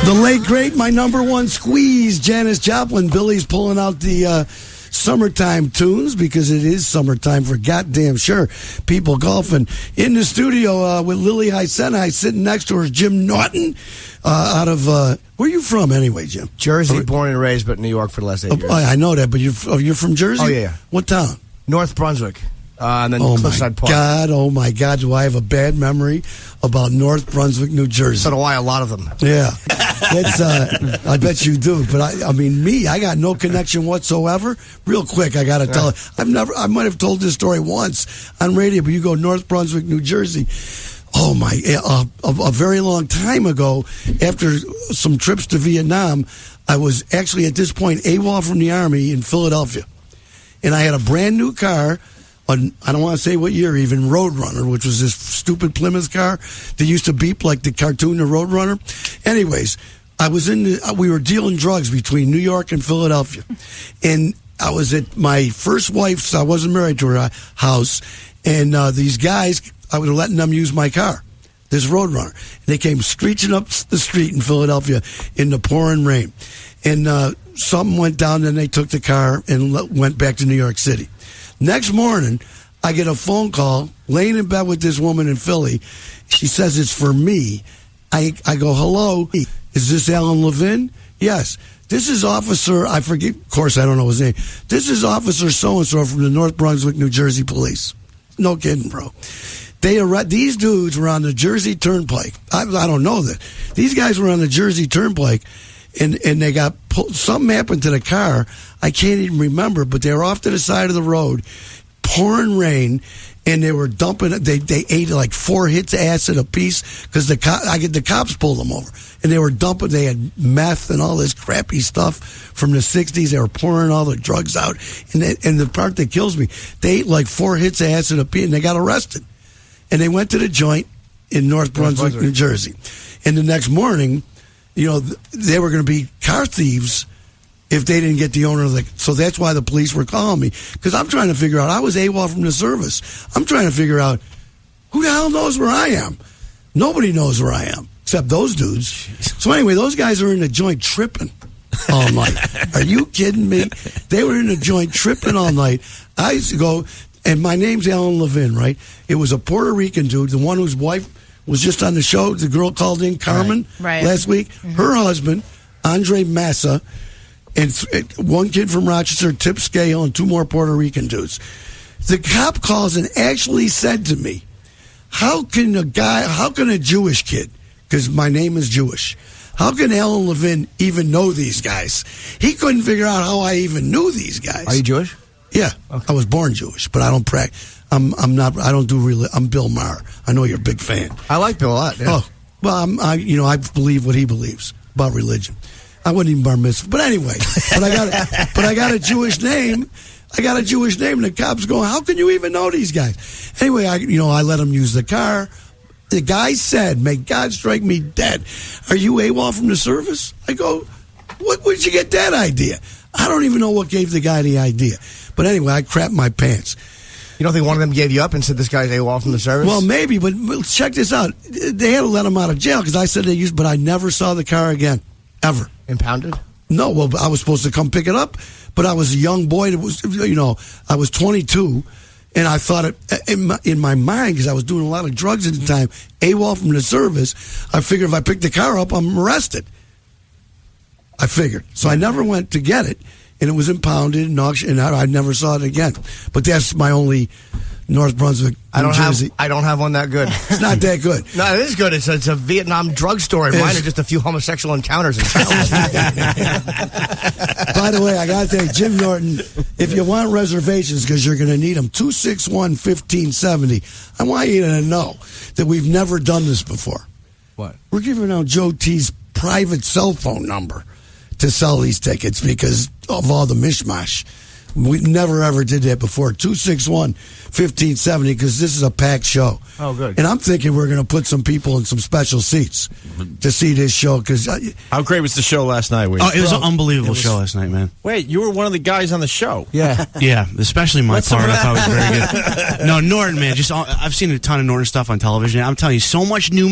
The late, great, my number one squeeze, Janis Joplin. Billy's pulling out the summertime tunes because it is summertime for goddamn sure. People golfing. In the studio with Lily Hysenai, sitting next to her, Jim Norton out of... where are you from anyway, Jim? Jersey, born and raised, but New York for the last 8 years. I know that, but you're from Jersey? Oh, yeah. What town? North Brunswick. And then Cliffside Park. Oh my God, do I have a bad memory about North Brunswick, New Jersey? So do I, a lot of them. Yeah. It's, I bet you do. But I got no connection whatsoever. Real quick, I got to tell it. I might have told this story once on radio, but you go North Brunswick, New Jersey. Oh my, a very long time ago, after some trips to Vietnam, I was actually at this point AWOL from the Army in Philadelphia. And I had a brand new car. I don't want to say what year, even Roadrunner, which was this stupid Plymouth car that used to beep like the cartoon, the Roadrunner. Anyways, we were dealing drugs between New York and Philadelphia. And I was at my first wife's, I wasn't married to her, house. And these guys, I was letting them use my car, this Roadrunner. And they came screeching up the street in Philadelphia in the pouring rain. And something went down, and they took the car and went back to New York City. Next morning, I get a phone call, laying in bed with this woman in Philly. She says it's for me. I go, hello, is this Alan Levin? Yes. This is Officer, I forget, of course I don't know his name. This is Officer so-and-so from the North Brunswick, New Jersey Police. No kidding, bro. These dudes were on the Jersey Turnpike. I don't know that. These guys were on the Jersey Turnpike, and they got something happened to the car. I can't even remember, but they were off to the side of the road, pouring rain, and they were dumping. They ate like 4 hits of acid apiece because the cops pulled them over, and they were dumping. They had meth and all this crappy stuff from the '60s. They were pouring all the drugs out, and the part that kills me, they ate like 4 hits of acid apiece, and they got arrested. And they went to the joint in North Brunswick, New Jersey, and the next morning, they were going to be car thieves if they didn't get the owner of the... So that's why the police were calling me. Because I'm trying to figure out... I was AWOL from the service. I'm trying to figure out who the hell knows where I am. Nobody knows where I am, except those dudes. So anyway, those guys are in the joint tripping all night. Are you kidding me? They were in the joint tripping all night. I used to go... And my name's Alan Levin, right? It was a Puerto Rican dude, the one whose wife was just on the show. The girl called in, Carmen, last week. Mm-hmm. Her husband, Andre Massa... And one kid from Rochester, Tip Scale, and 2 more Puerto Rican dudes. The cop calls and actually said to me, how can a Jewish kid, because my name is Jewish, how can Alan Levin even know these guys? He couldn't figure out how I even knew these guys. Are you Jewish? Yeah. Okay. I was born Jewish, but I don't practice. I'm not, I don't do, I'm Bill Maher. I know you're a big fan. I like Bill a lot, yeah. Oh, well, I believe what he believes about religion. I wouldn't even bar mitzvah. But anyway, I got a Jewish name. I got a Jewish name, and the cops going, how can you even know these guys? Anyway, I let them use the car. The guy said, may God strike me dead. Are you AWOL from the service? I go, where'd you get that idea? I don't even know what gave the guy the idea. But anyway, I crapped my pants. You don't think one of them gave you up and said this guy's AWOL from the service? Well, maybe, but check this out. They had to let him out of jail because I said but I never saw the car again. Ever. Impounded? No, well, I was supposed to come pick it up, but I was a young boy that was, I was 22, and I thought in my mind, because I was doing a lot of drugs at the time, AWOL from the service, I figured if I pick the car up, I'm arrested. I figured. So I never went to get it, and it was impounded and auctioned, and I never saw it again. But that's my only North Brunswick, New Jersey. I don't have one that good. It's not that good. No, it is good. It's a Vietnam drug story. Mine are just a few homosexual encounters in childhood. By the way, I got to tell you, Jim Norton, if you want reservations, because you're going to need them, 261-1570. I want you to know that we've never done this before. What? We're giving out Joe T's private cell phone number to sell these tickets because of all the mishmash We never ever did that before. 261-1570, because this is a packed show. Oh, good. And I'm thinking we're going to put some people in some special seats to see this show. Because how great was the show last night? It was an unbelievable show last night, man. Wait, you were one of the guys on the show. Yeah. Yeah, especially my part. I thought was very good. No, Norton, man. I've seen a ton of Norton stuff on television. I'm telling you, so much new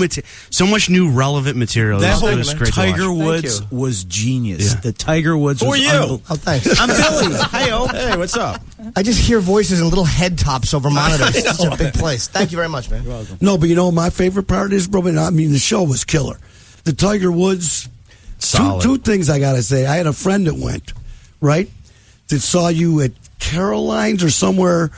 relevant material. That whole was great Tiger Woods was genius. Yeah. The Tiger Woods. Who was are you? Oh, thanks. I'm Billy. Hey, what's up? I just hear voices and little head tops over monitors. It's such a big place. Thank you very much, man. You're welcome. no, but my favorite part is, bro. I mean, the show was killer. The Tiger Woods. Solid. Two things I got to say. I had a friend that went, right? That saw you at Caroline's or somewhere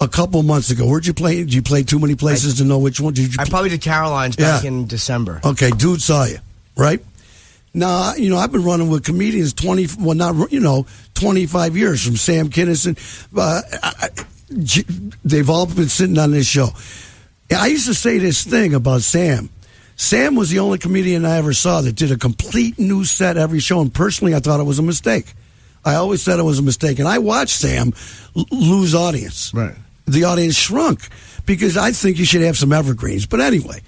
a couple months ago. Where'd you play? Did you play too many places to know which one? Did you? I probably did Caroline's back in December. Okay, dude saw you, right? Now, I've been running with comedians 25 years, from Sam Kinison. They've all been sitting on this show. I used to say this thing about Sam. Sam was the only comedian I ever saw that did a complete new set every show, and personally, I thought it was a mistake. I always said it was a mistake, and I watched Sam lose audience. Right. The audience shrunk because I think you should have some evergreens. But anyway,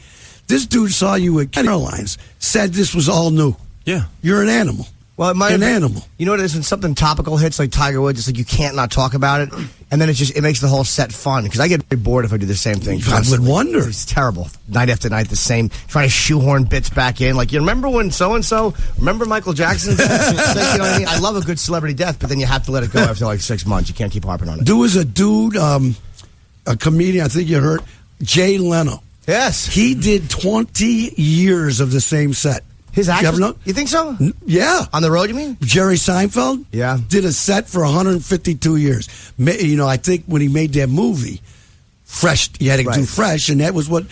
this dude saw you at Caroline's, said this was all new. Yeah. You're an animal. Well, it might An have been, animal. You know what it is? When something topical hits like Tiger Woods, it's like you can't not talk about it, and then it makes the whole set fun. Because I get very bored if I do the same thing. I would constantly. wonder. It's terrible. Night after night, the same. Trying to shoehorn bits back in. Like, you remember when so-and-so? Remember Michael Jackson? Like, you know what I mean? I love a good celebrity death, but then you have to let it go after like 6 months. You can't keep harping on it. There was a dude, a comedian, I think you heard, Jay Leno. Yes. He did 20 years of the same set. His You actors? ever know? You think so? Yeah. On the road, you mean? Jerry Seinfeld Yeah. did a set for 152 years. I think when he made that movie, Fresh, you had to do Right. Fresh, and that was what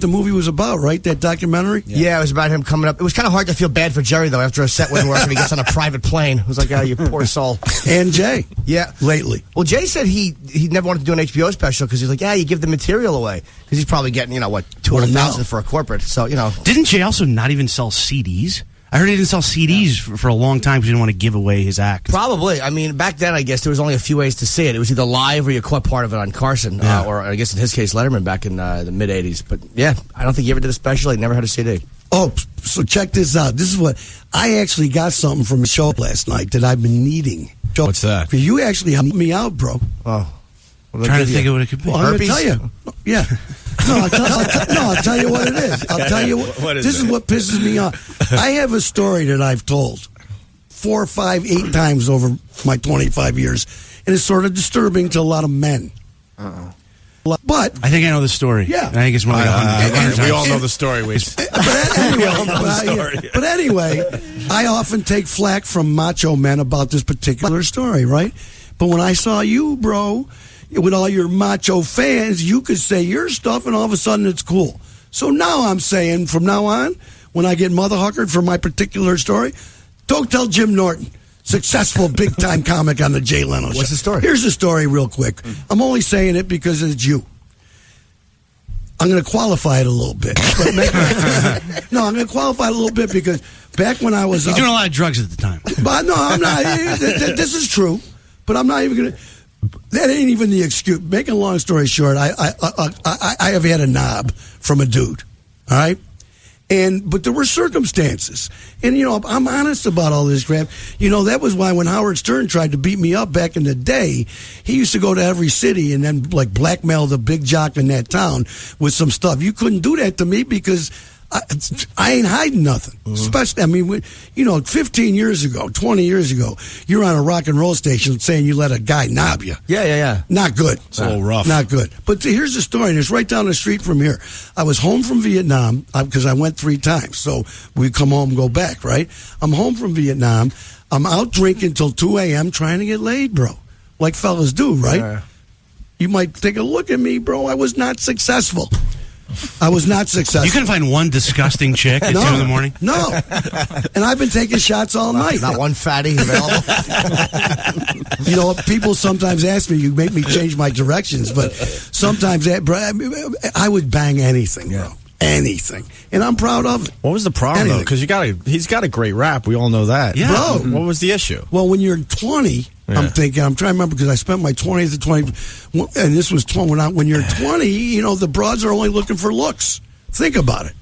the movie was about, right? That documentary? Yeah, it was about him coming up. It was kind of hard to feel bad for Jerry, though, after a set wasn't working. He gets on a private plane. It was like, oh, you poor soul. And Jay. Yeah. Lately. Well, Jay said he never wanted to do an HBO special because he's like, yeah, you give the material away. Because he's probably getting, $200,000 for a corporate. So, Didn't Jay also not even sell CDs? I heard he didn't sell CDs for a long time because he didn't want to give away his act. Probably. I mean, back then, I guess there was only a few ways to see it. It was either live or you caught part of it on Carson, or I guess in his case, Letterman back in the mid-'80s. But yeah, I don't think he ever did a special. He never had a CD. Oh, so check this out. This is what I actually got something from a show last night that I've been needing. What's that? You actually helped me out, bro. Oh. I'm trying to think of what it could be. Well, I'm going to tell you. Yeah. No, I'll tell you what it is. I'll tell you What is this it? is what pisses me off. I have a story that I've told 4, 5, 8 times over my 25 years, and it's sort of disturbing to a lot of men. Uh-oh. But I think I know the story. Yeah. I think it's more like 100. We all know the story, Wease. But anyway, I often take flack from macho men about this particular story, right? But when I saw you, bro, with all your macho fans, you could say your stuff and all of a sudden it's cool. So now I'm saying from now on, when I get motherhuckered for my particular story, don't tell Jim Norton. Successful big-time comic on the Jay Leno show. What's the story? Here's the story real quick. I'm only saying it because it's you. I'm going to qualify it a little bit. No, I'm going to qualify it a little bit because back when I was... You're doing a lot of drugs at the time. But no, I'm not. This is true, but I'm not even going to... That ain't even the excuse. Making a long story short, I have had a knob from a dude, all right? But there were circumstances. And, I'm honest about all this crap. That was why when Howard Stern tried to beat me up back in the day, he used to go to every city and then, blackmail the big jock in that town with some stuff. You couldn't do that to me because I ain't hiding nothing. Especially, 15 years ago, 20 years ago, you're on a rock and roll station saying you let a guy knob you. Yeah. Not good. It's a little rough. Not good. But here's the story, and it's right down the street from here. I was home from Vietnam because I went 3 times. So we come home and go back, right? I'm home from Vietnam. I'm out drinking till 2 a.m. trying to get laid, bro. Like fellas do, right? You might take a look at me, bro. I was not successful. You couldn't find one disgusting chick at 2 in the morning? No. And I've been taking shots all night. Not one fatty available. People sometimes ask me, you make me change my directions, but sometimes I would bang anything, bro. Anything. And I'm proud of it. What was the problem, though? Because he's got a great rap. We all know that. Yeah. Bro. What was the issue? Well, when you're 20 I'm thinking, I'm trying to remember because I spent my 20th to 20, and this was 20. When you're 20, the broads are only looking for looks. Think about it.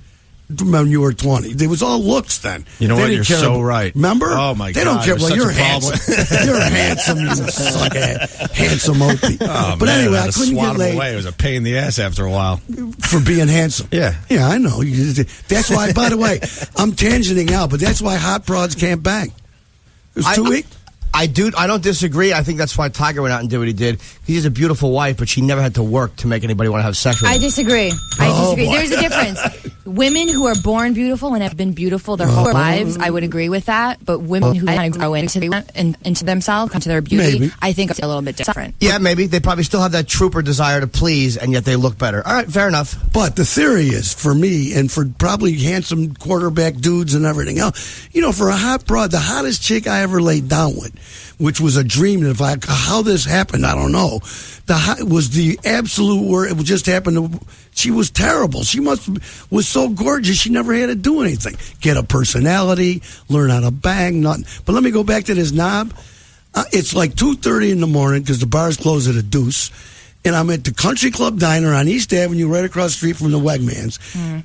When you were 20, it was all looks then. You know they what? You're so right. Remember? Oh my God! They don't care. Well, you're handsome. You're handsome. You suck at handsome Opie. Oh, but man, anyway, I I had to couldn't swat get him laid. away. It was a pain in the ass after a while for being handsome. Yeah, I know. That's why. By the way, I'm tangenting out, but that's why hot broads can't bang. It was 2 weeks. I don't disagree. I think that's why Tiger went out and did what he did. He has a beautiful wife, but she never had to work to make anybody want to have sex with her. I disagree. There's a difference. Women who are born beautiful and have been beautiful their whole lives, I would agree with that. But women who kind of grow into themselves, into their beauty, Maybe. I think it's a little bit different. Yeah, maybe. They probably still have that trooper desire to please, and yet they look better. All right, fair enough. But the theory is, for me, and for probably handsome quarterback dudes and everything else, for a hot broad, the hottest chick I ever laid down with, which was a dream. And how this happened, I don't know. Was the absolute word. It just happened. She was terrible. She was so gorgeous. She never had to do anything. Get a personality, learn how to bang, nothing. But let me go back to this knob. It's like 2:30 in the morning because the bars close at a deuce. And I'm at the Country Club Diner on East Avenue, right across the street from the Wegmans.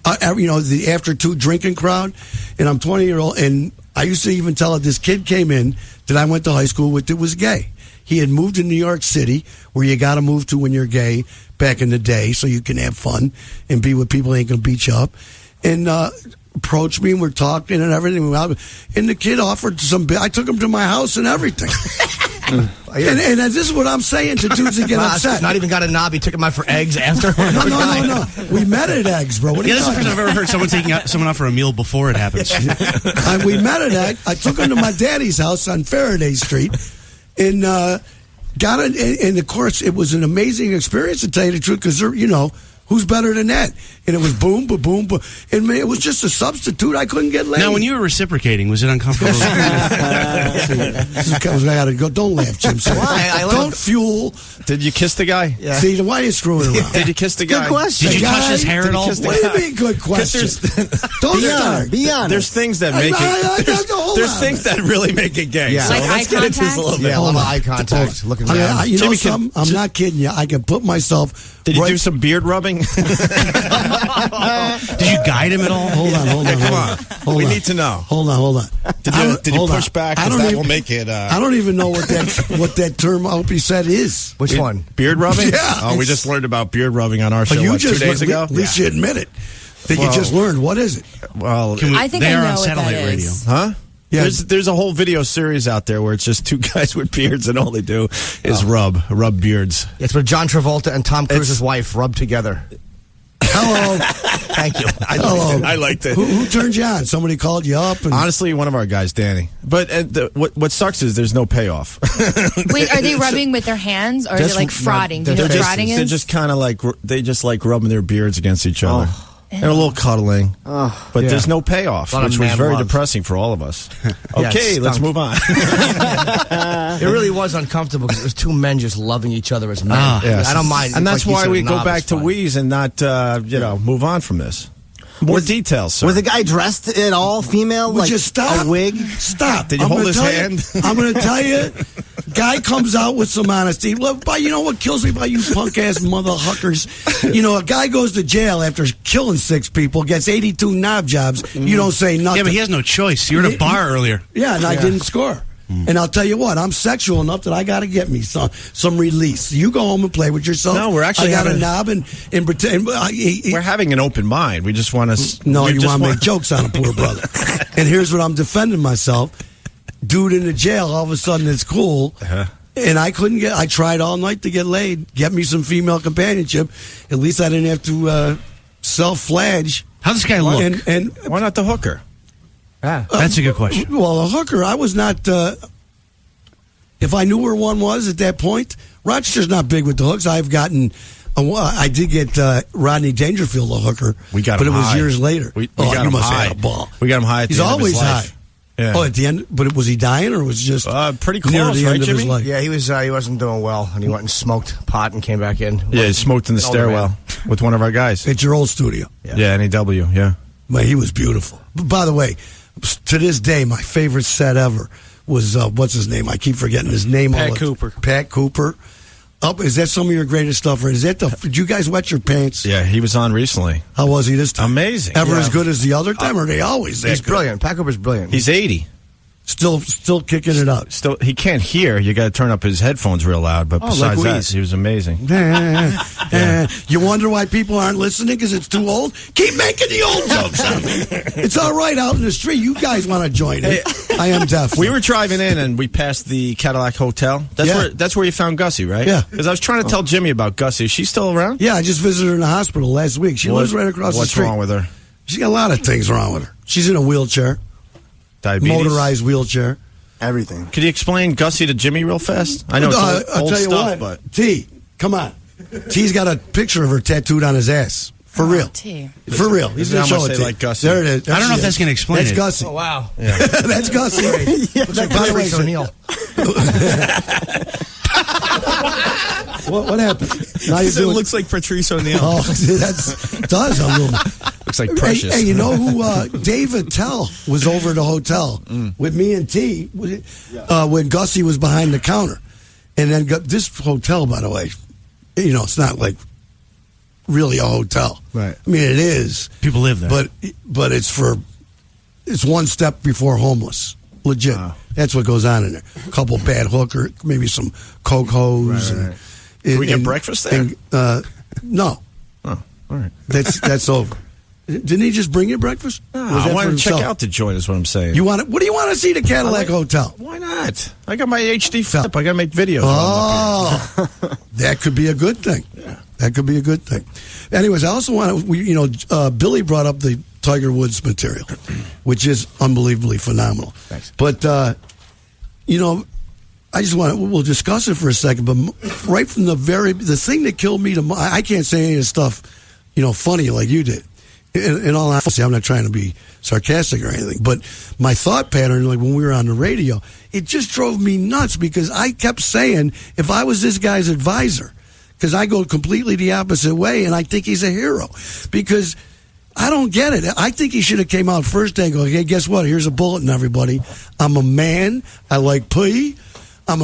The after 2 drinking crowd. And I'm 20-year-old. And I used to even tell her this kid came in that I went to high school with that was gay. He had moved to New York City, where you got to move to when you're gay back in the day, so you can have fun and be with people who ain't going to beat you up. And approached me, and we're talking and everything. And the kid offered I took him to my house and everything. And this is what I'm saying to dudes that get upset. Not even got a knob. He took him out for eggs after. No. We met at Eggs, bro. What are you That's the talking first I've ever heard someone taking someone out for a meal before it happens. We met at Eggs. I took him to my daddy's house on Faraday Street, and got it. And of course, it was an amazing experience, to tell you the truth, because who's better than that? And it was boom, boom, boom, boom. And it was just a substitute. I couldn't get laid. Now, when you were reciprocating, was it uncomfortable? I gotta go. Don't laugh, Jim. Don't fuel. Did you kiss the guy? Yeah. See, why are you screwing around? Did you kiss the guy? Good question. Did you touch his hair at all? What do you mean, good question? Don't start. Be honest. There's things that make it. There's things that really make it gay. Yeah. So Like let's eye get into this a contact? little bit. Yeah, a lot of eye contact. Looking down. You know Jimmy, something? I'm not kidding you. I can put myself. Did you do some beard rubbing? Did you guide him at all? Hold on. Come on. We need to know. Hold on. Did you push back? Because that will make it. I don't even know what that term Opie said is. Which one? Beard rubbing? Yeah. Oh, we just learned about beard rubbing on our show, But you 2 days ago? At least you admit it. That you just learned. What is it? Well, I think they I are know on what satellite that radio. is. huh? Yeah. There's a whole video series out there where it's just 2 guys with beards and all they do is rub beards. It's where John Travolta and Tom Cruise's wife rub together. Hello. Thank you. I liked it. Who turned you on? Somebody called you up? And Honestly, one of our guys, Danny. But what sucks is there's no payoff. Wait, are they rubbing with their hands, or is it like frauding? Do you know what frauding They're is? just kind of like rubbing their beards against each other. And a little cuddling. But there's no payoff, A lot of which was man very love. depressing for all of us. Yeah, Okay, it let's stunk. move on. It really was uncomfortable because it was 2 men just loving each other as men. Yes. I don't mind. And that's like you why said, we knob go is back to fine. Wease and not, move on from this. More details, sir. Was the guy dressed at all female? Would like you stop? a wig? Stop. Did you I'm hold gonna his tell hand? I'm going to tell you, guy comes out with some honesty. Look, but you know what kills me about you punk-ass motherfuckers? A guy goes to jail after killing 6 people, gets 82 knob jobs. You don't say nothing. Yeah, but he has no choice. You were at a bar earlier. Yeah, and I didn't score. And I'll tell you what, I'm sexual enough that I got to get me some release. You go home and play with yourself. No, we're actually I got a having- knob and pretend. We're having an open mind. We just want to. No, you want to make jokes on a poor brother. And here's what I'm defending myself. Dude in the jail, all of a sudden it's cool. And I tried all night to get laid, get me some female companionship. At least I didn't have to self-flage. How's this guy look? And Why not the hooker? That's a good question. Well, a hooker, I was not. If I knew where one was at that point, Rochester's not big with the hooks. I did get Rodney Dangerfield a hooker. We got but him it was high. years later. We got you him must high. have had a ball. We got him high at He's the end always of his high. life. Yeah. Oh, at the end, but was he dying or was it just pretty near close, the right, end of his Jimmy? life? Yeah, he wasn't doing well, and he went and smoked pot and came back in. Yeah, he smoked in the An older stairwell man. with one of our guys. At your old studio. Yeah, NEW, yeah. Man, he was beautiful. But by the way, to this day, my favorite set ever was what's his name? I keep forgetting his name. Pat Cooper. Pat Cooper. Is that some of your greatest stuff? Or is that did you guys wet your pants? Yeah, he was on recently. How was he this time? Amazing. Ever as good as the other time, or are they always that He's good? brilliant. Pat Cooper's brilliant. He's 80. Still kicking it up. Still, he can't hear. You got to turn up his headphones real loud. But besides like that, Wease. he was amazing. You wonder why people aren't listening because it's too old? Keep making the old jokes on me. It's all right out in the street. You guys want to join it. I am deaf. We were driving in and we passed the Cadillac Hotel. That's where you found Gussie, right? Yeah. Because I was trying to tell Jimmy about Gussie. Is she still around? Yeah, I just visited her in the hospital last week. She lives right across the street. What's wrong with her? She's got a lot of things wrong with her. She's in a wheelchair, Diabetes? motorized wheelchair. Everything. Could you explain Gussie to Jimmy real fast? I know it's I'll old tell you stuff, what. but T, come on. T's got a picture of her tattooed on his ass. For real. T. For real. He's Isn't going to how show much it they to like you. Gussie? There it is. I don't know if that's going to explain That's it. Gussie. Oh, wow. That's Gussie. By the way, Patrice O'Neal. what happened? Now you're it doing, looks like Patrice O'Neal. oh, that does a little. Looks like Precious. Hey, you know who? David Tell was over at the hotel with me and T when Gussie was behind the counter. And then this hotel, by the way, it's not like really a hotel. Right. I mean, it is. People live there. But it's one step before homeless. Legit. That's what goes on in there. A couple bad hookers, maybe some coke hoes. Right. Can we get breakfast there? No. Oh, all right. That's over. Didn't he just bring you breakfast? Or was I that want for to check himself? out the joint is what I'm saying. What do you want to see the Cadillac Hotel? Why not? I got my HD flip. I got to make videos. Oh, that could be a good thing. Yeah. That could be a good thing. Anyways, I also want to, Billy brought up the Tiger Woods material, which is unbelievably phenomenal. Thanks. But, I just we'll discuss it for a second, but right from the thing that killed me, I can't say any of this stuff, funny like you did. In all honesty, I'm not trying to be sarcastic or anything, but my thought pattern, like when we were on the radio, it just drove me nuts because I kept saying, if I was this guy's advisor, because I go completely the opposite way, and I think he's a hero, because I don't get it. I think he should have came out first day and go, hey, guess what? Here's a bulletin, everybody. I'm a man. I like pee. I'm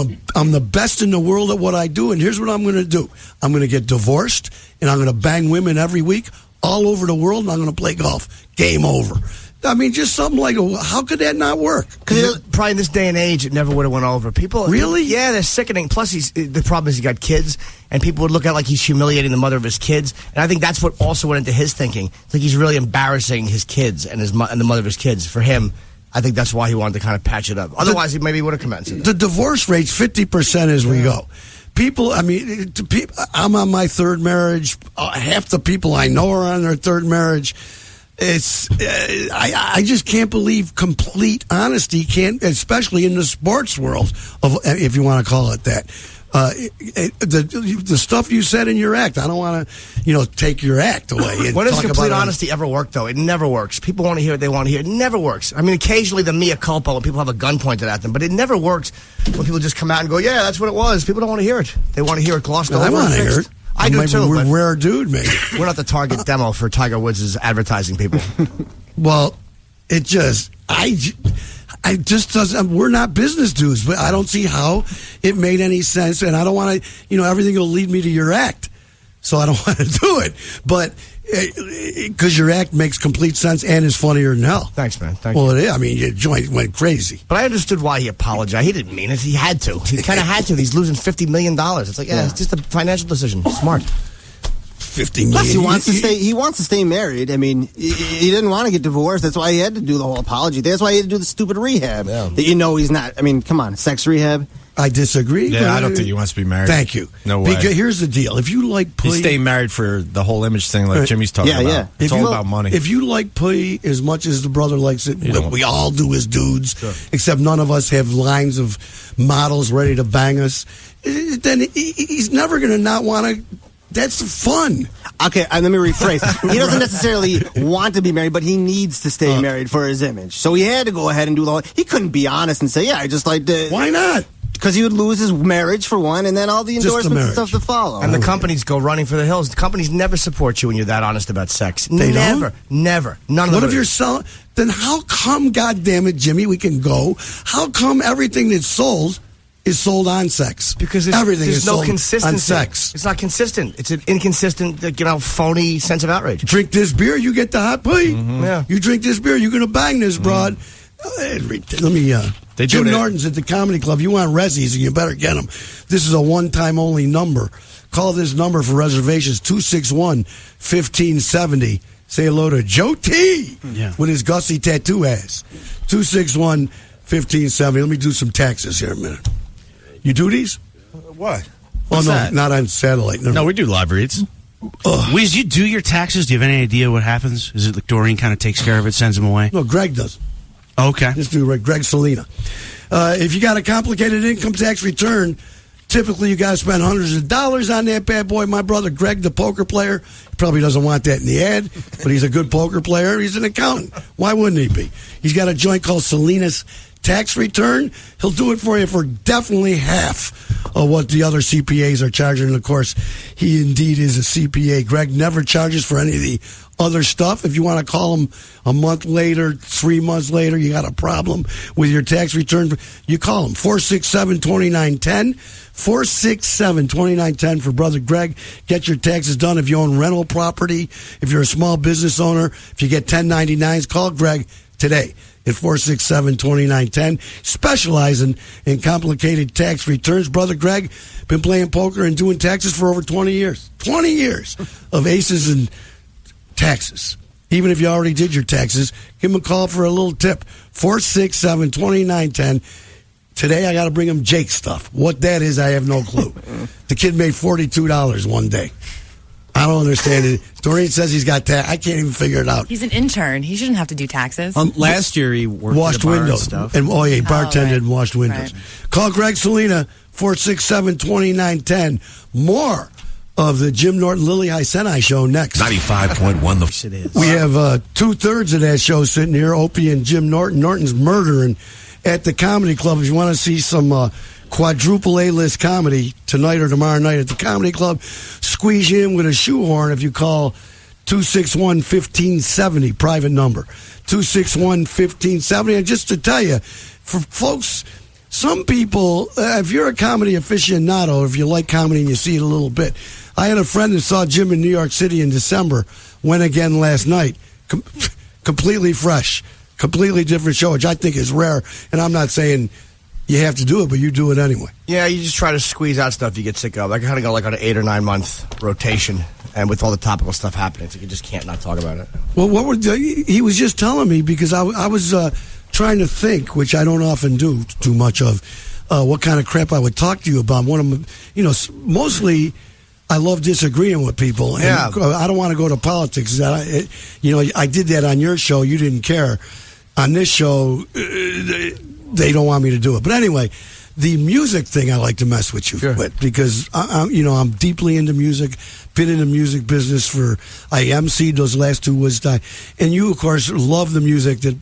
the best in the world at what I do, and here's what I'm going to do. I'm going to get divorced, and I'm going to bang women every week all over the world, and I'm going to play golf. Game over. I mean, just something like, how could that not work? Because probably in this day and age, it never would have went over. People Really? Yeah, they're sickening. Plus, the problem is he got kids, and people would look at it like he's humiliating the mother of his kids. And I think that's what also went into his thinking. It's like he's really embarrassing his kids and and the mother of his kids. For him, I think that's why he wanted to kind of patch it up. Otherwise, he maybe would have commenced it. The divorce rate's 50% as we go. People, I mean, I'm on my third marriage. Half the people I know are on their third marriage. I just can't believe complete honesty especially in the sports world, if you want to call it that. The stuff you said in your act, I don't want to, take your act away. When does complete honesty ever work, though? It never works. People want to hear what they want to hear. It never works. I mean, occasionally the mea culpa when people have a gun pointed at them, but it never works when people just come out and go, yeah, that's what it was. People don't want to hear it. They want to hear it glossed over. I want to hear it. I do too. We're But a rare dude, maybe. we're not the target demo for Tiger Woods' advertising people. Well, it just, I just doesn't, we're not business dudes, but I don't see how it made any sense, and I don't want to, everything will lead me to your act, so I don't want to do it, but because your act makes complete sense and is funnier than hell. Thanks, man. Thank Well, you. it is. I mean, your joint went crazy. But I understood why he apologized. He didn't mean it. He had to. He kind of had to. He's losing $50 million. It's like, it's just a financial decision. Smart. $50 million. Plus, he wants to stay married. I mean, he didn't want to get divorced. That's why he had to do the whole apology. That's why he had to do the stupid rehab. Yeah. That he's not. I mean, come on, sex rehab. I disagree. Yeah, I don't think he wants to be married. Thank you. No way. Because here's the deal. If you like He's pee, staying married for the whole image thing like Jimmy's talking about. Yeah. It's all about money. If you like pee as much as the brother likes it, we all do as dudes, except none of us have lines of models ready to bang us, then he's never going to not want to. That's fun. Okay, let me rephrase. He doesn't necessarily want to be married, but he needs to stay married for his image. So he had to go ahead and do the whole. He couldn't be honest and say, "Yeah, I just like to." Why not? Because he would lose his marriage for one, and then all the Just the endorsements and marriage. stuff to follow. And the companies go running for the hills. The companies never support you when you're that honest about sex. They never, don't? never. None of What them. if you're selling? Then how come, goddammit, Jimmy, we can go? How come everything that's sold is sold on sex? Because everything there's is no sold consistency. on sex. It's not consistent. It's an inconsistent, phony sense of outrage. Drink this beer, you get the hot pee. Yeah. You drink this beer, you're going to bang this broad. Let me. They Jim do it- Norton's at the Comedy Club. You want resis, and you better get them. This is a one-time only number. Call this number for reservations: 261-1570. Say hello to Joe T. With his Gussie tattoo ass. 261-1570. Let me do some taxes here a minute. You do these? What? Oh, no, that? not on satellite. No, we do live reads. Wease, you do your taxes? Do you have any idea what happens? Is it like Doreen kind of takes care of it, sends them away? No, Greg does. Okay. Just do right. Greg Salina. If you got a complicated income tax return, typically you got to spend hundreds of dollars on that bad boy. My brother Greg, the poker player, he probably doesn't want that in the ad, but he's a good poker player. He's an accountant. Why wouldn't he be? He's got a joint called Salina's Tax Return. He'll do it for you for definitely half of what the other CPAs are charging. And of course, he indeed is a CPA. Greg never charges for any of the other stuff. If you want to call him a month later, 3 months later, you got a problem with your tax return, you call him 467-2910. 467-2910 for Brother Greg. Get your taxes done. If you own rental property, if you're a small business owner, if you get 1099s, call Greg today at 467-2910. Specializing in complicated tax returns. Brother Greg, been playing poker and doing taxes for over 20 years. 20 years of aces and taxes. Even if you already did your taxes, give him a call for a little tip. 467-2910. Today I got to bring him Jake stuff. What that is, I have no clue. The kid made $42 one day. I don't understand it. Doreen says he's got tax. I can't even figure it out. He's an intern. He shouldn't have to do taxes. Last year he worked Washed at a bar windows. and stuff. And he bartended right. and washed windows. Right. Call Greg Salina, 467-2910. More of the Jim Norton Lily High Senai show next. 95.1 It is. We have 2/3 of that show sitting here. Opie and Jim Norton. Norton's murdering at the Comedy Club. If you want to see some quadruple A-list comedy tonight or tomorrow night at the Comedy Club, squeeze you in with a shoehorn if you call 261-1570, private number. 261-1570. And just to tell you, for folks, some people, if you're a comedy aficionado, if you like comedy and you see it a little bit, I had a friend that saw Jim in New York City in December, went again last night, completely fresh, completely different show, which I think is rare, and I'm not saying you have to do it, but you do it anyway. Yeah, you just try to squeeze out stuff you get sick of. I kind of go like on an 8 or 9 month rotation, and with all the topical stuff happening, so you just can't not talk about it. Well, he was just telling me, because I was trying to think, which I don't often do too much of, what kind of crap I would talk to you about. Mostly I love disagreeing with people. And Yeah. I don't want to go to politics. I did that on your show. You didn't care. On this show, they don't want me to do it. But anyway, the music thing I like to mess with you with, because I'm deeply into music. Been in the music business I emceed those last 2 Woodstock, and you of course love the music that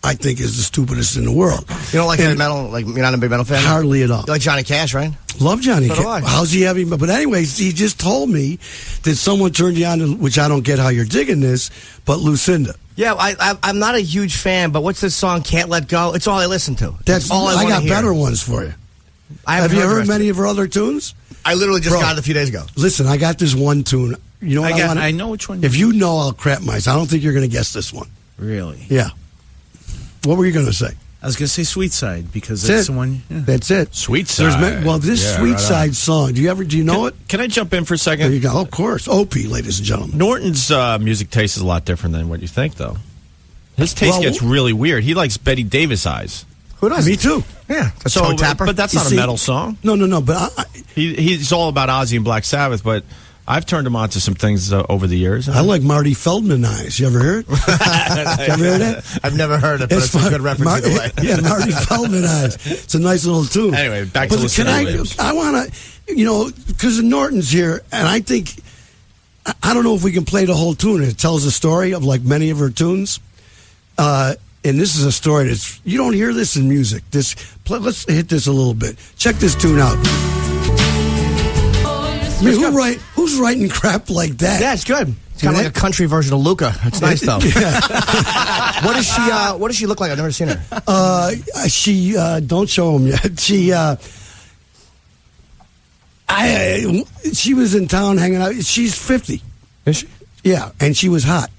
I think is the stupidest in the world. You don't like heavy metal? Like, you're not a big metal fan? Hardly at all. You like Johnny Cash, right? Love Johnny So do Cash. I. How's he having? But anyways, he just told me that someone turned you on to, which I don't get how you're digging this, but Lucinda. Yeah, I'm not a huge fan, but what's this song, Can't Let Go? It's all I listen to. That's all I wanna got hear. better ones for you. Have you the heard rest many it. of her other tunes? I literally just Bro. got it a few days ago. Listen, I got this one tune. You know what I want? I know which one. If you know, I'll crap myself. I don't think you're going to guess this one. Really? Yeah. What were you going to say? I was going to say Sweet Side because That's that's it. the one. Yeah. That's it. Sweet This Yeah, Sweet right Side song. Do you know it? Can I jump in for a There second? you go. Of course. Opie, ladies and gentlemen. Norton's music taste is a lot different than what you think, though. His taste gets really weird. He likes Betty Davis eyes. Who does? Me too. Yeah. That's So, Toe Tapper. but that's You not see- a metal song. No. But He's all about Ozzy and Black Sabbath, but I've turned him on to some things over the years. I like Marty Feldman eyes. You ever hear it? You ever hear that? I've never heard it, but it's a fun. good reference either way. Yeah, Marty Feldman eyes. It's a nice little tune. Anyway, back to But Lucinda can Williams. I want to, because Norton's here, and I think, I don't know if we can play the whole tune. It tells a story of like many of her tunes. And this is a story that's, you don't hear this in music. Let's hit this a little bit. Check this tune out. I mean, who's writing crap like that? Yeah, it's good. It's kind of like a country version of Luca. It's nice though. What does she look like? I've never seen her. She don't show him yet. She was in town hanging out. She's 50. Is she? Yeah, and she was hot,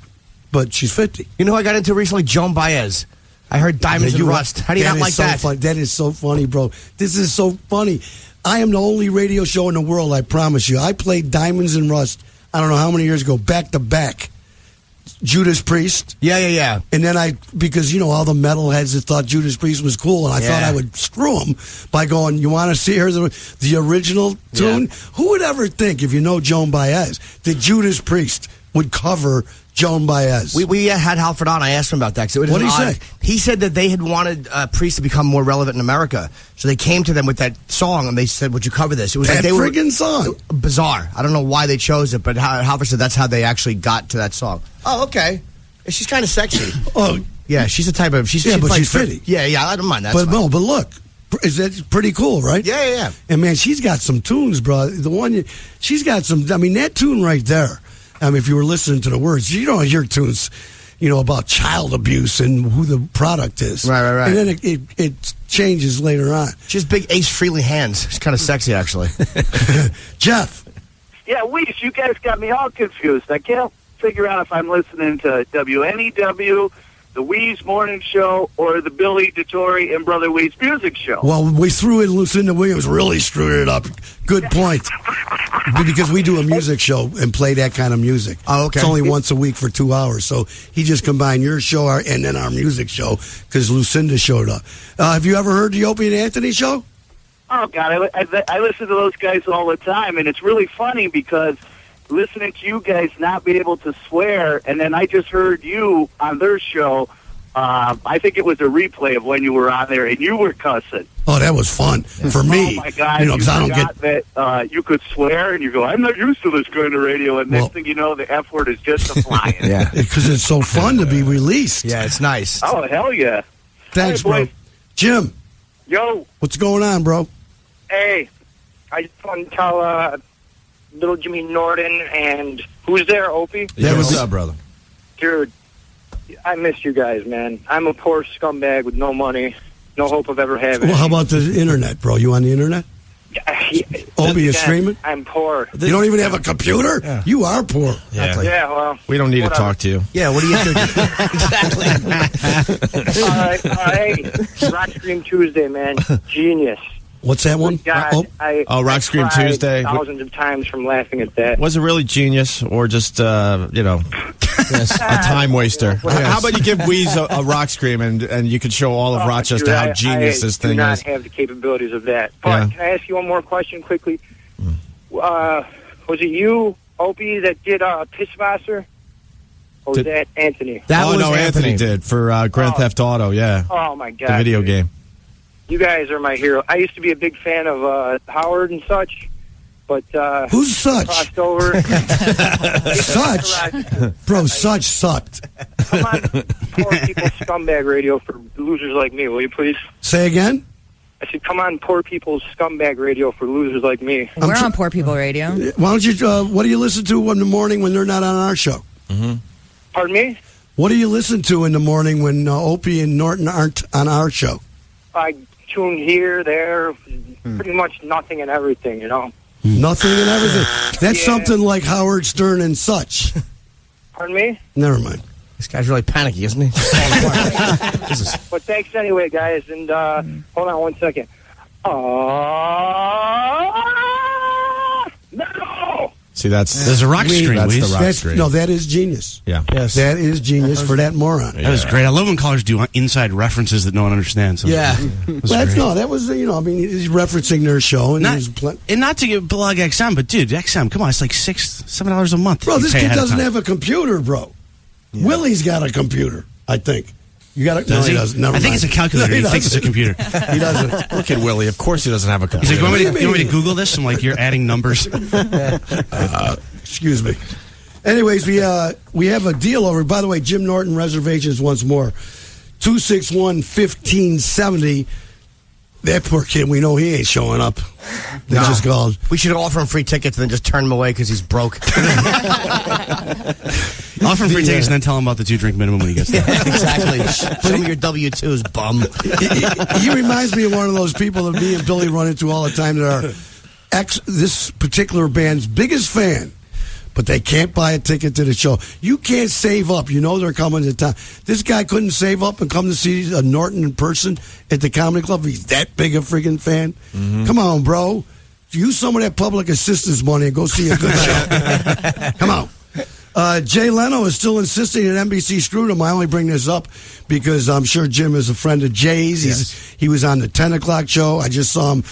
but she's 50. You know who I got into recently? Joan Baez. I heard Diamonds and Rust. How do you not like that? That is so funny, bro. This is so funny. I am the only radio show in the world, I promise you. I played Diamonds and Rust, I don't know how many years ago, back to back. Judas Priest. Yeah. And then because, all the metalheads that thought Judas Priest was cool, and I thought I would screw them by going, you want to see her, the original tune? Yeah. Who would ever think, if you know Joan Baez, that Judas Priest would cover Joan Baez? We had Halford on. I asked him about that. What did he say? He said that they had wanted Priest to become more relevant in America. So they came to them with that song, and they said, would you cover this? It was that friggin' song. Bizarre. I don't know why they chose it, but Halford said that's how they actually got to that song. Oh, okay. She's kind of sexy. Oh. Yeah, she's the type of... but she's pretty. Yeah, I don't mind that. But look. Is that pretty cool, right? Yeah. And, man, she's got some tunes, bro. She's got some... I mean, that tune right there... if you were listening to the words, you don't hear tunes, about child abuse and who the product is. Right. And then it changes later on. She has big Ace Frehley hands. She's kind of sexy, actually. Jeff. Yeah, Wease, you guys got me all confused. I can't figure out if I'm listening to WNEW, the Wease Morning Show, or the Billy DeTore and Brother Wease Music Show. Well, we threw in Lucinda Williams, really screwed it up. Good point. Because we do a music show and play that kind of music. Oh, okay. It's only once a week for 2 hours. So he just combined your show and then our music show because Lucinda showed up. Have you ever heard the Opie and Anthony show? Oh, God, I listen to those guys all the time, and it's really funny because listening to you guys not be able to swear, and then I just heard you on their show. I think it was a replay of when you were on there, and you were cussing. Oh, that was fun for me. Oh my God! Because I don't get that you could swear, and you go, "I'm not used to this kind of radio." And next thing you know, the F word is just a flying. Yeah, because it's so fun to be released. Yeah, it's nice. Oh hell yeah! Thanks, bro. Jim. Yo. What's going on, bro? Hey, I just want to tell little Jimmy Norton and who's there, Opie? Yeah, what's up, brother? Dude, I miss you guys, man. I'm a poor scumbag with no money, no hope of ever having. Well, how about the internet, bro? You on the internet? Opie, you streaming? I'm poor. You don't even have a computer? Yeah. You are poor. Yeah, well. We don't need to talk to you. Yeah, what do you do? Exactly. All right. Hey, Rock Scream Tuesday, man. Genius. What's that one? God, Rock Scream I cried Tuesday. Thousands of times from laughing at that. Was it really genius or just, a time waster? How about you give Wease a Rock Scream and you could show all of Rochester dude, how genius this thing is? I do not have the capabilities of that. But can I ask you one more question quickly? Was it you, Opie, that did Pisswasser? Or was that Anthony? Anthony did for Grand Theft Auto, yeah. Oh, my God. The video game. You guys are my hero. I used to be a big fan of Howard and such, but who's Such? Crossed over. Such, bro. Such sucked. Come on, poor people scumbag radio for losers like me. Will you please say again? I said, come on, poor people's scumbag radio for losers like me. We're on Poor People Radio. Why don't you? What do you listen to in the morning when they're not on our show? Mm-hmm. Pardon me? What do you listen to in the morning when Opie and Norton aren't on our show? I tune here, there, pretty much nothing and everything, Nothing and everything. That's something like Howard Stern and Such. Pardon me? Never mind. This guy's really panicky, isn't he? But thanks anyway, guys. And hold on one second. No! See, there's a rock stream. That's the rock stream. No, that is genius. Yeah. Yes. That is genius for that moron. That was great. I love when callers do inside references that no one understands. Yeah. That was, he's referencing their show. And not to get plug XM, but dude, XM, come on, it's like $7 a month. Bro, this kid doesn't have a computer, bro. Yeah. Willie's got a computer, I think. You got it? No, he doesn't. Never I think mind. it's a calculator. He thinks it's a computer. He doesn't. Look at Willie. Of course he doesn't have a computer. He's like, you want me to Google this? I'm like, you're adding numbers. Excuse me. Anyways, we have a deal over. By the way, Jim Norton reservations once more. 261-1570. That poor kid, we know he ain't showing up. They just called. We should offer him free tickets and then just turn him away because he's broke. Offer him free tickets and then tell him about the 2-drink minimum when he gets there. Exactly. Show me your W-2s, bum. He reminds me of one of those people that me and Billy run into all the time that are this particular band's biggest fan, but they can't buy a ticket to the show. You can't save up. You know they're coming to town. This guy couldn't save up and come to see a Norton in person at the Comedy Club. He's that big a freaking fan. Mm-hmm. Come on, bro. Use some of that public assistance money and go see a good show. Come on. Jay Leno is still insisting that NBC screwed him. I only bring this up because I'm sure Jim is a friend of Jay's. Yes. He was on the 10 o'clock show. I just saw him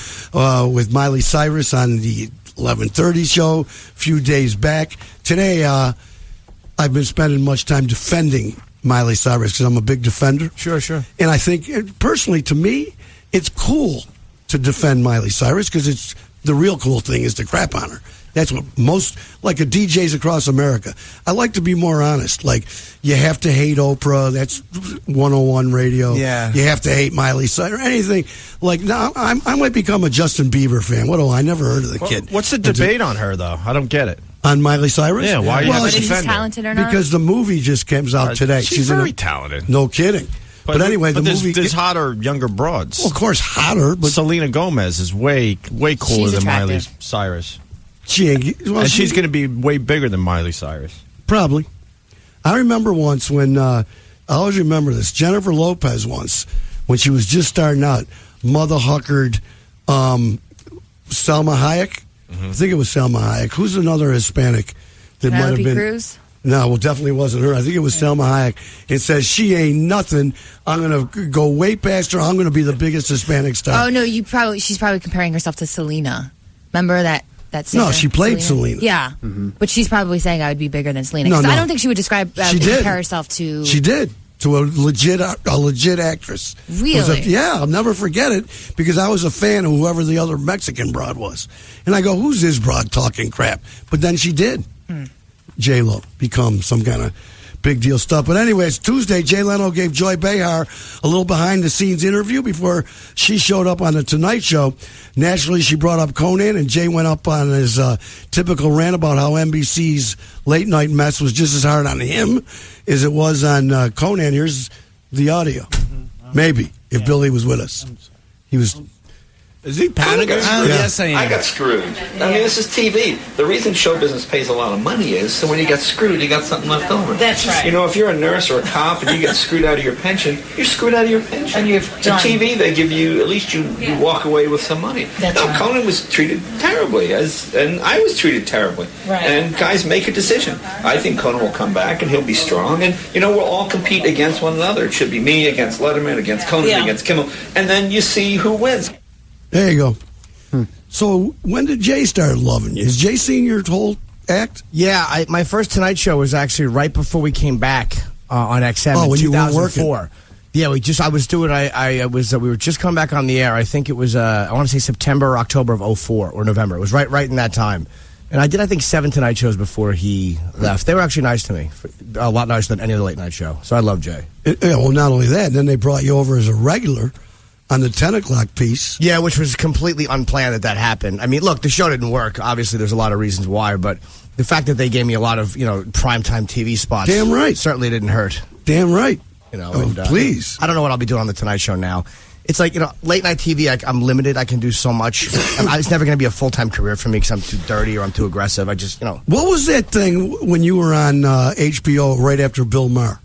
with Miley Cyrus on the 11:30 show a few days back. Today, I've been spending much time defending Miley Cyrus because I'm a big defender. Sure. And I think, personally, to me, it's cool to defend Miley Cyrus because it's the real cool thing is to crap on her. That's what most, like, a DJs across America. I like to be more honest. Like, you have to hate Oprah. That's 101 radio. Yeah. You have to hate Miley Cyrus. Anything. Like, now, I might become a Justin Bieber fan. What do I never heard of the kid. What's the debate on her, though? I don't get it. On Miley Cyrus? Yeah, why are you Whether he's talented or not? Because the movie just comes out today. She's very talented. No kidding. But anyway, the movie... There's hotter, younger broads. Well, of course, hotter, but... Selena Gomez is way cooler She's than attractive. Miley Cyrus. And she's going to be way bigger than Miley Cyrus. Probably. I remember once when... I always remember this. Jennifer Lopez once, when she was just starting out, mother huckered Salma Hayek. Mm-hmm. I think it was Salma Hayek. Who's another Hispanic that might have been... Cruz? No, well, definitely wasn't her. I think it was Salma Hayek. It says, she ain't nothing. I'm going to go way past her. I'm going to be the biggest Hispanic star. Oh, no, she's probably comparing herself to Selena. Remember that singer? No, she played Selena. Yeah. Mm-hmm. But she's probably saying I would be bigger than Selena. No. I don't think she would describe, she did. compare herself to... She did. To a legit actress. Really? I'll never forget it because I was a fan of whoever the other Mexican broad was. And I go, who's this broad talking crap? But then she did. J-Lo become some kind of big deal stuff. But anyway, it's Tuesday. Jay Leno gave Joy Behar a little behind-the-scenes interview before she showed up on The Tonight Show. Naturally, she brought up Conan, and Jay went up on his typical rant about how NBC's late-night mess was just as hard on him as it was on Conan. Here's the audio. Maybe, if Billy was with us. He was... Is he panicking? Yes, I am. I got screwed. I mean, this is TV. The reason show business pays a lot of money is so when you get screwed, you got something left over. That's right. You know, if you're a nurse or a cop and you get screwed out of your pension, you're screwed out of your pension. And you've done. TV, they give you, at least you walk away with some money. That's right. Conan was treated terribly, and I was treated terribly. Right. And guys, make a decision. I think Conan will come back and he'll be strong, and, you know, we'll all compete against one another. It should be me against Letterman, against Conan, against Kimmel, and then you see who wins. There you go. So when did Jay start loving you? Has Jay seen your whole act? Yeah, my first Tonight Show was actually right before we came back on XM in when 2004. you weren't working. Yeah, we were just coming back on the air. I think it was I want to say September or October of 04 or November. It was right in that time. And I did, I think, 7 Tonight Shows before he left. They were actually nice to me, a lot nicer than any other late night show. So I love Jay. Well, not only that, then they brought you over as a regular on the 10 o'clock piece. Yeah, which was completely unplanned that happened. I mean, look, the show didn't work. Obviously, there's a lot of reasons why, but the fact that they gave me a lot of, primetime TV spots. Damn right. Certainly didn't hurt. Damn right. Please. I don't know what I'll be doing on the Tonight Show now. It's like, late night TV, I'm limited. I can do so much. It's never going to be a full-time career for me because I'm too dirty or I'm too aggressive. I just, What was that thing when you were on HBO right after Bill Maher?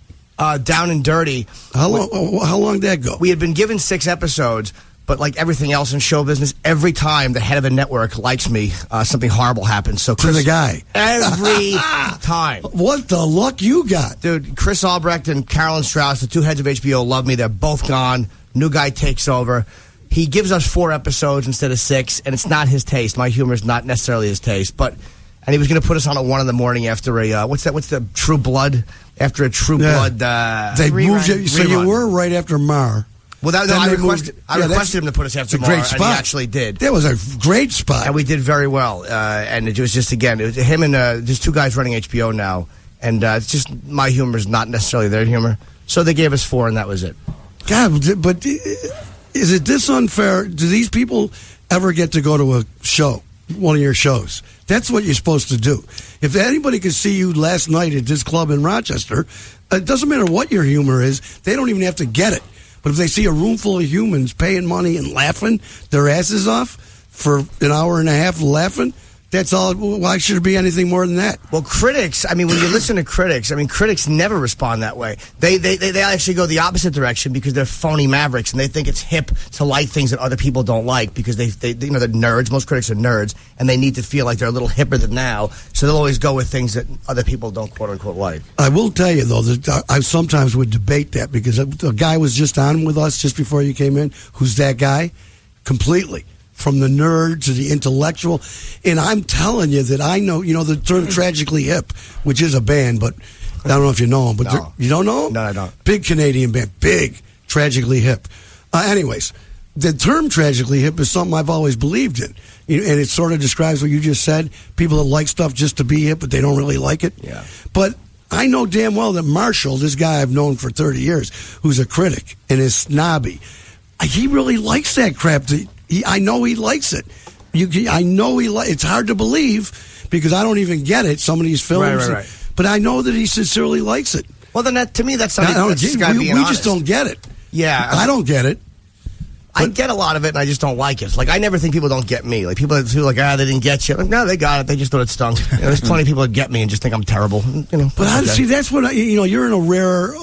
Down and Dirty. How long did that go? We had been given 6 episodes, but like everything else in show business, every time the head of a network likes me, something horrible happens. So to the guy. Every time. What the luck you got? Dude, Chris Albrecht and Carolyn Strauss, the 2 heads of HBO, love me. They're both gone. New guy takes over. He gives us 4 episodes instead of 6, and it's not his taste. My humor is not necessarily his taste, and he was going to put us on at 1 a.m. after a what's the True Blood? After a True Blood, they moved you, so you were right after Mar. Well, I requested him to put us after Mar, and he actually did. That was a great spot, and we did very well. And it was just it was him and there's 2 guys running HBO now, and it's just my humor is not necessarily their humor. So they gave us 4, and that was it. God, but is it this unfair? Do these people ever get to go to a show, one of your shows? That's what you're supposed to do. If anybody could see you last night at this club in Rochester, it doesn't matter what your humor is. They don't even have to get it. But if they see a room full of humans paying money and laughing their asses off for an hour and a half laughing, that's all. Why should it be anything more than that? Well, critics, I mean, when you listen to critics, I mean, critics never respond that way. They actually go the opposite direction because they're phony mavericks, and they think it's hip to like things that other people don't like because they're nerds. Most critics are nerds, and they need to feel like they're a little hipper than now, so they'll always go with things that other people don't quote-unquote like. I will tell you, though, that I sometimes would debate that because a guy was just on with us just before you came in. Who's that guy? Completely. From the nerd to the intellectual. And I'm telling you that I know, the term Tragically Hip, which is a band, but I don't know if you know them. But no. You don't know them? No, I don't. Big Canadian band. Big. Tragically Hip. Anyways, the term Tragically Hip is something I've always believed in. And it sort of describes what you just said. People that like stuff just to be hip, but they don't really like it. Yeah. But I know damn well that Marshall, this guy I've known for 30 years, who's a critic and is snobby, he really likes that crap. I know he likes it. I know it's hard to believe because I don't even get it. Some of these films, right. But I know that he sincerely likes it. Well, then to me, that's not. We just don't get it. Yeah, I don't get it. I get a lot of it, and I just don't like it. Like, I never think people don't get me. Like, people that feel like, they didn't get you. Like, no, they got it. They just thought it stunk. There's plenty of people that get me and just think I'm terrible. But see, that's what you're in a rare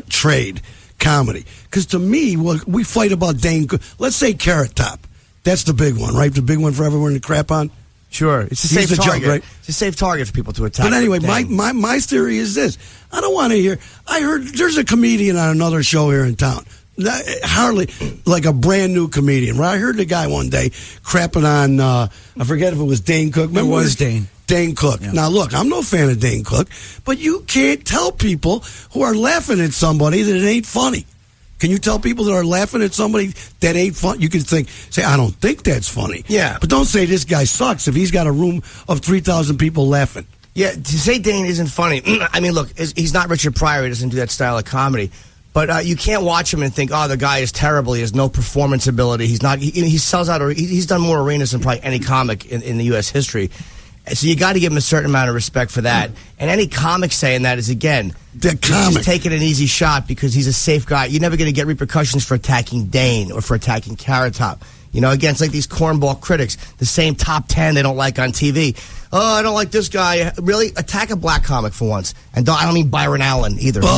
trade, comedy. Because to me, we fight about Dane. Let's say Carrot Top. That's the big one, right? The big one for everyone to crap on. Sure, it's a safe target. Right? It's a safe target for people to attack. But anyway, my theory is this: I don't want to hear. I heard there's a comedian on another show here in town. Hardly like a brand new comedian. Right? I heard the guy one day crapping on. I forget if it was Dane Cook. It was Dane. Dane Cook. Yeah. Now, look, I'm no fan of Dane Cook, but you can't tell people who are laughing at somebody that it ain't funny. Can you tell people that are laughing at somebody that ain't fun? You can say, I don't think that's funny. Yeah. But don't say this guy sucks if he's got a room of 3,000 people laughing. Yeah, to say Dane isn't funny, I mean, look, he's not Richard Pryor. He doesn't do that style of comedy. But you can't watch him and think, the guy is terrible. He has no performance ability. He's not. He sells out. He's done more arenas than probably any comic in the U.S. history. So you got to give him a certain amount of respect for that. And any comic saying that is, again, just taking an easy shot because he's a safe guy. You're never going to get repercussions for attacking Dane or for attacking Carrot Top. Again, it's like these cornball critics, the same top 10 they don't like on TV. Oh, I don't like this guy. Really, attack a black comic for once. And I don't mean Byron Allen either. But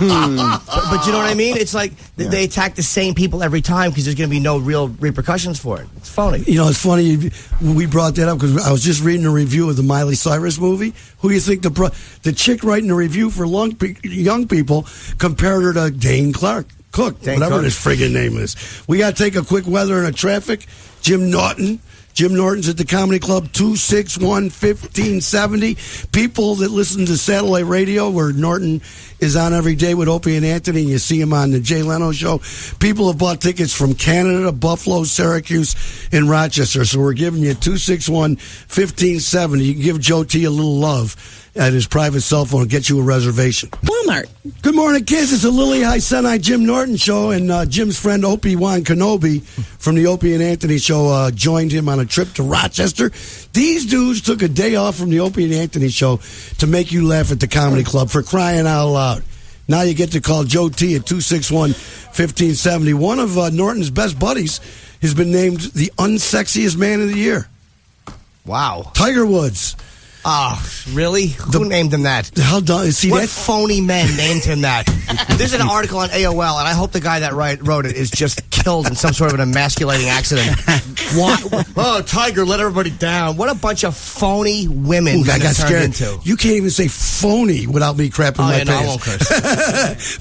you know what I mean? It's like they attack the same people every time because there's going to be no real repercussions for it. It's phony. It's funny we brought that up because I was just reading a review of the Miley Cyrus movie. Who do you think the chick writing the review for young people compared her to Dane Cook, whatever his friggin' name is. We got to take a quick weather and a traffic. Jim Norton's at the Comedy Club, 261-1570. People that listen to satellite radio, where Norton is on every day with Opie and Anthony, and you see him on the Jay Leno show. People have bought tickets from Canada, Buffalo, Syracuse, and Rochester. So we're giving you 261-1570. You can give Joe T a little love at his private cell phone and get you a reservation. Walmart. Good morning, kids. It's a Lily High Senai Jim Norton show, and Jim's friend Opie Wan Kenobi from the Opie and Anthony show joined him on a trip to Rochester. These dudes took a day off from the Opie and Anthony show to make you laugh at the Comedy Club, for crying out loud. Now you get to call Joe T at 261-1570. One of Norton's best buddies has been named the unsexiest man of the year. Wow. Tiger Woods. Oh, really? Who named him that? How dumb? See, what phony men named him that? There's an article on AOL, and I hope the guy that wrote it is just killed in some sort of an emasculating accident. Oh, Tiger let everybody down. What a bunch of phony women. I got scared. Into. You can't even say phony without me crapping my pants. No, I won't curse.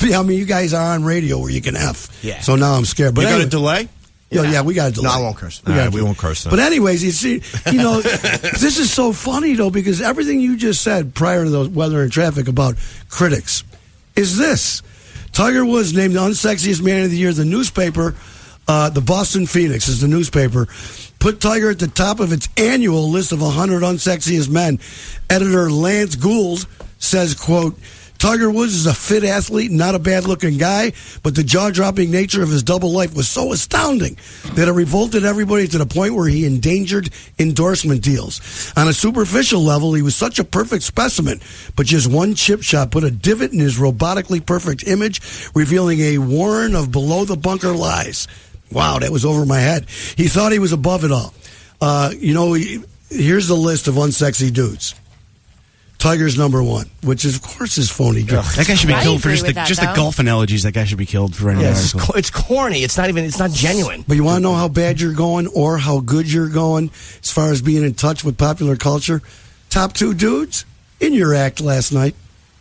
I mean, you guys are on radio where you can F. Yeah. So now I'm scared. But you got a delay? Yeah, we got to delay. No, I won't curse. We won't curse. But anyways, you see, this is so funny, though, because everything you just said prior to the weather and traffic about critics is this. Tiger Woods named the unsexiest man of the year. The newspaper, the Boston Phoenix is the newspaper, put Tiger at the top of its annual list of 100 unsexiest men. Editor Lance Gould says, quote, Tiger Woods is a fit athlete, not a bad-looking guy, but the jaw-dropping nature of his double life was so astounding that it revolted everybody to the point where he endangered endorsement deals. On a superficial level, he was such a perfect specimen, but just one chip shot put a divot in his robotically perfect image, revealing a warren of below-the-bunker lies. Wow, that was over my head. He thought he was above it all. Here's the list of unsexy dudes. Tiger's number one, which is, of course, is phony. That guy should be killed for just the golf analogies. That guy should be killed for any article. It's corny. It's not genuine. But you want to know how bad you're going or how good you're going as far as being in touch with popular culture? Top two dudes in your act last night.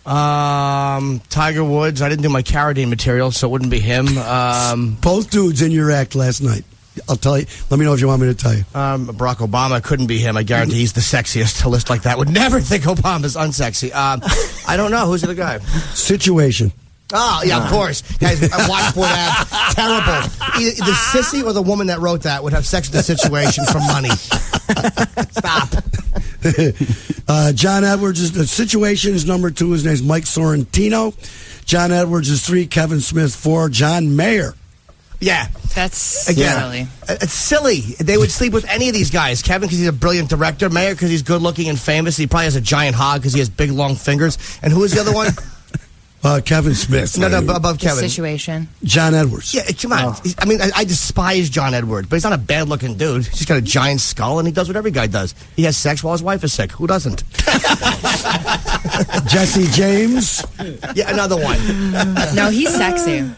Tiger Woods. I didn't do my Carradine material, so it wouldn't be him. Both dudes in your act last night. I'll tell you. Let me know if you want me to tell you. Barack Obama couldn't be him. I guarantee he's the sexiest. A list like that would never think Obama's unsexy. I don't know. Who's the other guy? Situation. Oh, yeah, of course. Guys, Watchport ad. Terrible. Either the sissy or the woman that wrote that would have sex with the Situation for money. Stop. John Edwards the Situation is number two. His name's Mike Sorrentino. John Edwards is 3. Kevin Smith 4. John Mayer. Yeah. That's silly. It's silly. They would sleep with any of these guys. Kevin, because he's a brilliant director. Mayer, because he's good-looking and famous. He probably has a giant hog because he has big, long fingers. And who is the other one? Kevin Smith. No, above Kevin. Situation. John Edwards. Yeah, come on. I mean, I despise John Edwards, but he's not a bad-looking dude. He's just got a giant skull, and he does what every guy does. He has sex while his wife is sick. Who doesn't? Jesse James. Yeah, another one. No, he's sexy.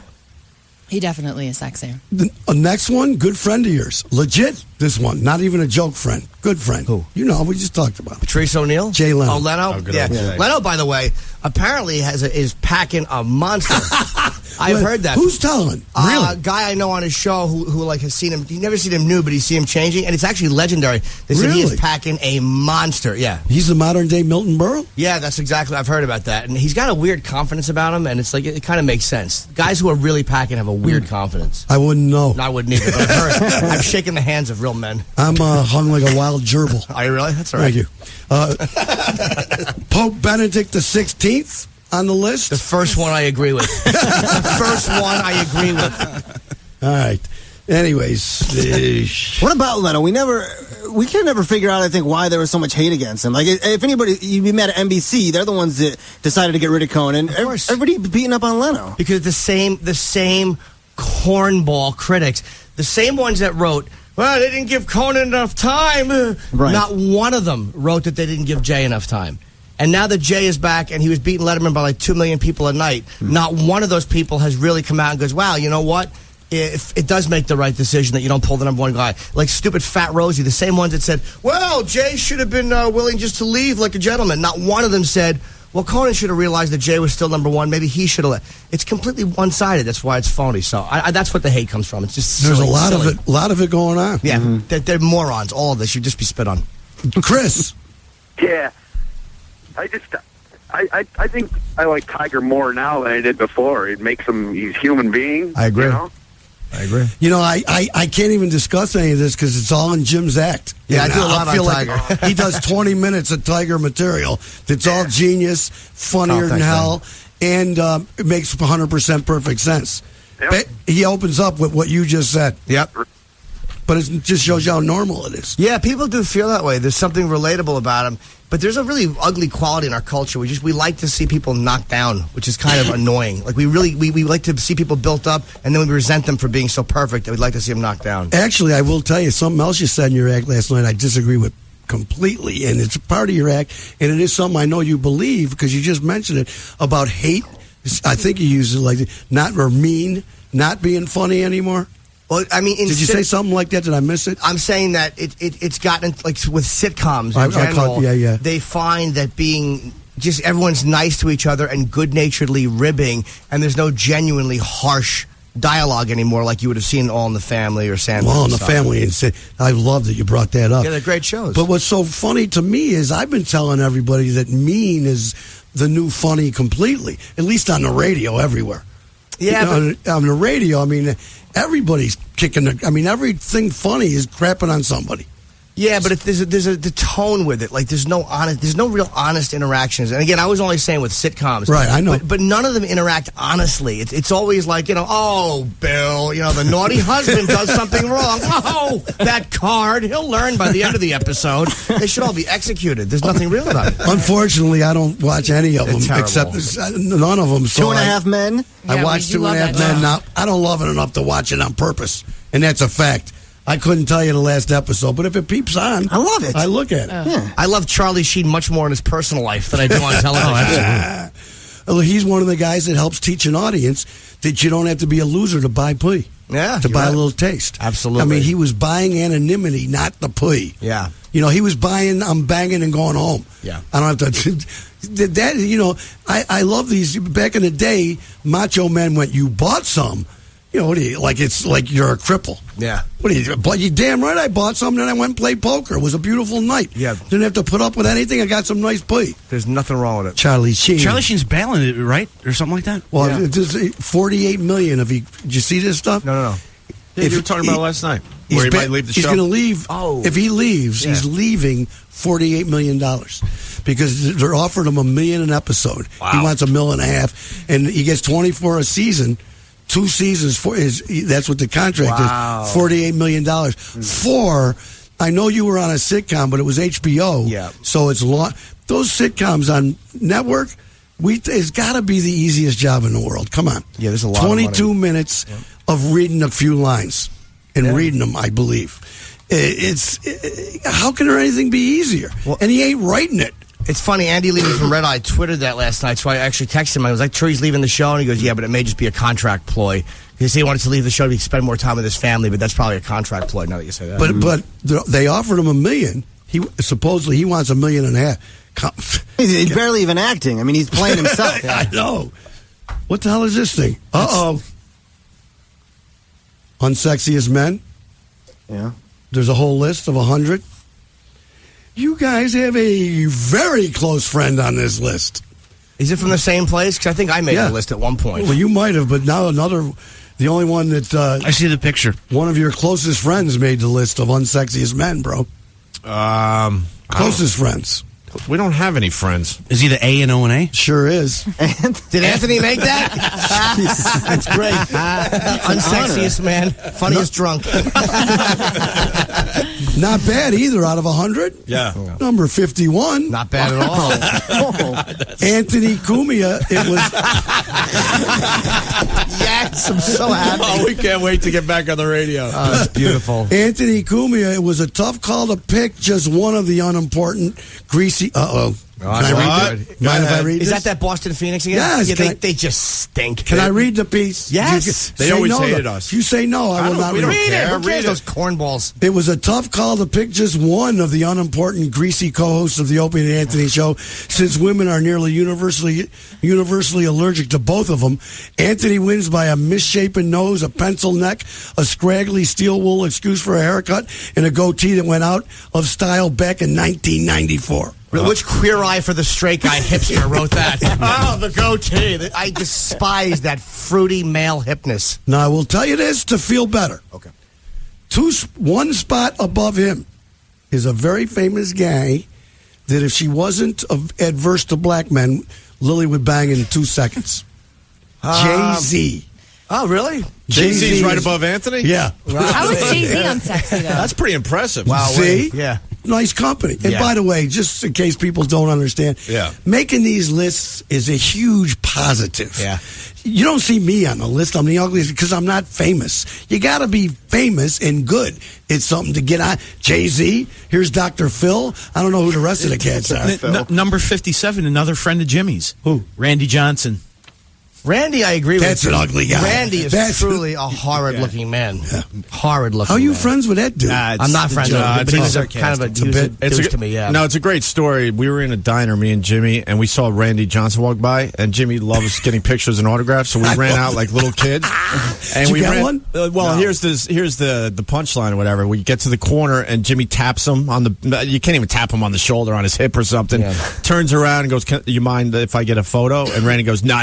He definitely is sexy. The next one, good friend of yours. Legit, this one. Not even a joke friend. Good friend. Who? You know, we just talked about. Patrice O'Neal? Jay Leno. Oh, Leno? Yeah. Leno, by the way, apparently is packing a monster. I've heard that. Who's telling? Really? A guy I know on his show who like has seen him. He's never seen him nude, but he's seen him changing, and it's actually legendary. They said he is packing a monster. Yeah. He's the modern day Milton Berle? Yeah, that's exactly. I've heard about that, and he's got a weird confidence about him, and it's like it kind of makes sense. Guys who are really packing have a weird confidence. I wouldn't know. No, I wouldn't either. But I've heard. I've shaken the hands of real men. I'm hung like a wild gerbil. Are you really? That's all right. Thank you. Pope Benedict XVI on the list. The first one I agree with. The first one I agree with. All right. Anyways, what about Leno? We can never figure out, I think, why there was so much hate against him. Like, if anybody, you met at NBC, they're the ones that decided to get rid of Conan. Everybody beating up on Leno because the same cornball critics, the same ones that wrote, well, they didn't give Conan enough time. Right. Not one of them wrote that they didn't give Jay enough time. And now that Jay is back and he was beating Letterman by like 2 million people a night, not one of those people has really come out and goes, wow, you know what? If it does make the right decision that you don't pull the number one guy. Like stupid Fat Rosie, the same ones that said, well, Jay should have been willing just to leave like a gentleman. Not one of them said, well, Conan should have realized that Jay was still number one. Maybe he should have left. It's completely one-sided. That's why it's phony. So that's what the hate comes from. It's just there's silly, a lot of it going on. Yeah, they're morons. All of this should just be spit on. Chris. Yeah, I think I like Tiger more now than I did before. It makes him he's a human being. I agree. You know? I agree. You know, I can't even discuss any of this because it's all in Jim's act. Yeah, I do a lot on Tiger. Like he does 20 minutes of Tiger material. It's all genius, funnier than hell, and it makes 100% perfect sense. Yep. He opens up with what you just said. Yep. But it just shows you how normal it is. Yeah, people do feel that way. There's something relatable about him. But there's a really ugly quality in our culture. We like to see people knocked down, which is kind of annoying. Like we like to see people built up, and then we resent them for being so perfect that we'd like to see them knocked down. Actually, I will tell you something else you said in your act last night. I disagree with completely, and it's a part of your act, and it is something I know you believe because you just mentioned it about hate. I think you used it like not being funny anymore. Well, I mean, did you say something like that? Did I miss it? I'm saying that it's gotten like with sitcoms in general. They find that being just everyone's nice to each other and good-naturedly ribbing, and there's no genuinely harsh dialogue anymore like you would have seen All in the Family or Sandler. All in the Family, and I love that you brought that up. Yeah, they're great shows. But what's so funny to me is I've been telling everybody that mean is the new funny completely, at least on the radio everywhere. Yeah, on the radio, I mean, everybody's kicking. Everything funny is crapping on somebody. Yeah, but there's the tone with it. Like there's no real honest interactions. And again, I was only saying with sitcoms, right? I know, but none of them interact honestly. It's always like oh, Bill, the naughty husband does something wrong. Oh, that card, he'll learn by the end of the episode. They should all be executed. There's nothing real about it. Unfortunately, I don't watch any of them except none of them. So 2.5 Men. I watched 2.5 Men. Now I don't love it enough to watch it on purpose, and that's a fact. I couldn't tell you the last episode, but if it peeps on, I love it. I look at it. Yeah. I love Charlie Sheen much more in his personal life than I do on television. He's one of the guys that helps teach an audience that you don't have to be a loser to buy pee. Yeah, to buy a little taste. Absolutely. I mean, he was buying anonymity, not the pee. Yeah. He was buying, I'm banging and going home. Yeah. I don't have to. I love these. Back in the day, macho men went, you bought some. What do you like? It's like you're a cripple. Yeah. What do you? But you damn right. I bought some, then I went and played poker. It was a beautiful night. Yeah. Didn't have to put up with anything. I got some nice pee. There's nothing wrong with it. Charlie Sheen. Charlie Sheen's bailing it, right, or something like that. Well, there's $48 million. Did you see this stuff? No. Yeah, you were talking about it last night. Where he might leave the show. He's going to leave. Oh. If he leaves, he's leaving $48 million because they're offering him $1 million an episode. Wow. He wants $1.5 million, and he gets 24 a season. 2 seasons for that's what the contract is. $48 million. I know you were on a sitcom, but it was HBO. Yeah. So it's long. Those sitcoms on network, it's got to be the easiest job in the world. Come on. Yeah, there's a lot. 22 minutes of reading a few lines and reading them. I believe how can there anything be easier? Well, and he ain't writing it. It's funny, Andy Levy from Red Eye tweeted that last night, so I actually texted him. I was like, sure he's leaving the show? And he goes, yeah, but it may just be a contract ploy. Because he wanted to leave the show to spend more time with his family, but that's probably a contract ploy, now that you say that. But they offered him $1 million. Supposedly he wants $1.5 million. He's barely even acting. I mean, he's playing himself. I know. What the hell is this thing? Uh-oh. Unsexiest men? Yeah. There's a whole list of 100. You guys have a very close friend on this list. Is it from the same place? Because I think I made a list at one point. Well, you might have, but now the only one that... I see the picture. One of your closest friends made the list of unsexiest men, bro. Closest friends. We don't have any friends. Is he the A and O and A? Sure is. Did Anthony make that? That's great. Unsexiest man, funniest drunk. Not bad either. Out of 100. Yeah. Number 51. Not bad at all. Anthony Cumia. It was. Yes, I'm so happy. Oh, we can't wait to get back on the radio. Oh, it's beautiful. Anthony Cumia. It was a tough call to pick just one of the unimportant, greasy. Oh, Can I read it? Mind if I read Is this? that Boston Phoenix again? Yes. Yeah, they just stink. Can I read the piece? Yes. They always hated us. If you say no, I will not read Read it. it. Who Read cares it. those cornballs? It was a tough call to pick just one of the unimportant, greasy co-hosts of the Opie and Anthony show, since women are nearly universally allergic to both of them. Anthony wins by a misshapen nose, a pencil neck, a scraggly steel wool excuse for a haircut, and a goatee that went out of style back in 1994. Which queer eye for the straight guy hipster wrote that? Oh, the goatee. I despise that fruity male hipness. Now, I will tell you this to feel better. Okay. One spot above him is a very famous guy that if she wasn't adverse to black men, Lily would bang in 2 seconds. Jay-Z. Oh, really? Jay-Z's right above Anthony? Yeah. How is Jay-Z unsexy, though? That's pretty impressive. Wow. See? Yeah. Nice company. And Yeah. by the way, just in case people don't understand, making these lists is a huge positive. Yeah. You don't see me on the list. I'm the ugliest because I'm not famous. You got to be famous and good. It's something to get on. Jay-Z. Here's Dr. Phil. I don't know who the rest of the cats are. Number 57, another friend of Jimmy's. Who? Randy Johnson. Randy, I agree with. That's an ugly guy. Randy is truly a horrid-looking man. Yeah. Horrid-looking. How are you man. friends with that dude? I'm not friends with him, but he's kind of a douche to me. Yeah. No, it's a great story. We were in a diner, me and Jimmy, and we saw Randy Johnson walk by, and Jimmy loves getting pictures and autographs, so we ran out like little kids. And Did we you get ran. one? Here's the punchline or whatever. We get to the corner, and Jimmy taps him on the. You can't even tap him on the shoulder, on his hip or something. Yeah. Turns around and goes, "You mind if I get a photo?" And Randy goes, "No."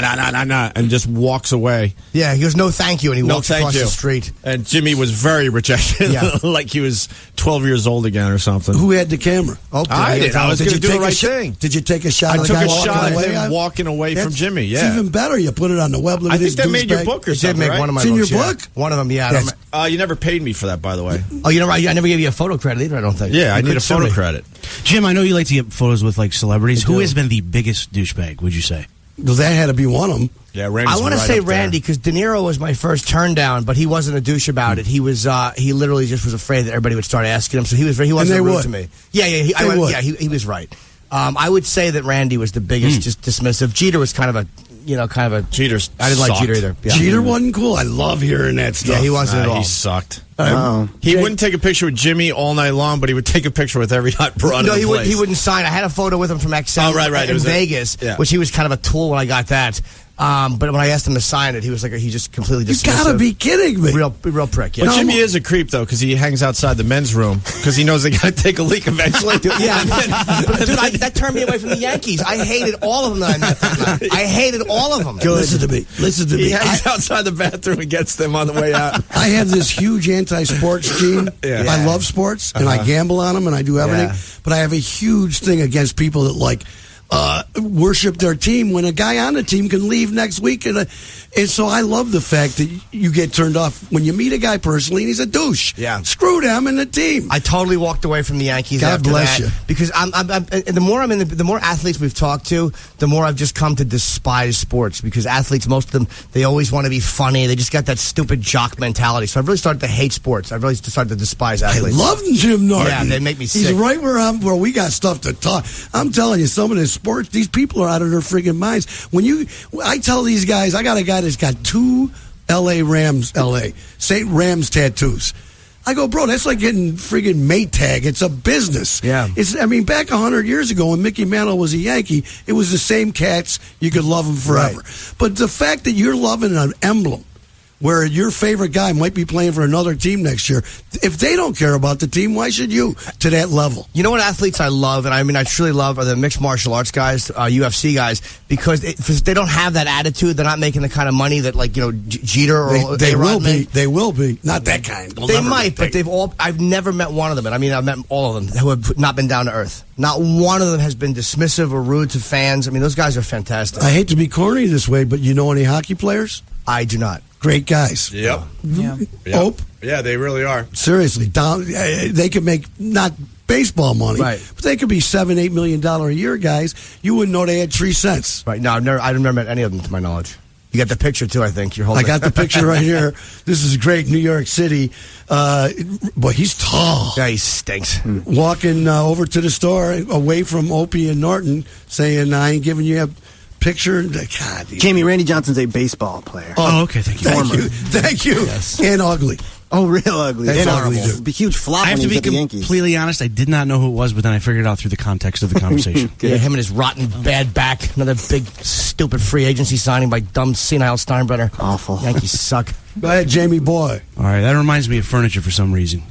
and just walks away. Yeah, he goes, no thank you, and he walks across the street. And Jimmy was very rejected, like he was 12 years old again or something. Who had the camera? I did. I was going to do the right thing. Did you take a shot I of took the guy a shot of him away? walking away from Jimmy, It's even better. You put it on the web. I think that made your book or something, did make one of my books. books, In your book? One of them, yeah. You never paid me for that, by the way. Oh, you know, I never gave you a photo credit either, I don't think. Yeah, I need a photo credit. Jim, I know you like to get photos with like celebrities. Who has been the biggest douchebag, would you say? Well, that had to be one of them. Yeah, Randy's I want to right say up there. Randy because De Niro was my first turn down, but he wasn't a douche about it. He was he literally just was afraid that everybody would start asking him, so he wasn't rude to me. Yeah, he was right. I would say that Randy was the biggest, just dismissive. Jeter was kind of a Jeter's. I didn't like Jeter either. Yeah. Jeter wasn't cool. I love hearing that stuff. Yeah, he wasn't at all. He sucked. He wouldn't take a picture with Jimmy all night long, but he would take a picture with every hot broad. No, in the place. he wouldn't sign. I had a photo with him from XM in Vegas, which he was kind of a tool when I got that. But when I asked him to sign it, he was like, he just completely dismissive. You gotta be kidding me. Real prick. Yeah. But Jimmy is a creep though, because he hangs outside the men's room because he knows they got to take a leak eventually. Dude, that turned me away from the Yankees. I hated all of them that I met that night. I hated all of them. Listen to me. He hangs outside the bathroom and gets them on the way out. I have this huge anti-sports gene. Yeah. I love sports, and I gamble on them, and I do everything. Yeah. But I have a huge thing against people that like worship their team when a guy on the team can leave next week. And so I love the fact that you get turned off when you meet a guy personally and he's a douche. Yeah. Screw them and the team. I totally walked away from the Yankees God after bless that you. because the more I'm in the more athletes we've talked to, the more I've just come to despise sports because athletes, most of them, they always want to be funny. They just got that stupid jock mentality. So I've really started to hate sports. I've really started to despise athletes. I love Jim Norton. Yeah, they make me sick. He's right where we got stuff to talk. I'm telling you, some of this sports, these people are out of their friggin' minds. I tell these guys, I got a guy that's got 2 St. Rams tattoos. I go, bro, that's like getting friggin' mate tag. It's a business. Yeah. Back 100 years ago when Mickey Mantle was a Yankee, it was the same cats. You could love them forever. Right. But the fact that you're loving an emblem where your favorite guy might be playing for another team next year, if they don't care about the team, why should you to that level? You know what athletes I love, and I truly love, are the mixed martial arts guys, UFC guys, because they don't have that attitude. They're not making the kind of money that, like, Jeter or they will be. make. They will be. Not that kind. They might, but I've never met one of them, and I've met all of them who have not been down to earth. Not one of them has been dismissive or rude to fans. I mean, those guys are fantastic. I hate to be corny this way, but you know any hockey players? I do not. Great guys. Yep. Yeah. Hope. Yeah, they really are. Seriously, they could make not baseball money, right? But they could be $7-8 million a year guys. You wouldn't know they had 3 cents. Right? No, I never met any of them to my knowledge. You got the picture too, I think. You're holding. I got the picture right here. This is great, New York City. Boy, he's tall. Yeah, he stinks. Walking over to the store, away from Opie and Norton, saying, "I ain't giving you a picture." God, Jamie, Randy Johnson's a baseball player. Oh, okay, thank you. Thank you. Yes. And ugly. Oh, real ugly. That's And ugly, horrible. dude. A huge flop I have when to he was be at the Yankees. completely honest. I did not know who it was, but then I figured it out through the context of the conversation. Yeah, him and his rotten bad back. Another big stupid free agency signing by dumb senile Steinbrenner. Awful. Yankees suck. Go ahead, Jamie boy. All right, that reminds me of furniture for some reason.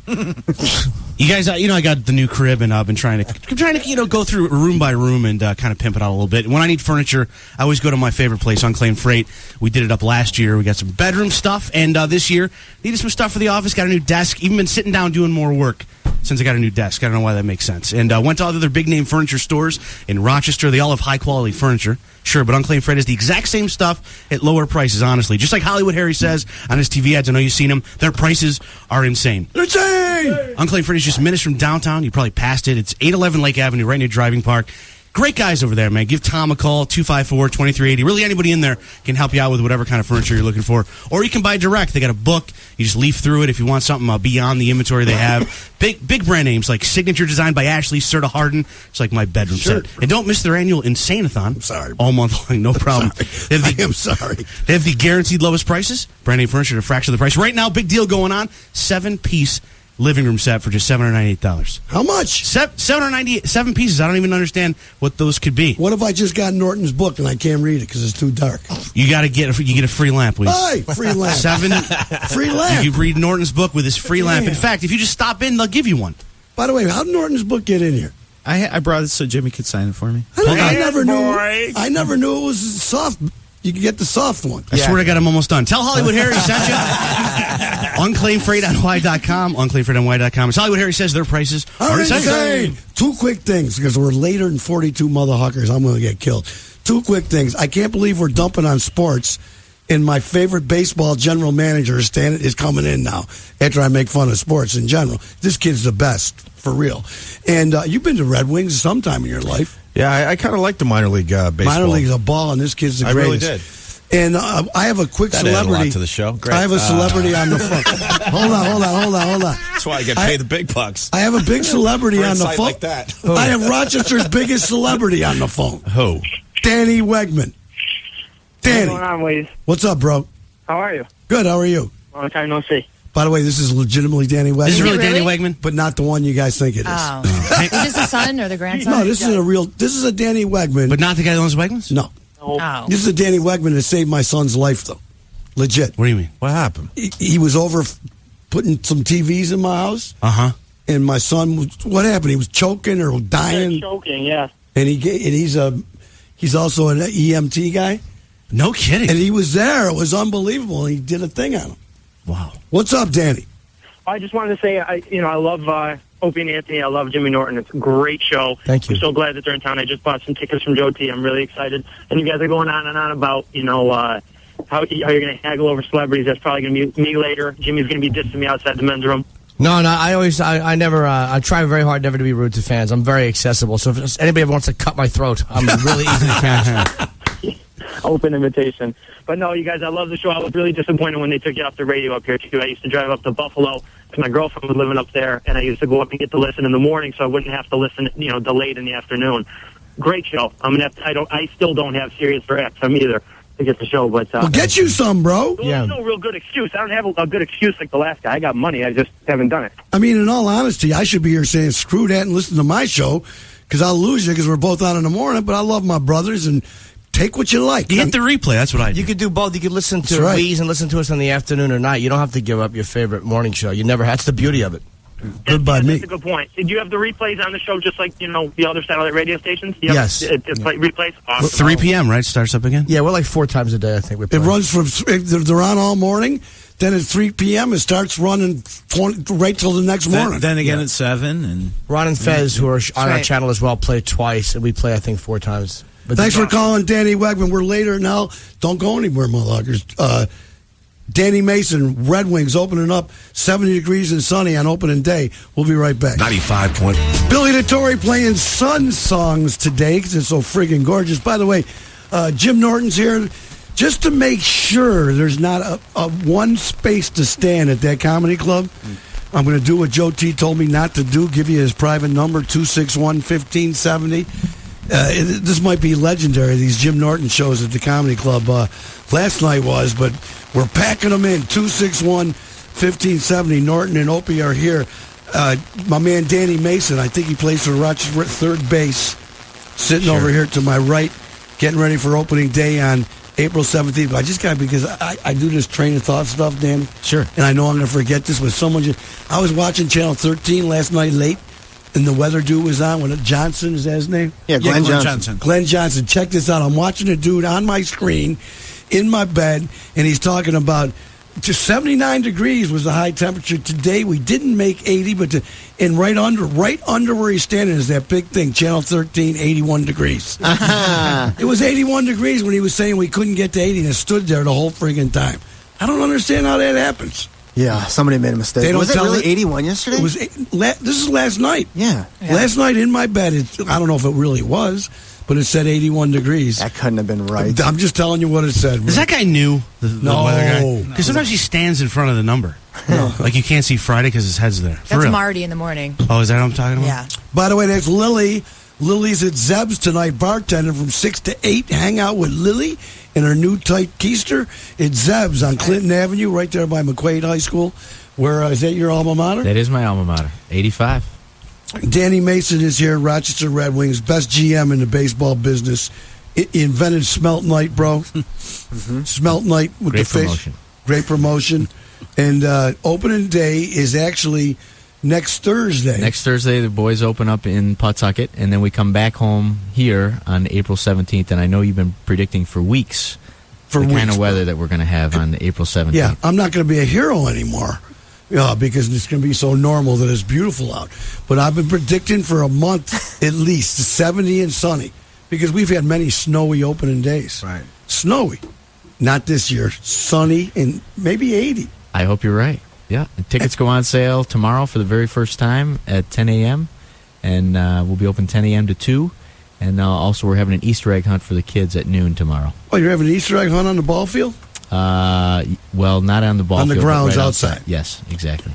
You guys, I got the new crib, and I've been trying to, go through room by room and kind of pimp it out a little bit. When I need furniture, I always go to my favorite place, Unclaimed Freight. We did it up last year. We got some bedroom stuff, and this year needed some stuff for the office. Got a new desk. Even been sitting down doing more work since I got a new desk. I don't know why that makes sense. And went to other big name furniture stores in Rochester. They all have high quality furniture. Sure, but Unclaimed Freight is the exact same stuff at lower prices, honestly. Just like Hollywood Harry says on his TV ads, I know you've seen them, their prices are insane. Insane! Unclaimed Freight is just minutes from downtown. You probably passed it. It's 811 Lake Avenue, right near Driving Park. Great guys over there, man. Give Tom a call, 254-2380. Really, anybody in there can help you out with whatever kind of furniture you're looking for. Or you can buy direct. They got a book. You just leaf through it if you want something beyond the inventory they have. Big brand names like Signature Design by Ashley, Serta Harden. It's like my bedroom set. And don't miss their annual Insane-a-thon. I'm sorry. All month long, no problem. I am sorry. They have the guaranteed lowest prices. Brand name furniture at a fraction of the price. Right now, big deal going on. 7-piece living room set for just $798. How much? 7 pieces. I don't even understand what those could be. What if I just got Norton's book and I can't read it because it's too dark? You got to get a free lamp, please. Hey, free lamp. 7 free lamp. You can read Norton's book with his free lamp. In fact, if you just stop in, they'll give you one. By the way, how did Norton's book get in here? I brought it so Jimmy could sign it for me. I never knew it was soft you can get the soft one. I swear to God, I'm almost done. Tell Hollywood Harry sent you. Unclaimed.ny.com. Unclaimed.ny.com. It's Hollywood Harry says their prices are insane. Two quick things, because we're later than 42 motherfuckers. I'm going to get killed. Two quick things. I can't believe we're dumping on sports. And my favorite baseball general manager is coming in now after I make fun of sports in general. This kid's the best, for real. And you've been to Red Wings sometime in your life. Yeah, I kind of like the minor league baseball. Minor league's a ball, and this kid's the greatest. I really did. And I have a quick That celebrity. added a lot to the show. Great. I have a celebrity on the phone. Hold on. That's why I get paid the big bucks. I have a big celebrity on the phone. Like that. I have Rochester's biggest celebrity on the phone. Who? Danny Wegman. Danny. What's going on, Wease? What's up, bro? How are you? Good, how are you? Long time no see. By the way, this is legitimately Danny Wegman. This is really Danny Wegman? But not the one you guys think it is. Oh. Is this the son or the grandson? No, this is a Danny Wegman. But not the guy that owns Wegmans? No. Oh. This is a Danny Wegman that saved my son's life, though. Legit. What do you mean? What happened? He was over putting some TVs in my house. Uh-huh. And my son what happened? He was choking or dying. Yeah, choking, yeah. And he's also an EMT guy. No kidding. And he was there. It was unbelievable. He did a thing on him. Wow. What's up, Danny? I just wanted to say, I love Opie and Anthony. I love Jimmy Norton. It's a great show. Thank you. I'm so glad that they're in town. I just bought some tickets from Joe T. I'm really excited. And you guys are going on and on about, how you're going to haggle over celebrities. That's probably going to be me later. Jimmy's going to be dissing me outside the men's room. No, I never, I try very hard never to be rude to fans. I'm very accessible. So if anybody ever wants to cut my throat, I'm really easy to catch. Open invitation. But no, you guys, I love the show. I was really disappointed when they took you off the radio up here, too. I used to drive up to Buffalo because my girlfriend was living up there, and I used to go up and get to listen in the morning so I wouldn't have to listen, delayed in the afternoon. Great show. I still don't have Sirius for XM either to get the show, but well, get you some, bro. There's no real good excuse. I don't have a good excuse like the last guy. I got money. I just haven't done it. I mean, in all honesty, I should be here saying screw that and listen to my show because I'll lose you because we're both on in the morning, but I love my brothers and take what you like. You get the replay. That's what I do. You could do both. You could listen to That's right. Wease and listen to us in the afternoon or night. You don't have to give up your favorite morning show. You never. That's the beauty of it. Good by me. That's a good point. Did you have the replays on the show just like, the other satellite radio stations? You have Yes. It's like replays? Awesome. 3 p.m., right? Starts up again? Yeah, we're like 4 times a day, I think. It runs from, they're on all morning, then at 3 p.m. it starts running right till the next morning. Then again at 7. And Ron and Fez, who are on our channel as well, play twice, and we play, I think, 4 times. But Thanks for calling Danny Wegman. We're later now. Don't go anywhere, motherfuckers. Danny Mason, Red Wings, opening up 70 degrees and sunny on opening day. We'll be right back. 95 point. Billy DeTore playing Sun songs today because it's so friggin' gorgeous. By the way, Jim Norton's here just to make sure there's not a one space to stand at that comedy club. I'm going to do what Joe T told me not to do, give you his private number, 261-1570. This might be legendary, these Jim Norton shows at the comedy club. Last night was, but we're packing them in. 261-1570. Norton and Opie are here. My man Danny Mason, I think he plays for Rochester, third base, sitting over here to my right, getting ready for opening day on April 17th. I just got, because I do this train of thought stuff, Danny. Sure. And I know I'm going to forget this, but I was watching Channel 13 last night late, and the weather dude was on with Johnson, is that his name? Yeah, Glenn Johnson. Glenn Johnson. Check this out. I'm watching a dude on my screen in my bed, and he's talking about just 79 degrees was the high temperature today. We didn't make 80, and right under where he's standing is that big thing, Channel 13, 81 degrees. It was 81 degrees when he was saying we couldn't get to 80, and it stood there the whole friggin' time. I don't understand how that happens. Yeah, somebody made a mistake. Was it really 81 yesterday? It was. This is last night. Yeah. Last night in my bed, I don't know if it really was, but it said 81 degrees. That couldn't have been right. I'm just telling you what it said. Is that guy new? The No. weather guy? Because sometimes he stands in front of the number. No. Like you can't see Friday because his head's there. For That's real. Marty in the morning. Oh, is that what I'm talking about? Yeah. By the way, that's Lily. Lily's at Zeb's tonight, bartending from 6 to 8. Hang out with Lily in her new tight keister at Zeb's on Clinton Avenue, right there by McQuaid High School. Where is that your alma mater? That is my alma mater. 85. Danny Mason is here, Rochester Red Wings, best GM in the baseball business. He invented Smelt Night, bro. Smelt Night with Great the fish. promotion. Great promotion. And opening day is actually next Thursday. Next Thursday, the boys open up in Pawtucket, and then we come back home here on April 17th. And I know you've been predicting for weeks the kind weeks, of weather that we're going to have on April 17th. Yeah, I'm not going to be a hero anymore. Because it's going to be so normal that it's beautiful out. But I've been predicting for a month at least 70 and sunny because we've had many snowy opening days. Right. Snowy. Not this year. Sunny and maybe 80. I hope you're right. Yeah. And tickets go on sale tomorrow for the very first time at 10 a.m. And we'll be open 10 a.m. to 2. And also we're having an Easter egg hunt for the kids at noon tomorrow. Oh, you're having an Easter egg hunt on the ball field? Well, not on the ball field. On the grounds right outside. Yes, exactly.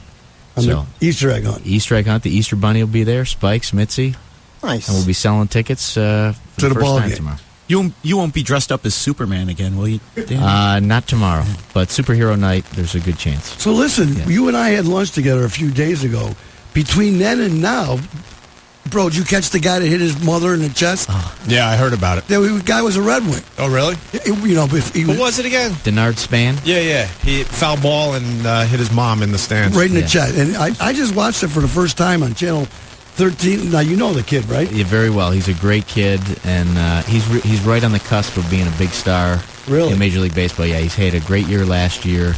The Easter egg hunt. Easter egg hunt. The Easter Bunny will be there. Spikes, Mitzi. Nice. And we'll be selling tickets to the ball first time game tomorrow. You won't be dressed up as Superman again, will you, Dan? Not tomorrow, but superhero night, there's a good chance. So listen, you and I had lunch together a few days ago. Between then and now, bro, did you catch the guy that hit his mother in the chest? Yeah, I heard about it. The guy was a Red Wing. Oh, really? Who was it again? Denard Span? Yeah. He foul ball and hit his mom in the stands. Right in the chest. And I just watched it for the first time on Channel 13. Now, you know the kid, right? Yeah, very well. He's a great kid, and he's right on the cusp of being a big star in Major League Baseball. Yeah, he's had a great year last year,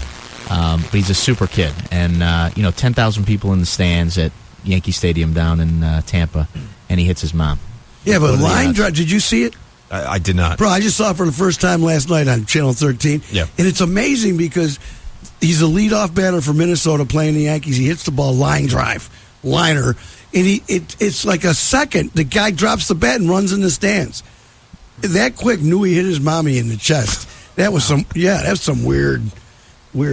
but he's a super kid. And, 10,000 people in the stands at Yankee Stadium down in Tampa, and he hits his mom. Yeah, but line drive, did you see it? I did not. Bro, I just saw it for the first time last night on Channel 13. Yeah. And it's amazing because he's a leadoff batter for Minnesota playing the Yankees. He hits the ball line drive, liner, and it's like a second. The guy drops the bat and runs in the stands. That quick, knew he hit his mommy in the chest. That was some weird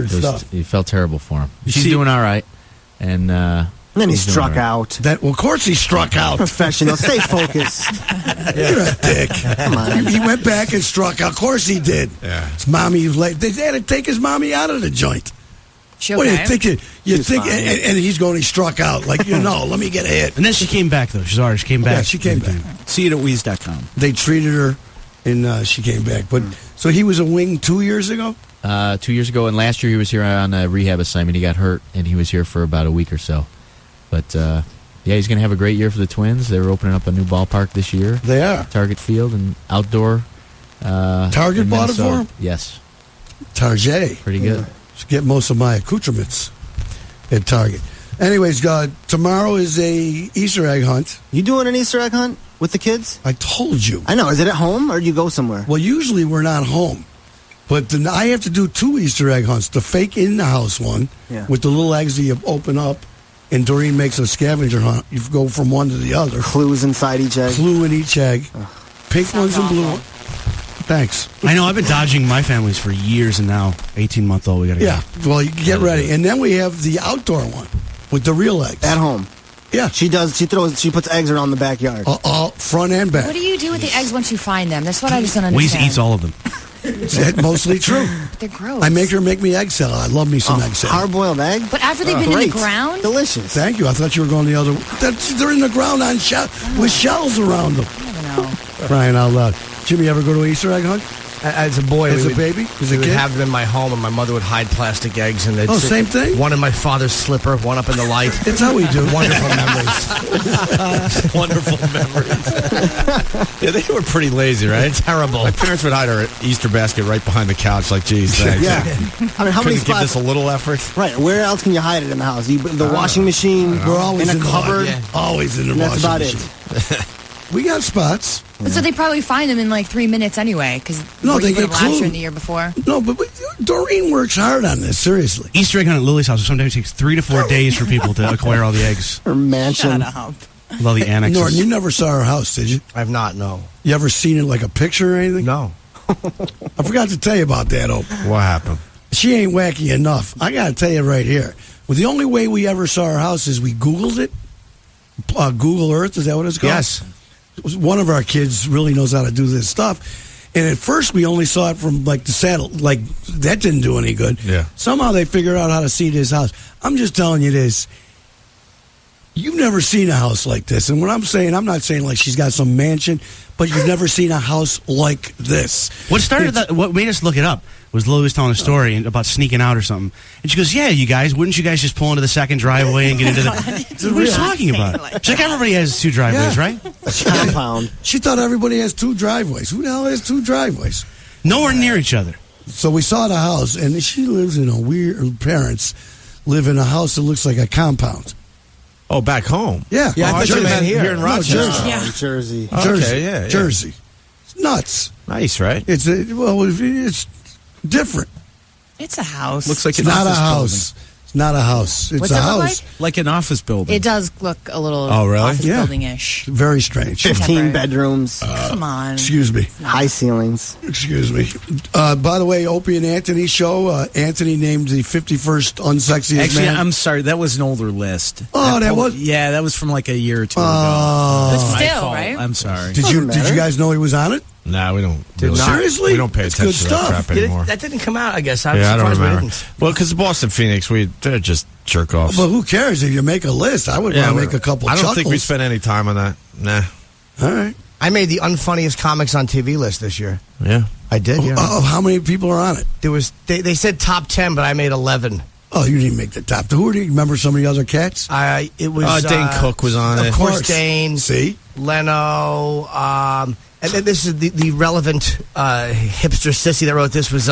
stuff. He felt terrible for him. She's doing all right, and then he struck out. Of course he struck out. Professional. Stay focused. You're a dick. Come on. He went back and struck out. Of course he did. Yeah. His mommy was late. They had to take his mommy out of the joint. She What do okay? you think? You think? And he's going. He struck out. Like let me get a hit. And then she came back though. She's alright. She came back. Yeah, she came back. See it at Wease.com. They treated her, and she came back. But so he was a wing 2 years ago. 2 years ago, and last year he was here on a rehab assignment. He got hurt, and he was here for about a week or so. But, he's going to have a great year for the Twins. They're opening up a new ballpark this year. They are. Target Field and outdoor. Target bought it for him? Yes. Target. Pretty good. Just get most of my accoutrements at Target. Anyways, tomorrow is a Easter egg hunt. You doing an Easter egg hunt with the kids? I told you. I know. Is it at home or do you go somewhere? Well, usually we're not home. But I have to do 2 Easter egg hunts. The fake in-the-house one with the little eggs that you open up, and Doreen makes a scavenger hunt. You go from one to the other. Clues inside each egg. Clue in each egg. Pink ones and blue ones. Thanks. I know. I've been dodging my families for years, and now 18-month-old. We got to go. Yeah. Well, you get ready, and then we have the outdoor one with the real eggs at home. Yeah, she does. She puts eggs around the backyard. All front and back. What do you do with the eggs once you find them? That's what I just don't Wease understand. eats all of them. It's mostly true. They're gross. I make her make me egg salad. I love me some egg salad. Hard-boiled egg? But after they've been in the ground? Delicious. Thank you. I thought you were going the other way. They're in the ground on with shells around them. I don't know. Crying out loud. Jimmy, ever go to an Easter egg hunt? As a boy, As we a baby? As a we would kid? have them in my home, and my mother would hide plastic eggs, and they'd sit- same thing? One in my father's slipper, one up in the light. It's how we do. Wonderful memories. Wonderful memories. Yeah, they were pretty lazy, right? Terrible. My parents would hide our Easter basket right behind the couch, like, geez, thanks. Yeah. I mean, how many Couldn't give spots? this a little effort? Right. Where else can you hide it in the house? The washing machine. We're always in a the cupboard. Always in the And that's washing about machine. it. We got spots. So they probably find them in like 3 minutes anyway, because No, they you get last year clued. and the year before. No, but Doreen works hard on this. Seriously. Easter egg hunt at Lily's house sometimes takes 3 to 4 days for people to acquire all the eggs. Her mansion. Shut up. With all the annexes. Norton, you never saw her house, did you? I've not, no. You ever seen it like a picture or anything? No. I forgot to tell you about that, Opie. What happened? She ain't wacky enough. I got to tell you right here. Well, the only way we ever saw her house is we Googled it. Google Earth, is that what it's called? Yes. One of our kids really knows how to do this stuff. And at first we only saw it from like the satellite. Like, that didn't do any good. Yeah. Somehow they figured out how to see this house. I'm just telling you this. You've never seen a house like this. And what I'm saying, I'm not saying like she's got some mansion, but you've never seen a house like this. What made us look it up was Lily was telling a story about sneaking out or something. And she goes, yeah, you guys, wouldn't you guys just pull into the second driveway and get into the... What are you talking about? She's like, everybody has 2 driveways, right? Compound. She thought everybody has 2 driveways. Who the hell has 2 driveways? Nowhere near each other. So we saw the house, and she lives in her parents live in a house that looks like a compound. Oh, back home? Yeah. Yeah, I thought you meant here in Rochester. Jersey. Jersey. Okay, Jersey. It's nuts. Nice, right? It's different. It's a house. Looks like It's not a house. It's not a house. It's What's a it look house. Like an office building. It does look a little office building-ish. Very strange. 15 bedrooms. Come on. Excuse me. High ceilings. Excuse me. By the way, Opie and Anthony show. Anthony named the 51st unsexiest Actually, man. I'm sorry. That was an older list. Oh, that was? Yeah, that was from like a year or two ago. Oh. That's my Still, fault. right? I'm sorry. Did you guys know he was on it? No, we don't. Seriously? We don't pay It's attention good to that stuff. crap anymore. That didn't come out, I guess. I don't surprised we remember. didn't. Well, because the Boston Phoenix, they're just jerk offs. But who cares if you make a list? I would want to make a couple. I don't think we chuckles. spent any time on that. Nah. All right. I made the unfunniest comics on TV list this year. Yeah. I did, yeah. Oh, how many people are on it? There was they said top 10, but I made 11. Oh, you didn't make the top. Who do you remember? Some of the other cats? It was Dane Cook was on it. Of course, Dane. See? Leno. And then this is the relevant hipster sissy that wrote this was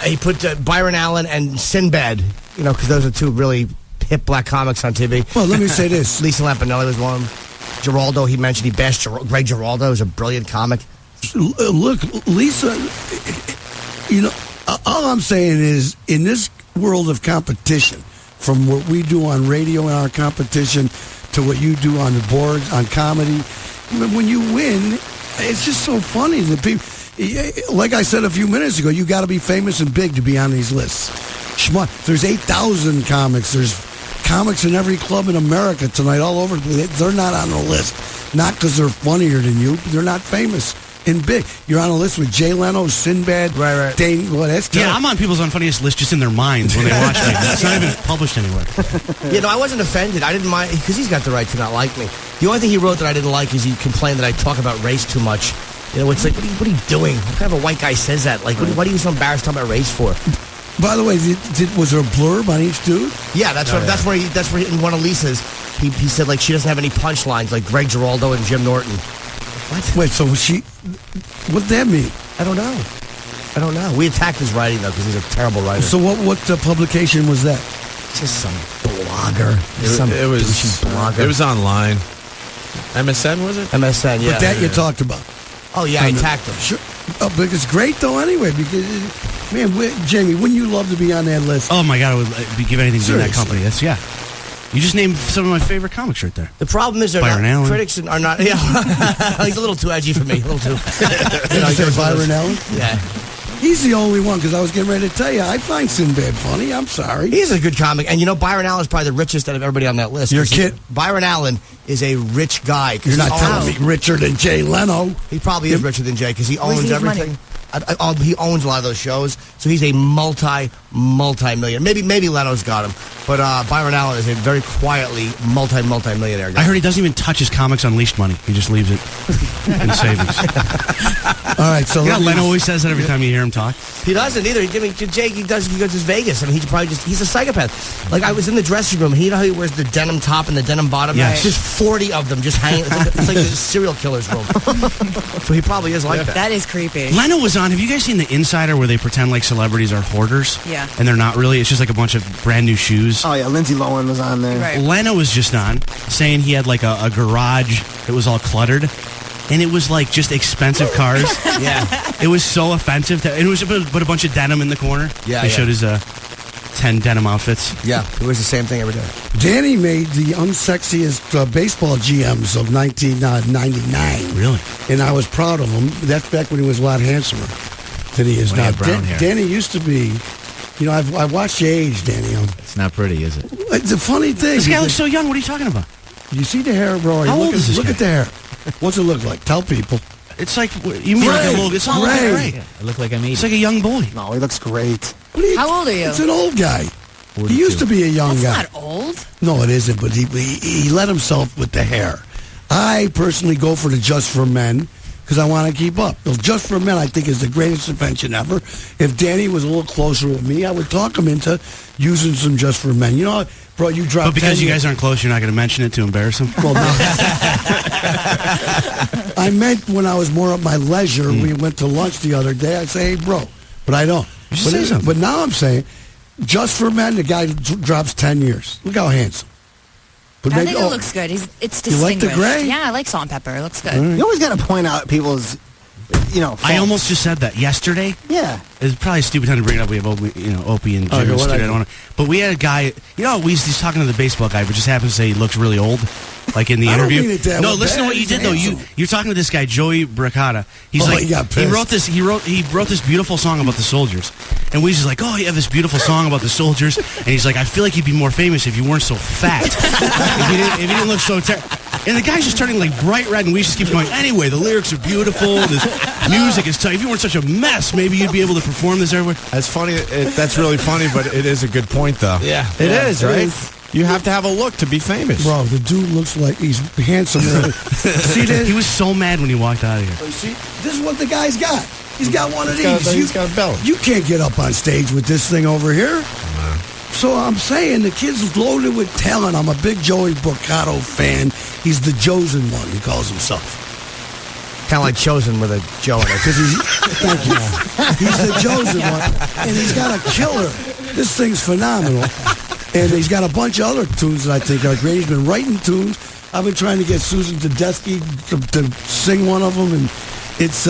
he put Byron Allen and Sinbad, because those are two really hip black comics on TV. Well, let me say this. Lisa Lampanelli was one of them. Geraldo, he mentioned, he bashed Greg Giraldo, is a brilliant comic. Look, Lisa, all I'm saying is in this world of competition, from what we do on radio in our competition to what you do on the boards, on comedy, when you win, it's just so funny that people, like I said a few minutes ago, you got to be famous and big to be on these lists. There's 8,000 comics. There's comics in every club in America tonight, all over. They're not on the list. Not because they're funnier than you. They're not famous and big. You're on a list with Jay Leno, Sinbad, right. Dane. Well, that's tough. Yeah, I'm on people's unfunniest list just in their minds when they watch me. It's not even published anywhere. I wasn't offended. I didn't mind, because he's got the right to not like me. The only thing he wrote that I didn't like is he complained that I talk about race too much. It's like, what are you doing? What kind of a white guy says that? Like, what are you so embarrassed talking about race for? By the way, was there a blurb on each dude? Yeah, that's where in one of Lisa's, he said, like, she doesn't have any punchlines, like Greg Giraldo and Jim Norton. What? Wait, so what'd that mean? I don't know. We attacked his writing, though, because he's a terrible writer. So what publication was that? Just some blogger. It was blogger. It was online. MSN, was it? MSN, yeah. But that you talked about. Oh, yeah, I attacked him. Sure. Oh, but it's great, though, anyway, because, man, Jamie, wouldn't you love to be on that list? Oh, my God, I would give anything to be in that company. Yeah. You just named some of my favorite comics right there. The problem is critics are not. Yeah, he's a little too edgy for me. A little too. Byron Allen? Yeah. He's the only one, because I was getting ready to tell you, I find Sinbad funny. I'm sorry. He's a good comic. And Byron Allen is probably the richest out of everybody on that list. You're kidding. Byron Allen is a rich guy. You're not telling me richer than Jay Leno. He probably is richer than Jay, because he owns everything. He owns a lot of those shows, so he's a multi-million. Maybe Leno's got him, but Byron Allen is a very quietly multi-millionaire guy. I heard he doesn't even touch his comics Unleashed money. He just leaves it in savings. All right, so Leno always says that every time you hear him talk. He doesn't either. Jake, he goes to Vegas. I mean, he's a psychopath. Like, I was in the dressing room. You know how he wears the denim top and the denim bottom? Yes. There's 40 of them just hanging. It's like the serial killer's room. So he probably is like that. That is creepy. Leno was on. Have you guys seen The Insider, where they pretend like celebrities are hoarders? Yeah. And they're not really. It's just like a bunch of brand new shoes. Oh, yeah. Lindsay Lohan was on there. Right. Leno was just on, saying he had like a garage that was all cluttered. And it was like just expensive cars. Yeah. It was so offensive. It was but a bunch of denim in the corner. Yeah. They showed his 10 denim outfits. Yeah. He wears the same thing every day. Danny made the unsexiest baseball GMs of 1999. Really? And I was proud of him. That's back when he was a lot handsomer than he is When he now. had brown hair. Danny used to be, I watched your age, Danny. It's not pretty, is it? It's a funny thing. This guy looks so young. What are you talking about? You see the hair, bro? How old is this Look guy? at the hair. What's it look like? Tell people. It's like, you mean like a little, it's not Gray. gray. I look like I'm 80. It's like a young boy. No, he looks great. How old are you? It's an old guy. 42. He used to be a young That's guy. not old. No, it isn't, but he let himself with the hair. I personally go for the Just for Men because I want to keep up. The Just for Men, I think, is the greatest invention ever. If Danny was a little closer with me, I would talk him into using some Just for Men. You know, bro, you dropped. But because 10 you guys aren't close, you're not going to mention it to embarrass him? Well, no. I meant when I was more at my leisure, we went to lunch the other day, I'd say, hey, bro. But I don't. You should say something. But now I'm saying, just for men, the guy drops 10 years. Look how handsome. But I think it looks good. It's distinguished. You like the gray? Yeah, I like salt and pepper. It looks good. You always got to point out people's, faults. I almost just said that yesterday. Yeah. It's probably a stupid time to bring it up. We have Opie and Jim in the studio. But we had a guy, he's talking to the baseball guy, but just happens to say he looks really old, like in the interview. Don't mean it that No, way. listen to what you did though. You're talking to this guy Joey Bracata. He's like, he got pissed. he wrote this beautiful song about the soldiers, and Wease is like, oh, you have this beautiful song about the soldiers, and he's like, I feel like you'd be more famous if you weren't so fat, if you didn't look so terrible. And the guy's just turning like bright red, and Wease just keeps going, anyway, the lyrics are beautiful, the music is tight. If you weren't such a mess, maybe you'd be able to perform this everywhere. That's funny. That's really funny, but it is a good point, though. Yeah. It is, right? It is. You have to have a look to be famous. Bro, the dude looks like he's handsome. See this? He was so mad when he walked out of here. See, this is what the guy's got. He's got one of these. He's got a belt. You can't get up on stage with this thing over here. So I'm saying the kid's loaded with talent. I'm a big Joey Braccato fan. He's the chosen one, he calls himself. Kind of like Chosen with a Joe in it. Thank you. He's the chosen one. And he's got a killer. This thing's phenomenal. And he's got a bunch of other tunes that I think are great. He's been writing tunes. I've been trying to get Susan Tedeschi to sing one of them. And it's...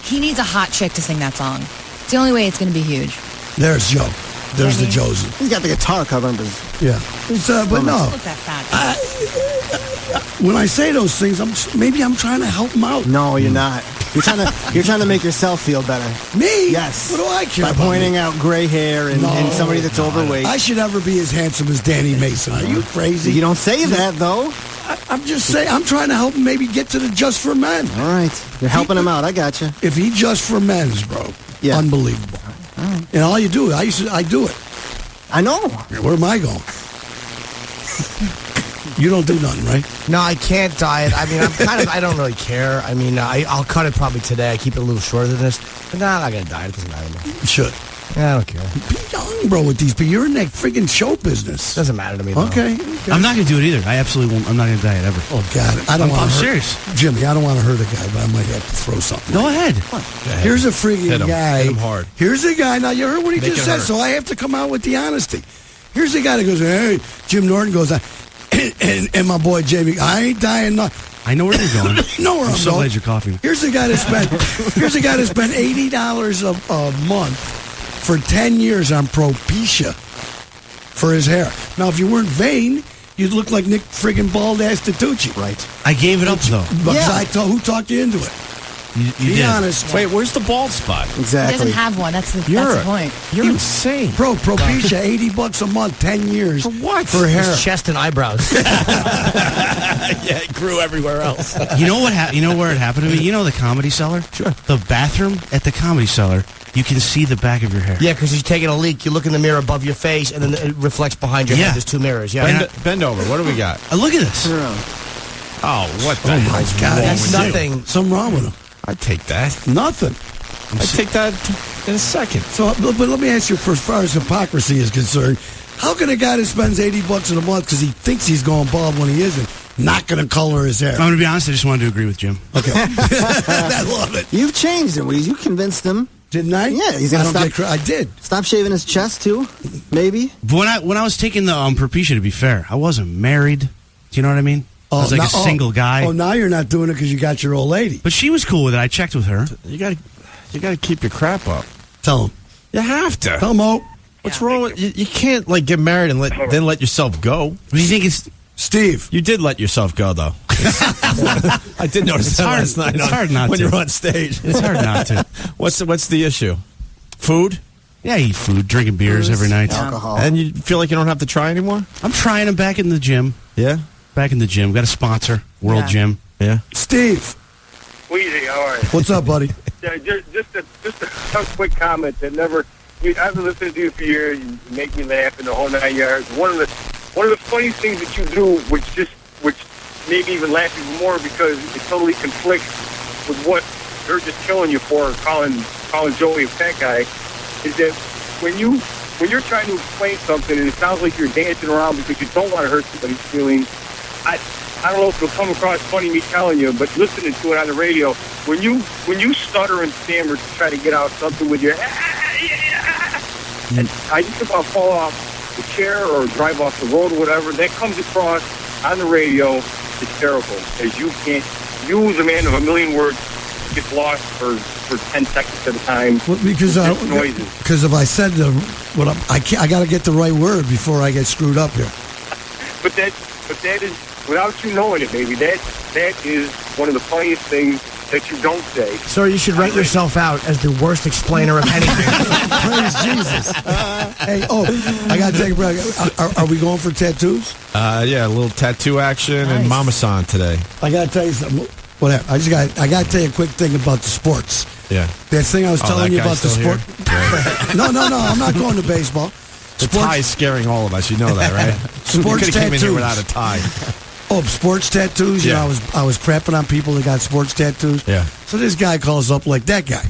He needs a hot chick to sing that song. It's the only way it's going to be huge. There's Joe. There's the chosen. He's got the guitar covering his... Yeah. It's, but no. Look that fat. When I say those things, maybe I'm trying to help him out. No, you're not. You're trying to make yourself feel better. Me? Yes. What do I care By about pointing out gray hair and somebody that's overweight. I should never be as handsome as Danny Mason. Are you crazy? You don't say that, though. I'm just saying, I'm trying to help him maybe get to the Just for Men. All right. You're helping him out. I got you. If he Just for Men's, bro, unbelievable. All right. And all you do, I do it. I know. Where am I going? You don't do nothing, right? No, I can't diet. I mean, I don't really care. I mean, I'll cut it probably today. I keep it a little shorter than this. But I'm not going to diet. It doesn't matter to me. You should. Yeah, I don't care. Be young, bro, with these people. You're in that friggin' show business. Doesn't matter to me, though. Okay. I'm not going to do it either. I absolutely won't. I'm not going to diet ever. Oh, God. I'm serious. Jimmy, I don't want to hurt a guy, but I might have to throw something. Go ahead. Here's a friggin' guy. Hit him hard. Here's a guy. Now, you heard what he Make just it said, hurt. so I have to come out with the honesty. Here's a guy that goes, hey, Jim Norton goes, and my boy Jamie, I ain't dying nothing. I know where you're going. know where I'm so going. glad you're coughing. Here's a guy that spent $80 a month for 10 years on Propecia for his hair. Now, if you weren't vain, you'd look like Nick friggin' bald ass Titucci. Right. I gave it up though. Because who talked you into it? You Be did. honest. Wait, where's the bald spot? He Exactly. doesn't have one. That's the point. You're insane. Bro, Propecia, $80 a month, 10 years. For what? For hair. His chest and eyebrows. Yeah, it grew everywhere else. You know what? You know where it happened to me? You know the Comedy Cellar? Sure. The bathroom at the Comedy Cellar. You can see the back of your hair. Yeah, because you're taking a leak. You look in the mirror above your face, and then it reflects behind your Yeah. head. There's two mirrors. Yeah. Bend over. What do we got? Look at this. Oh, what the hell's God, wrong That's with you? nothing. Something wrong with him. I'd take that. Nothing. I'd take that in a second. So, but let me ask you, for as far as hypocrisy is concerned, how can a guy that spends $80 in a month because he thinks he's going bald when he isn't, not going to color his hair? I'm going to be honest. I just wanted to agree with Jim. Okay. I love it. You've changed him, Wease. You convinced him. Didn't I? Yeah, he's gonna I did. Stop shaving his chest, too. Maybe. But when I was taking the Propecia, to be fair, I wasn't married. Do you know what I mean? I was like a single guy. Oh, now you're not doing it because you got your old lady. But she was cool with it. I checked with her. You got to keep your crap up. Tell him. You have to. Tell him, Mo. What's wrong with you? Can't like get married and then let yourself go. What do you think it's Steve? You did let yourself go though. I did notice that last night. It's hard not when to. you're on stage. It's hard not to. What's the issue? Food? Yeah, I eat food, drinking beers every night. Alcohol. And you feel like you don't have to try anymore? I'm trying them back in the gym. Yeah. Back in the gym. Got a sponsor, World Gym. Yeah. Steve. Weezy, how are you? What's up, buddy? Yeah, just a quick comment that never. I've been listening to you for years. You make me laugh in the whole 9 yards. One of the funniest things that you do, which maybe even laugh even more because it totally conflicts with what they're just killing you for, calling Joey a fat guy, is that when you're trying to explain something and it sounds like you're dancing around because you don't want to hurt somebody's feelings. I don't know if it'll come across funny me telling you, but listening to it on the radio, when you stutter and stammer to try to get out something with your and I just about fall off the chair or drive off the road or whatever. That comes across on the radio hysterical, as you can't use a man of a million words gets lost for 10 seconds at a time. Well, because if I said I got to get the right word before I get screwed up here. But that is, without you knowing it, baby, that is one of the funniest things that you don't say. Sir, you should rate yourself out as the worst explainer of anything. Praise Jesus. Hey, I got to take a break. Are we going for tattoos? Yeah, a little tattoo action and Mama San today. I got to tell you something. Whatever. I got to tell you a quick thing about the sports. Yeah. That thing I was telling you about the sport. No. I'm not going to baseball. The tie is scaring all of us. You know that, right? Sports you could have came in here without a tie. Oh, sports tattoos. Yeah. You know, I was crapping on people that got sports tattoos. Yeah. So this guy calls up like that guy,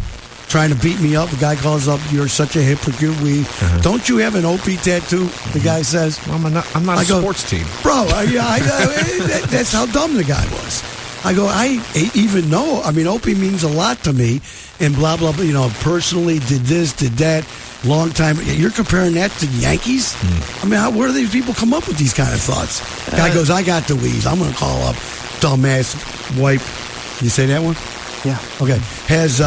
trying to beat me up. The guy calls up, "You're such a hypocrite. Don't you have an Opie tattoo?" The guy says, "I'm not a sports team, bro." That's how dumb the guy was. I go, I even know. I mean, Opie means a lot to me, and blah blah blah. You know, personally, did this, did that. Long time. You're comparing that to the Yankees? I mean, where do these people come up with these kind of thoughts? Guy goes, I got the Wease. I'm going to call up dumbass wipe. You say that one? Yeah. Okay. Has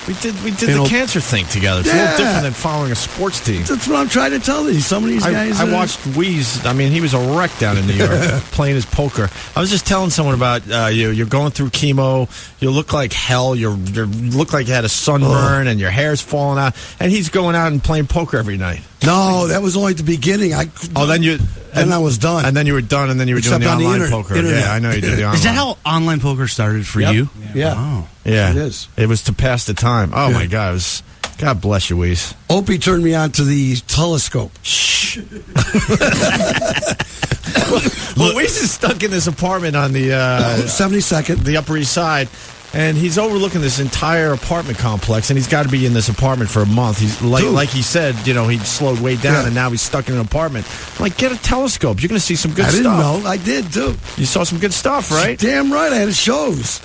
we did the cancer thing together. It's a little different than following a sports team. That's what I'm trying to tell you. Some of these guys. I watched Wease. I mean, he was a wreck down in New York playing his poker. I was just telling someone about you. You're going through chemo. You look like hell. You look like you had a sunburn and your hair's falling out. And he's going out and playing poker every night. No, that was only at the beginning. Then I was done. And then you were done, and then you were doing the online poker. Internet. Yeah, I know you did the online. Is that how online poker started for you? Yeah. Oh. Yeah. It is. It was to pass the time. Oh, my God. It was, God bless you, Wease. Opie turned me on to the telescope. Shh. Well, Wease is stuck in this apartment on the 72nd, the Upper East Side. And he's overlooking this entire apartment complex, and he's got to be in this apartment for a month. He's like he said, you know, he slowed way down, and now he's stuck in an apartment. I'm like, get a telescope. You're going to see some good stuff. I didn't know. I did, too. You saw some good stuff, right? Damn right. I had shows.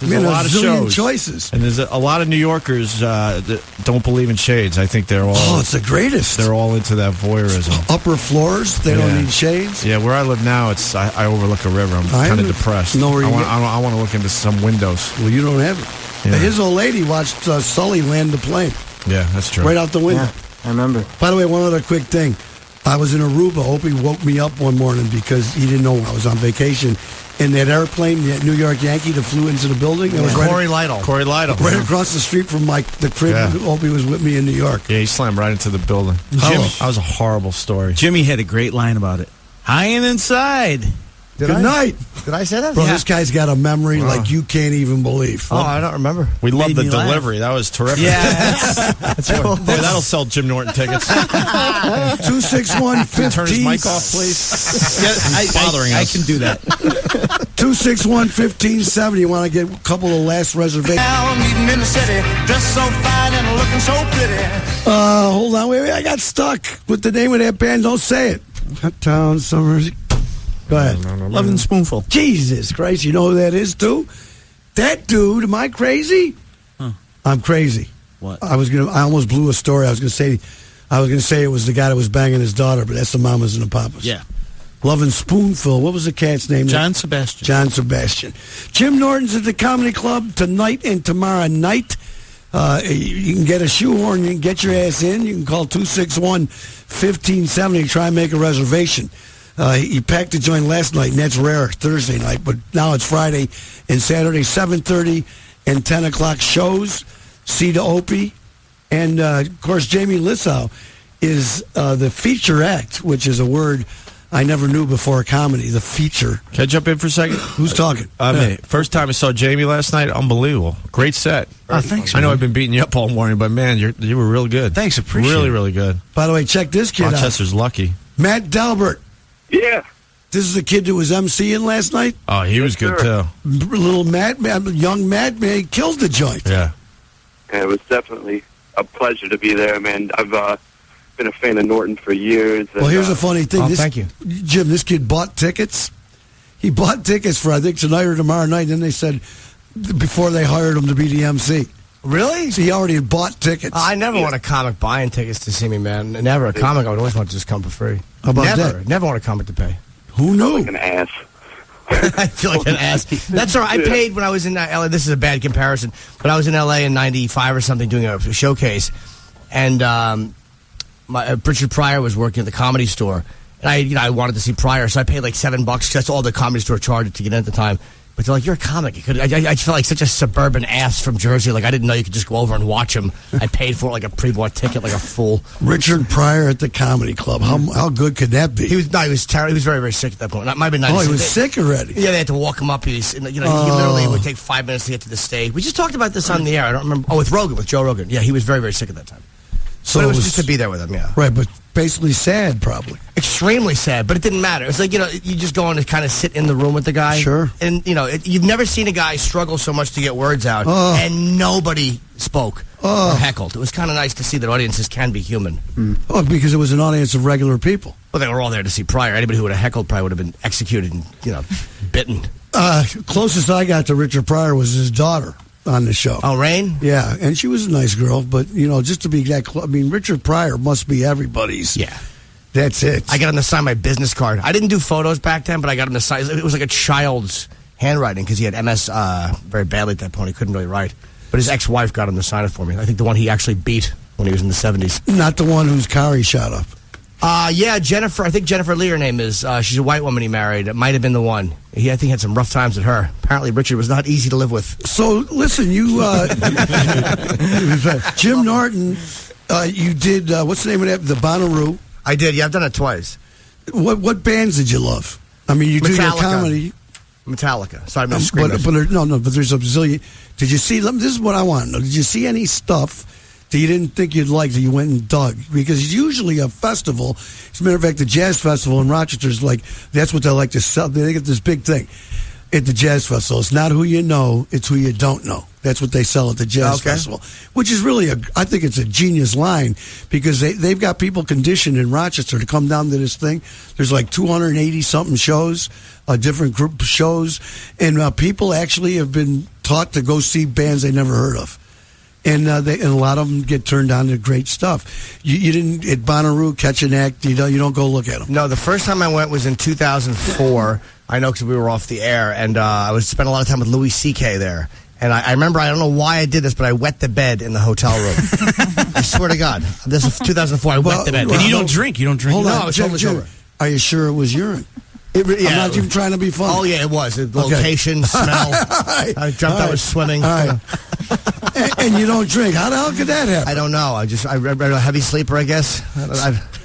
There's a lot of shows. Choices. And there's a lot of New Yorkers that don't believe in shades. I think they're all... Oh, it's the greatest. They're all into that voyeurism. Upper floors, they don't need shades. Yeah, where I live now, I overlook a river. I'm kind of depressed. I want to look into some windows. Well, you don't have it. Yeah. His old lady watched Sully land the plane. Yeah, that's true. Right out the window. Yeah, I remember. By the way, one other quick thing. I was in Aruba. Opie woke me up one morning because he didn't know I was on vacation. In that airplane, that New York Yankee that flew into the building. It was Corey Lytle. Right across the street from the crib. Yeah. Opie was with me in New York. Yeah, he slammed right into the building. That was a horrible story. Jimmy had a great line about it. High and inside. Good night. Did I say that? Bro, this guy's got a memory like you can't even believe. Oh, I don't remember. We love the delivery. That was terrific. Yeah, that's cool. Boy, that'll sell Jim Norton tickets. 261-15. Turn his mic off, please. Bothering us. I can do that. 261-1570. You want to get a couple of last reservations? Meeting in the city, dressed so fine and looking so pretty. Hold on, wait. I got stuck with the name of that band. Don't say it. Hot Town Summer. Go ahead. Love and Spoonful. Jesus Christ, you know who that is too? That dude. Am I crazy? Huh. I'm crazy. What? I almost blew a story. I was gonna say it was the guy that was banging his daughter, but that's the mamas and the papas. Yeah. Love and Spoonful. What was the cat's name? John Sebastian. John Sebastian. Jim Norton's at the Comedy Club tonight and tomorrow night. You can get a shoehorn. You can get your ass in. You can call 261-1570. Try and make a reservation. He packed the joint last night, and that's rare, Thursday night. But now it's Friday and Saturday, 7:30 and 10 o'clock shows. See to Opie. And, of course, Jamie Lissow is the feature act, which is a word I never knew before comedy, the feature. Can I jump in for a second? Who's talking? First time I saw Jamie last night, unbelievable. Great set. Oh, thanks, I know I've been beating you up all morning, but, man, you were really good. Thanks, appreciate it. Really, really good. By the way, check this kid Rochester's lucky. Matt Delbert. Yeah. This is the kid who was emceeing last night? Oh, he was good, too. Little Matt, young Matt, man, he killed the joint. Yeah. It was definitely a pleasure to be there, man. I've been a fan of Norton for years. Well, here's a funny thing. Thank you. Jim, this kid bought tickets. He bought tickets for, I think, tonight or tomorrow night. Then they said, before they hired him to be the MC. Really? So he already bought tickets. I never want a comic buying tickets to see me, man. Never a comic. I would always want to just come for free. How about never, that? Never want a comic to pay. Who knew? Like an ass. I feel like an ass. That's all right. I paid when I was in LA. This is a bad comparison, but I was in LA in '95 or something doing a showcase, and Richard Pryor was working at the Comedy Store, and I wanted to see Pryor, so I paid like $7 because that's all the Comedy Store charged to get in at the time. But they're like, you're a comic. I felt like such a suburban ass from Jersey. Like, I didn't know you could just go over and watch him. I paid for it like a pre-bought ticket, like a fool. Richard Pryor at the Comedy Club. How good could that be? He was terrible. He was very, very sick at that point. It might have been nice. He was sick already. Yeah, they had to walk him up. He literally would take 5 minutes to get to the stage. We just talked about this on the air. I don't remember. Oh, with Joe Rogan. Yeah, he was very, very sick at that time. So but it was just to be there with him, yeah. Right, but basically sad, probably. Extremely sad, but it didn't matter. It's like, you just go in and kind of sit in the room with the guy. Sure. And, you've never seen a guy struggle so much to get words out, and nobody spoke or heckled. It was kind of nice to see that audiences can be human. Oh, because it was an audience of regular people. Well, they were all there to see Pryor. Anybody who would have heckled probably would have been executed and, bitten. Closest I got to Richard Pryor was his daughter on the show. Oh, Rain? Yeah, and she was a nice girl, but, just to be that close, Richard Pryor must be everybody's. Yeah. That's it. I got him to sign my business card. I didn't do photos back then, but I got him to sign. It was like a child's handwriting because he had MS very badly at that point. He couldn't really write. But his ex-wife got him to sign it for me. I think the one he actually beat when he was in the 70s. Not the one whose car he shot up. Yeah, Jennifer. I think Jennifer Lee, her name is. She's a white woman he married. It might have been the one. He, I think, had some rough times with her. Apparently, Richard was not easy to live with. So, listen, you, Jim Norton, you did, what's the name of that? The Bonnaroo. I did. Yeah, I've done it twice. What bands did you love? You do your comedy. Metallica. Sorry, I'm screaming. But there's a bazillion. Did you see? This is what I want to know. Did you see any stuff that you didn't think you'd like that you went and dug? Because usually a festival, as a matter of fact, the Jazz Festival in Rochester is like, that's what they like to sell. They get this big thing at the Jazz Festival. It's not who you know, it's who you don't know. That's what they sell at the Jazz Festival, which is really, I think it's a genius line because they've got people conditioned in Rochester to come down to this thing. There's like 280-something shows, different group shows, and people actually have been taught to go see bands they never heard of. And a lot of them get turned on to great stuff. You didn't, at Bonnaroo, catch an act, you don't go look at them. No, the first time I went was in 2004. I know because we were off the air, and I spent a lot of time with Louis C.K. there. And I remember, I don't know why I did this, but I wet the bed in the hotel room. I swear to God. This was 2004. I wet the bed. And you don't drink. Hold on. No, I was totally sober. Are you sure it was urine? I'm not even trying to be funny. Oh, yeah, it was. The location, smell. I dreamt I was swimming. All right. And you don't drink. How the hell could that happen? I don't know. I'm a heavy sleeper, I guess.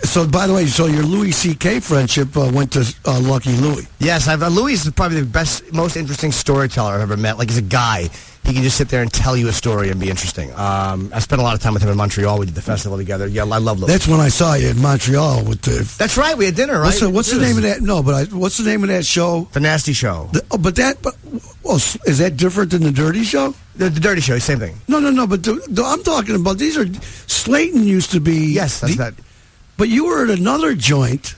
So, by the way, your Louis C.K. friendship went to Lucky Louie. Yes, Louis is probably the best, most interesting storyteller I've ever met. Like, he's a guy. He can just sit there and tell you a story and be interesting. I spent a lot of time with him in Montreal. We did the festival together. Yeah, I love Louis. That's when I saw you in Montreal with the. That's right. We had dinner, right? What's the name of that? No, but what's the name of that show? The Nasty Show. Is that different than the Dirty Show? The Dirty Show, same thing. No. But I'm talking about these are. Slayton used to be. Yes, that's that. But you were at another joint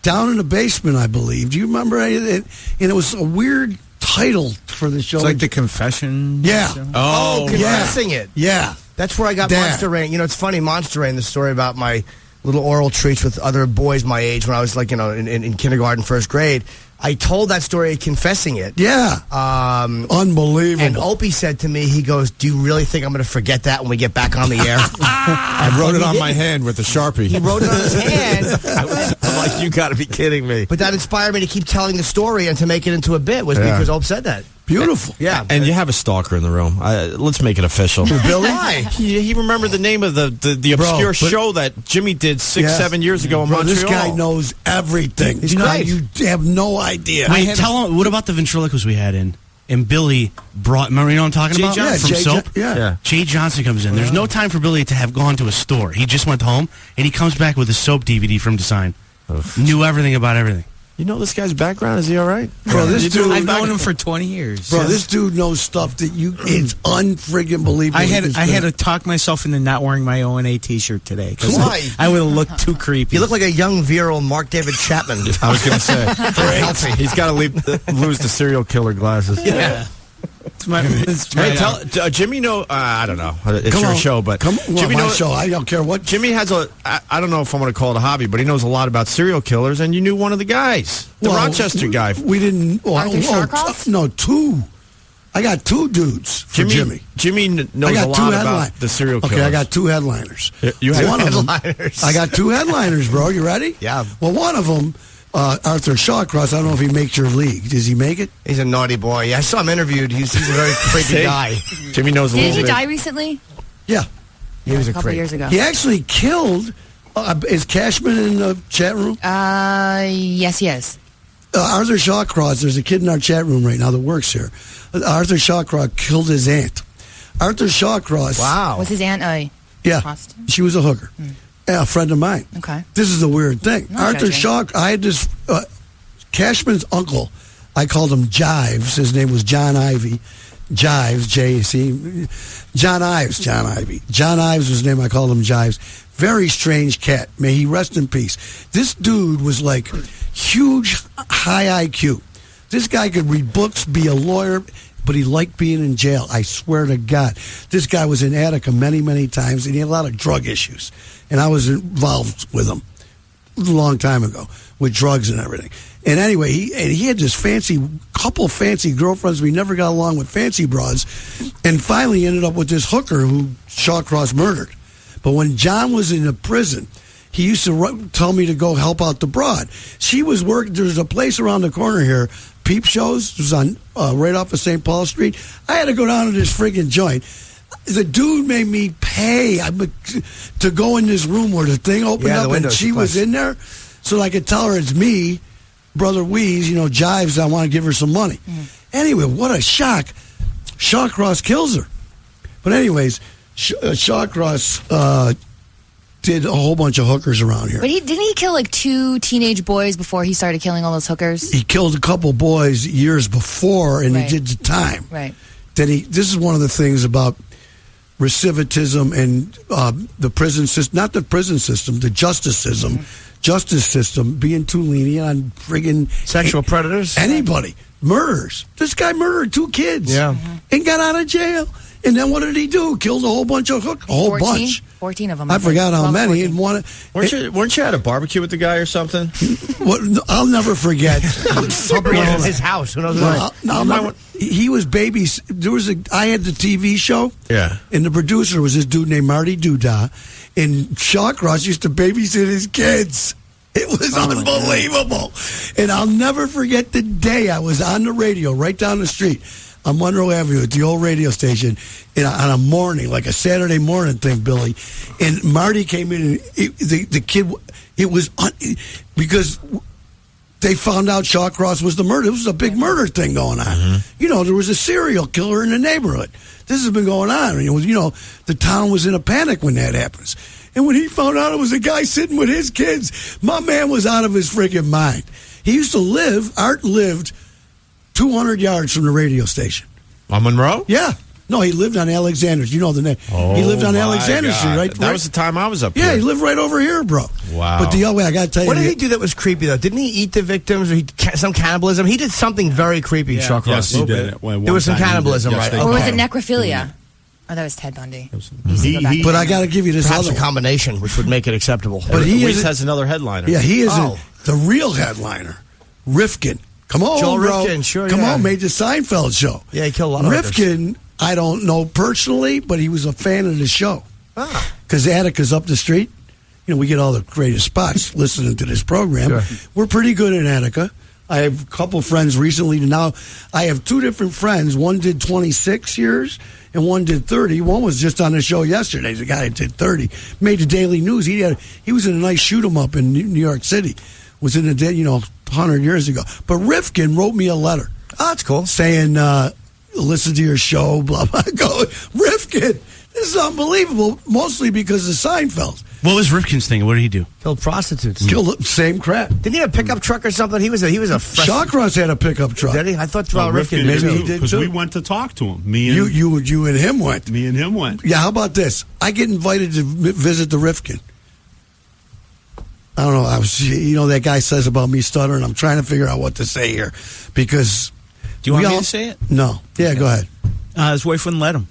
down in the basement, I believe. Do you remember any of that? And it was a weird title for the show. It's like The Confession. Yeah. Show? Oh, Confessing It. Yeah. That's where I got Monster Rain. It's funny, Monster Rain, the story about my little oral treats with other boys my age when I was in kindergarten, first grade. I told that story at Confessing It. Yeah. Unbelievable. And Opie said to me, he goes, do you really think I'm going to forget that when we get back on the air? I wrote it on my hand with a Sharpie. He wrote it on his hand. I'm like, you got to be kidding me. But that inspired me to keep telling the story and to make it into a bit because Opie said that. Beautiful. Yeah. And you have a stalker in the room. Let's make it official. Billy? Why? He remembered the name of the obscure show that Jimmy did 7 years ago in Montreal. This guy knows everything. He's great. You have no idea. Wait, tell him, what about the ventriloquist we had in? And Billy brought, remember you know what I'm talking about? Johnson. From Soap? Yeah. Jay Johnson comes in. There's no time for Billy to have gone to a store. He just went home, and he comes back with a Soap DVD from Design. Knew everything about everything. You know this guy's background? Is he all right? Bro, this dude, I've known him for 20 years. Bro, this dude knows stuff that it's unfriggin' believable. I had to talk myself into not wearing my O&A t-shirt today. Because I would have looked too creepy. You look like a young, virile Mark David Chapman. I was going to say. He's got to lose the serial killer glasses. Yeah. Hey, tell Jimmy. I don't know. It's your show, but Jimmy knows. Show. I don't care what. Jimmy has I don't know if I'm going to call it a hobby, but he knows a lot about serial killers, and you knew one of the guys, the Rochester guy. We didn't. No, two. I got two dudes for Jimmy. Jimmy knows a lot about the serial killers. Okay, I got two headliners. You have headliners. I got two headliners, bro. You ready? Yeah. Well, one of them, Arthur Shawcross, I don't know if he makes your league. Does he make it? He's a naughty boy. Yeah, I saw him interviewed. He's a very creepy guy. Jimmy knows a little bit. Did he die recently? Yeah. He was a couple years ago. He actually killed. Is Cashman in the chat room? Yes, he is. Arthur Shawcross, there's a kid in our chat room right now that works here. Arthur Shawcross killed his aunt. Arthur Shawcross. Wow. Was his aunt Yeah. She was a hooker. A friend of mine. Okay. This is the weird thing. Arthur Shawcross, I had this, Cashman's uncle, I called him Jives. His name was John Ivy. Jives, J-C. John Ives, John Ivy. John Ives was his name. I called him Jives. Very strange cat. May he rest in peace. This dude was like huge, high IQ. This guy could read books, be a lawyer, but he liked being in jail. I swear to God. This guy was in Attica many, many times, and he had a lot of drug issues. And I was involved with him a long time ago with drugs and everything. And anyway, he had this couple fancy girlfriends. We never got along with fancy broads. And finally ended up with this hooker who Shawcross murdered. But when John was in a prison, he used to tell me to go help out the broad. She was working. There's a place around the corner here, Peep Shows. It was on right off of St. Paul Street. I had to go down to this friggin' joint. The dude made me pay to go in this room where the thing opened up, and she was in there, so I could tell her it's me, Brother Wease, Jives. I want to give her some money. Anyway, what a shock! Shawcross kills her. But anyways, Shawcross did a whole bunch of hookers around here. But didn't he kill like 2 teenage boys before he started killing all those hookers? He killed a couple boys years before, and he did the time. Right. This is one of the things about recidivism and the prison system, not the prison system, the justice system being too lenient on friggin' sexual predators, anybody, murders. This guy murdered 2 kids, and got out of jail. And then what did he do? Killed a whole bunch of hookers, a whole bunch. 14 of them. I forgot how many. And weren't you at a barbecue with the guy or something? I'll never forget. His house. Who knows? He was babies. I had the TV show. Yeah. And the producer was this dude named Marty Duda, and Shawcross used to babysit his kids. It was unbelievable. And I'll never forget the day I was on the radio right down the street on Monroe Avenue at the old radio station on a morning, like a Saturday morning thing, Billy. And Marty came in, and the kid, it was because they found out Shawcross was the murder. It was a big murder thing going on. There was a serial killer in the neighborhood. This has been going on. And it was, the town was in a panic when that happens. And when he found out it was a guy sitting with his kids, my man was out of his freaking mind. He used to Art lived 200 yards from the radio station. On Monroe? Yeah. No, he lived on Alexander. You know the name. He lived on Alexander Street, right? That was the time I was up here. Yeah, he lived right over here, bro. Wow. But the other way, I got to tell you. What did he do that was creepy, though? Didn't he eat the victims or some cannibalism? He did something very creepy, Shawcross. Yes, he did. There was some cannibalism, right? Or was it necrophilia? Oh, that was Ted Bundy. But I got to give you this perhaps other a combination, which would make it acceptable. But he has another headliner. Yeah, he is the real headliner. Rifkin. Come on, Joel bro. Rifkin, sure. Come on, made the Seinfeld show. Yeah, he killed a lot of Rifkin, I don't know personally, but he was a fan of the show. Because Attica's up the street. We get all the greatest spots listening to this program. Sure. We're pretty good in Attica. I have a couple friends recently. Now, I have 2 different friends. One did 26 years, and one did 30. One was just on the show yesterday. The guy that did 30 made the Daily News. He was in a nice shoot-'em-up in New York City. Was in the 100 years ago. But Rifkin wrote me a letter. Oh, that's cool. Saying, listen to your show, blah, blah. Go, Rifkin, this is unbelievable, mostly because of Seinfeld. What was Rifkin's thing? What did he do? Killed prostitutes. Killed the same crap. Didn't he have a pickup truck or something? He was a Shawcross had a pickup truck. Did he? I thought Rifkin maybe he did because too. we went to talk to him. You and him went. Me and him went. Yeah, how about this? I get invited to visit the Rifkin. I don't know. That guy says about me stuttering. I'm trying to figure out what to say here because. Do you want me to say it? No. Yeah, go ahead. His wife wouldn't let him.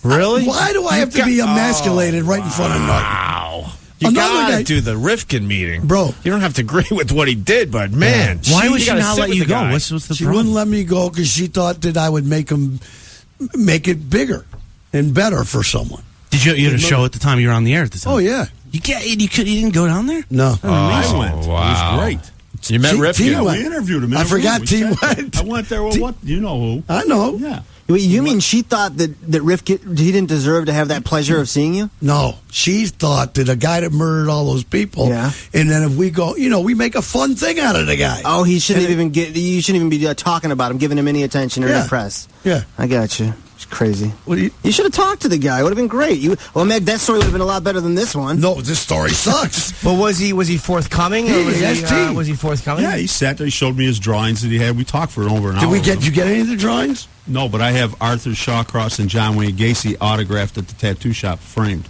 Really? Why do I have to be emasculated right in front of Norton? Wow. You Another gotta guy- do the Rifkin meeting. Bro. You don't have to agree with what he did, but man. Why would she gotta not sit let with you the go? guy. What's the She problem? wouldn't let me go because she thought that I would make it bigger and better for someone. Did you had a show at the time? You were on the air at the time. Oh yeah. You didn't go down there? No. I went. Oh, wow. It was great. You met Rifkin. T- We interviewed him. I forgot We T sat there. went. I went there. Well, what? You know who? I know. Yeah. Wait, you mean she thought that Rifkin, he didn't deserve to have that pleasure of seeing you? No, she thought that a guy that murdered all those people, Yeah. and then if we go, we make a fun thing out of the guy. Oh, he shouldn't even you shouldn't even be talking about him, giving him any attention or Yeah. any press. Yeah. I got you. It's crazy. What do You should have talked to the guy. It would have been great. Meg, that story would have been a lot better than this one. No, this story sucks. But was he forthcoming? Or was he forthcoming? Yeah, he sat there. He showed me his drawings that he had. We talked for over an hour. Did you get any of the drawings? No, but I have Arthur Shawcross and John Wayne Gacy autographed at the tattoo shop, framed.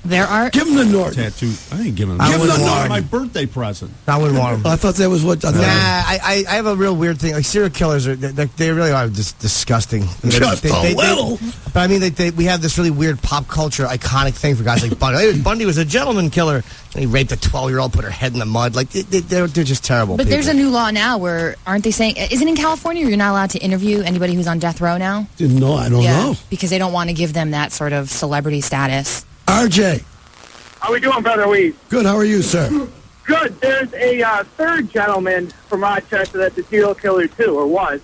There are. Give him the Norton. Tattoo. I didn't give him. Give him the Norton. My birthday present. I wouldn't want him. I thought that was what. Nah, I have a real weird thing. Like serial killers they really are just disgusting. Just a little. But I mean, we have this really weird pop culture iconic thing for guys like Bundy. Bundy was a gentleman killer. And he raped a 12-year-old, put her head in the mud. Like they're just terrible. But people. there's a new law now where aren't they saying? Isn't it in California you're not allowed to interview anybody who's on death row now? No, I don't know. Because they don't want to give them that sort of celebrity status. RJ. How we doing, Brother Wease? Good. How are you, sir? Good. There's a third gentleman from Rochester that's a serial killer, too, or was,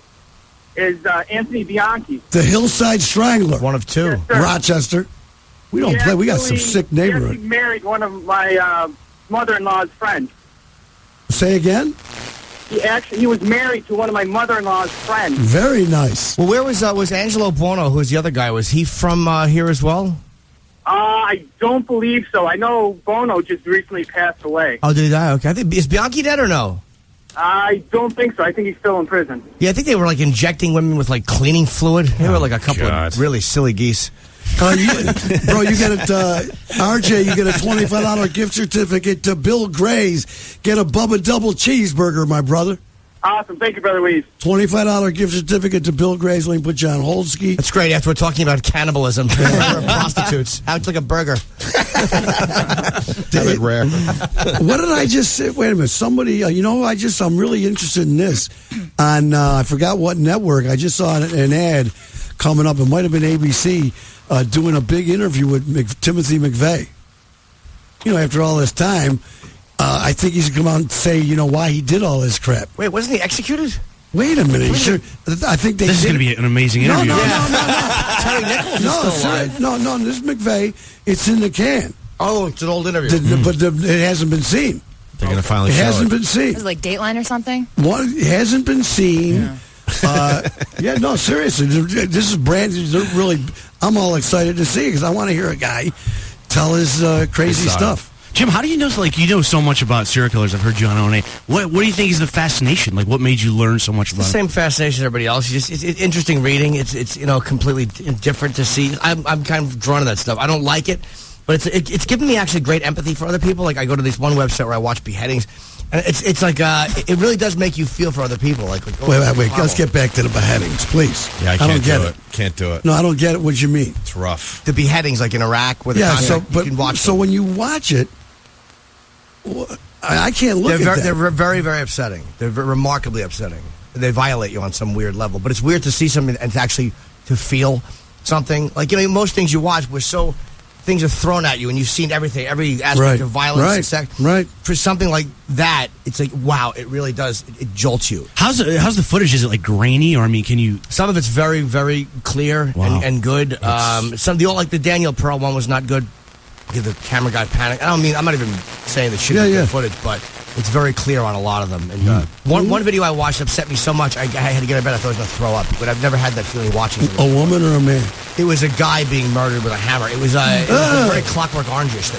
is Anthony Bianchi. The Hillside Strangler. One of two. Yes, sir. Rochester. We don't play. We got some sick neighborhood. He married one of my mother-in-law's friends. Say again? He was married to one of my mother-in-law's friends. Very nice. Well, where was Angelo Buono, who's the other guy? Was he from here as well? I don't believe so. I know Bono just recently passed away. Oh, did I? Okay. Is Bianchi dead or no? I don't think so. I think he's still in prison. Yeah, I think they were like injecting women with like cleaning fluid. They were like a couple of really silly geese. Bro, you get RJ, you get a $25 gift certificate to Bill Gray's. Get a Bubba Double Cheeseburger, my brother. Awesome. Thank you, Brother Wease. $25 gift certificate to Bill Gray's. Let me put you on hold ski. That's great after we're talking about cannibalism. Prostitutes. How it's like a burger. Have it rare. What did I just say? Wait a minute. Somebody, I'm really interested in this. On, I forgot what network. I just saw an ad coming up. It might have been ABC doing a big interview with Timothy McVeigh. After all this time, I think he's come out and say, why he did all this crap. Wait, wasn't he executed? Wait a minute. I think they. This is going to be an amazing interview. No. Terry Nichols is still alive. No. This is McVeigh. It's in the can. Oh, it's an old interview. But it hasn't been seen. They're going to finally It show hasn't it. been seen. It was like Dateline or something. It hasn't been seen. No, seriously. This is brand. They're really. I'm all excited to see it because I want to hear a guy tell his crazy stuff. Jim, how do you know? Like, you know so much about serial killers. I've heard you on ONA. What do you think is the fascination? Like, what made you learn so much about the same fascination as everybody else. It's interesting reading. It's completely different to see. I'm kind of drawn to that stuff. I don't like it, but it's given me actually great empathy for other people. Like, I go to this one website where I watch beheadings, and it's like it really does make you feel for other people. Like wait. Let's get back to the beheadings, please. Yeah, I don't get it. Can't do it. No, I don't get it. What you mean? It's rough. The beheadings, like in Iraq, where you can watch. So when you watch it. I can't look at that. They're very, very upsetting. They're remarkably upsetting. They violate you on some weird level. But it's weird to see something and to feel something. Like, most things you watch things are thrown at you and you've seen everything, every aspect of violence and sex. Right. For something like that, it's like, wow, it really does. It jolts you. How's the footage? Is it like grainy, or can you? Some of it's very, very clear and good. The Daniel Pearl one was not good. The camera guy panicked. I'm not even saying that shit is good footage, but it's very clear on a lot of them. And one video I watched upset me so much, I had to get out of bed. I thought I was going to throw up, but I've never had that feeling watching it. A woman or a man? It was a guy being murdered with a hammer. It was very Clockwork Orange-ish to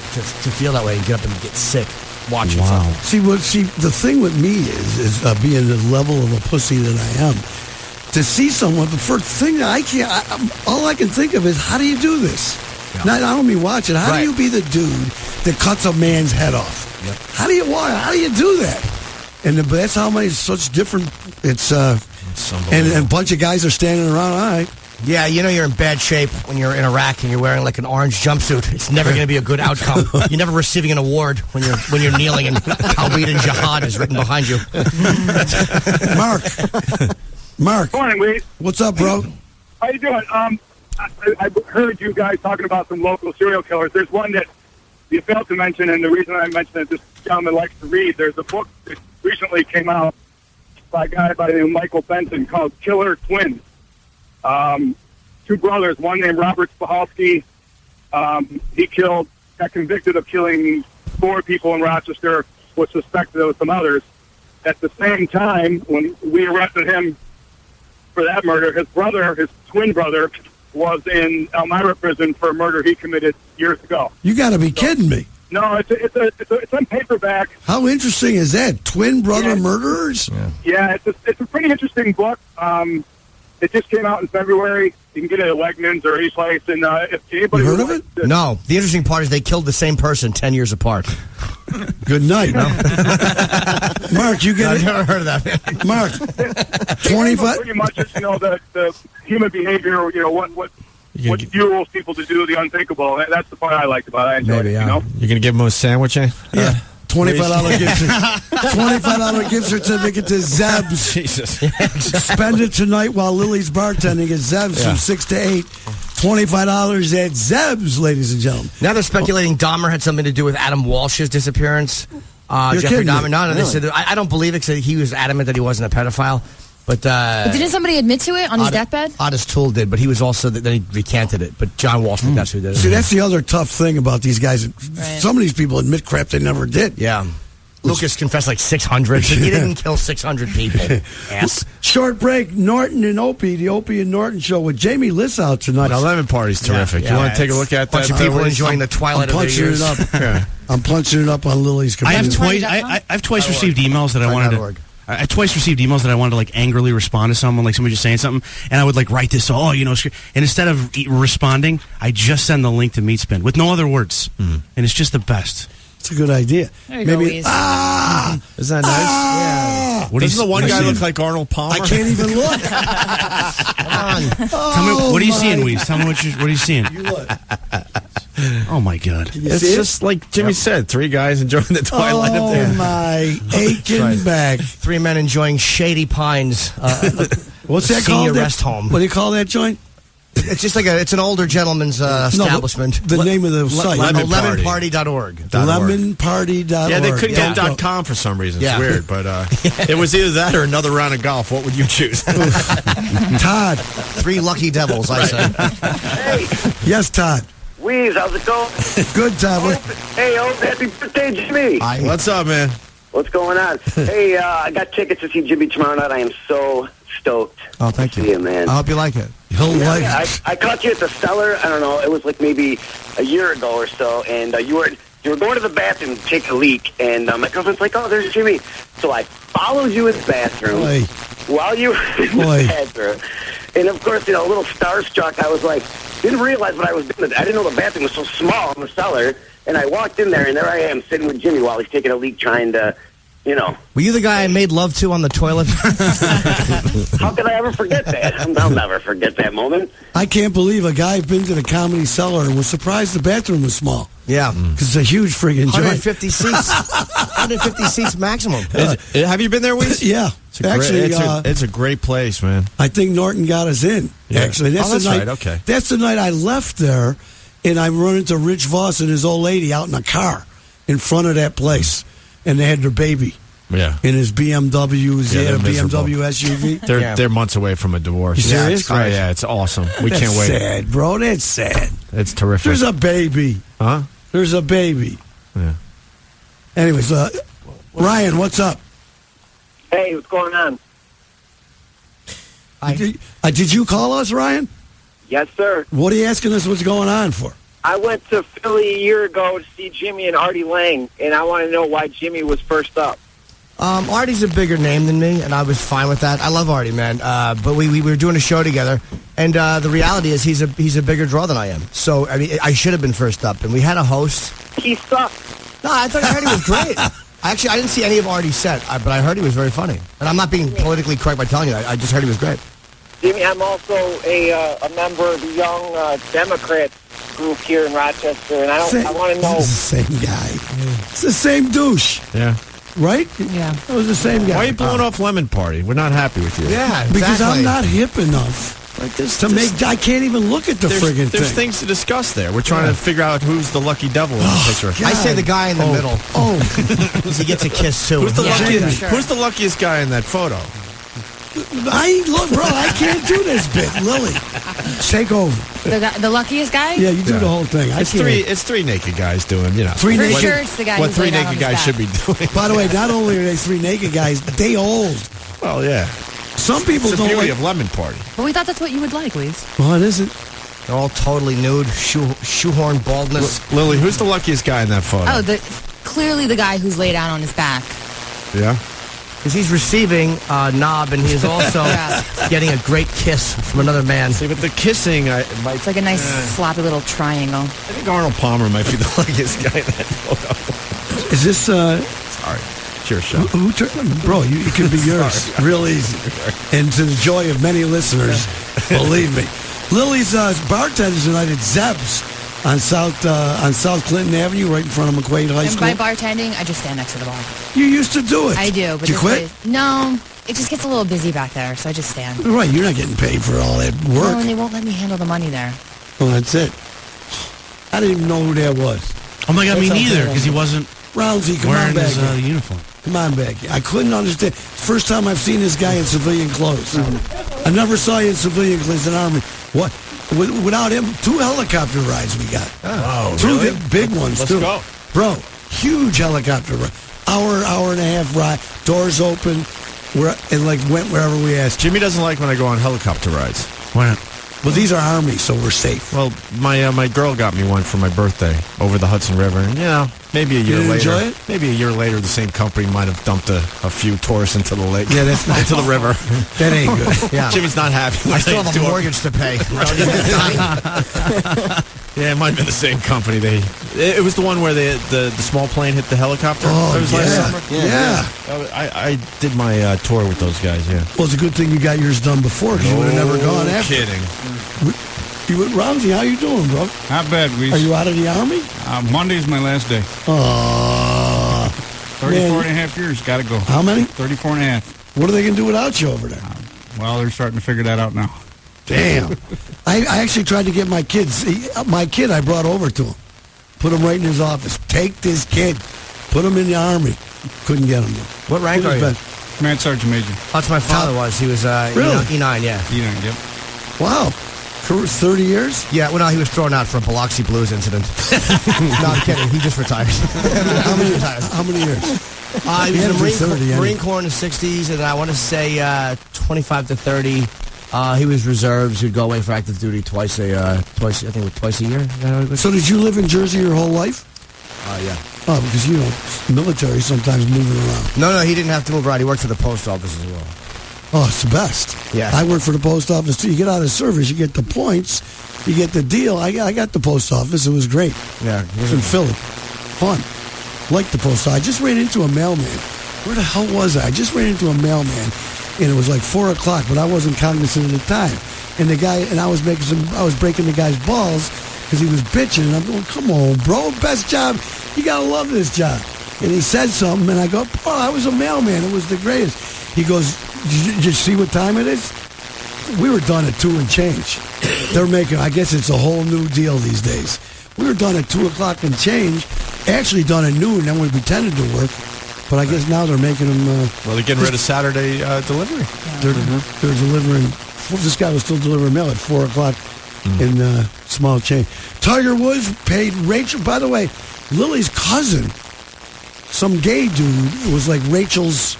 feel that way and get up and get sick watching something. See, the thing with me is being the level of a pussy that I am. To see someone, the first thing all I can think of is, how do you do this? Yeah. I don't mean watch it. How do you be the dude that cuts a man's head off? Yeah. How do you do that? And that's how many such different. It's and a bunch of guys are standing around. All right. Yeah, you know you're in bad shape when you're in Iraq and you're wearing like an orange jumpsuit. It's never going to be a good outcome. You're never receiving an award when you're kneeling and Tawhid and Jihad is written behind you. Mark. Morning, Wease. What's up, bro? How you doing? I heard you guys talking about some local serial killers. There's one that you failed to mention, and the reason I mentioned it, this gentleman likes to read. There's a book that recently came out by a guy by the name of Michael Benson called Killer Twins. Two brothers, one named Robert Spahalski. He got convicted of killing 4 people in Rochester, was suspected of some others. At the same time, when we arrested him for that murder, his twin brother, was in Elmira prison for a murder he committed years ago. You got to be kidding me. No, it's on paperback. How interesting is that? Twin brother murderers? Yeah, it's a pretty interesting book. It just came out in February. You can get it at Wegmans or any place. And if anybody heard of it? No. The interesting part is they killed the same person 10 years apart. Good night. Mark, you get I've it? never heard of that, man. Mark, 25. Pretty much, it's, the human behavior. What fuels people to do the unthinkable. That's the part I liked about it. I enjoyed it. You're gonna give him a sandwich, eh? Yeah. $25 gift $25 gift certificate to Zeb's. Jesus. Spend it tonight while Lily's bartending at Zeb's from 6 to 8. $25 at Zeb's, ladies and gentlemen. Now they're speculating Dahmer had something to do with Adam Walsh's disappearance. You're Jeffrey kidding me. Dahmer. No, they Really? said I don't believe it because he was adamant that he wasn't a pedophile. But didn't somebody admit to it on his deathbed? Otis Toole did, but he was also then he recanted it. But John Walsh, that's who did it. See, that's the other tough thing about these guys. Some of these people admit crap they never did. Yeah. Lucas confessed like 600. So he didn't kill 600 people. Yes. Short break. Norton and Opie, the Opie and Norton show with Jamie Liss out tonight. The Lemon Party's terrific. You want to take a look at that? Bunch of people enjoying the twilight I'm of their punching years. it up. I'm punching it up on Lily's I computer. have twice received emails that I wanted to. I twice received emails that I wanted to like angrily respond to someone, like somebody just saying something, and I would like write this, and instead of responding, I just send the link to Meatspin with no other words, and it's just the best. It's a good idea. There you go, Wease. Isn't that nice? Yeah. Doesn't the one guy look like Arnold Palmer? I can't even look. Tell me, what are you seeing, Weeze? Tell me what are you seeing? You look. Oh my God! It's just like Jimmy said, 3 guys enjoying the twilight of their. Oh my aching back. 3 men enjoying Shady Pines. What's that senior called? rest home. What do you call that joint? It's just like it's an older gentleman's establishment. The name of the site. Lemonparty.org. Lemonparty.org. Yeah, they couldn't get .com for some reason. It's weird, but it was either that or another round of golf. What would you choose? Todd. 3 lucky devils, I say. Hey, Yes, Todd. Wease, how's it going? Good, Todd. Hey, happy birthday, Jimmy. What's up, man? What's going on? Hey, I got tickets to see Jimmy tomorrow night. I am so stoked. Oh, thank to see you, man. I hope you like it. He'll like it. I caught you at the Cellar. I don't know. It was like maybe a year ago or so, and you were going to the bathroom to take a leak, and my girlfriend's like, "Oh, there's Jimmy." So I followed you in the bathroom while you were in the bathroom, and of course, a little starstruck. I was like, didn't realize what I was doing. I didn't know the bathroom was so small in the cellar, and I walked in there, and there I am sitting with Jimmy while he's taking a leak, trying to. Were you the guy I made love to on the toilet? How could I ever forget that? I'll never forget that moment. I can't believe a guy been to the Comedy Cellar and was surprised the bathroom was small. Yeah. Because it's a huge friggin' joint. 150 seats. 150 seats maximum. Have you been there, Weeze? Yeah. It's a great place, man. I think Norton got us in, actually. That's the night, right, okay. That's the night I left there, and I run into Rich Voss and his old lady out in a car in front of that place. And they had their baby. Yeah. In his BMWs. Yeah, He had a they're miserable. BMW SUV. They're months away from a divorce. You serious? It's great. Yeah, it's awesome. We That's can't wait. sad, bro. That's sad. It's terrific. There's a baby. Huh? There's a baby. Yeah. Anyways, Ryan, what's up? Hey, what's going on? Did you call us, Ryan? Yes, sir. What are you asking us what's going on for? I went to Philly a year ago to see Jimmy and Artie Lang, and I want to know why Jimmy was first up. Artie's a bigger name than me, and I was fine with that. I love Artie, man. But we were doing a show together, and the reality is he's a bigger draw than I am. So I mean, I should have been first up, and we had a host. He sucked. No, I thought Artie was great. I didn't see any of Artie's set, but I heard he was very funny. And I'm not being politically correct by telling you that. I just heard he was great. Jimmy, I'm also a member of the Young Democrats group here in Rochester, and I want to know. It's the same guy. It's the same douche. Yeah. Right? Yeah. It was the same guy. Why are you blowing off Lemon Party? We're not happy with you. Yeah, exactly. Because I'm not hip enough. I can't even look at the friggin' thing. There's things to discuss there. We're trying to figure out who's the lucky devil in the picture. I say the guy in the middle. Oh. He gets a kiss, too. Who's the luckiest guy in that photo? Look, bro, I can't do this bit. Lily, take over. The luckiest guy? Yeah, you do the whole thing. It's three naked guys doing, For sure it's the guy what who's three laid out naked on guys his should be doing. By the way, not only are they three naked guys, they old. Well, yeah. Some people it's the don't beauty like... of Lemon Party. But we thought that's what you would like, Wease. Well, it isn't. They're all totally nude, shoehorn baldness. Lily, who's the luckiest guy in that photo? Oh, clearly the guy who's laid out on his back. Yeah? Because he's receiving a knob, and he is also getting a great kiss from another man. See, but the kissing... It's like a nice sloppy little triangle. I think Arnold Palmer might be the luckiest guy in that photo. Is this... Sorry. It's your show. Bro, it could be yours. Real easy. And to the joy of many listeners, believe me. Lily's bartenders tonight at Zeb's on South Clinton Avenue, right in front of McQuaid High School. And by bartending, I just stand next to the bar. You used to do it. I do. But Did you quit? No. It just gets a little busy back there, so I just stand. Right, you're not getting paid for all that work. No, and they won't let me handle the money there. Well, that's it. I didn't even know who that was. Oh my God, me neither, because he wasn't Roundsy, come wearing on back. his uniform. Come on back. I couldn't understand. First time I've seen this guy in civilian clothes. I never saw you in civilian clothes in the Army. What? Without him, 2 helicopter rides we got. Oh, Two really? big ones, Let's too. go. Bro, huge helicopter ride. Hour and a half ride. Doors open. Went wherever we asked. Jimmy doesn't like when I go on helicopter rides. Why not? Well, these are Army, so we're safe. Well, my girl got me one for my birthday over the Hudson River, and maybe a year didn't later, enjoy it? maybe a year later, the same company might have dumped a few tourists into the lake. Yeah, that's not into the river. That ain't good. Yeah. Jimmy's not happy. I still have a mortgage to pay. Yeah, it might have been the same company. It was the one where the small plane hit the helicopter. Oh, That was last summer. Yeah. I did my tour with those guys. Yeah. Well, it's a good thing you got yours done before, because you would have never gone after. Kidding. Ramsey, how you doing, bro? Not bad, Wease. Are you out of the Army? Monday's my last day. 34 and a half years. Got to go. How many? 34 and a half. What are they going to do without you over there? Well, they're starting to figure that out now. Damn. I actually tried to get my kids. My kid I brought over to him. Put him right in his office. Take this kid. Put him in the Army. Couldn't get him. What rank are you? Command Sergeant Major. That's my father was. He was Really? E9, yeah. E9, yep. Wow. 30 years? Yeah, well, no, he was thrown out for a Biloxi Blues incident. No, I'm kidding. He just retired. How many years? He was in the Marine Corps in the 60s, and I want to say 25 to 30. He was reserves. He'd go away for active duty twice a year. Is that how it was? So did you live in Jersey your whole life? Yeah. Oh, because, military sometimes moving around. No, he didn't have to move around. He worked for the post office as well. Oh, it's the best. Yeah. I work for the post office, too. You get out of service, you get the points, you get the deal. I got the post office. It was great. Yeah. It was in Philly. Fun. Liked the post office. I just ran into a mailman. Where the hell was I? I just ran into a mailman, and it was like 4 o'clock, but I wasn't cognizant of the time. And the guy, and I was breaking the guy's balls because he was bitching, and I'm going, come on, bro, best job. You got to love this job. And he said something, and I go, bro, I was a mailman. It was the greatest. He goes, did you see what time it is? We were done at 2 and change. They're making, I guess it's a whole new deal these days. We were done at 2 o'clock and change. Actually done at noon, then we pretended to work. But I guess now they're making them... well, they're getting rid of Saturday delivery. They're delivering... This guy was still delivering mail at 4 o'clock in small change. Tiger Woods paid Rachel... By the way, Lily's cousin, some gay dude, was like Rachel's...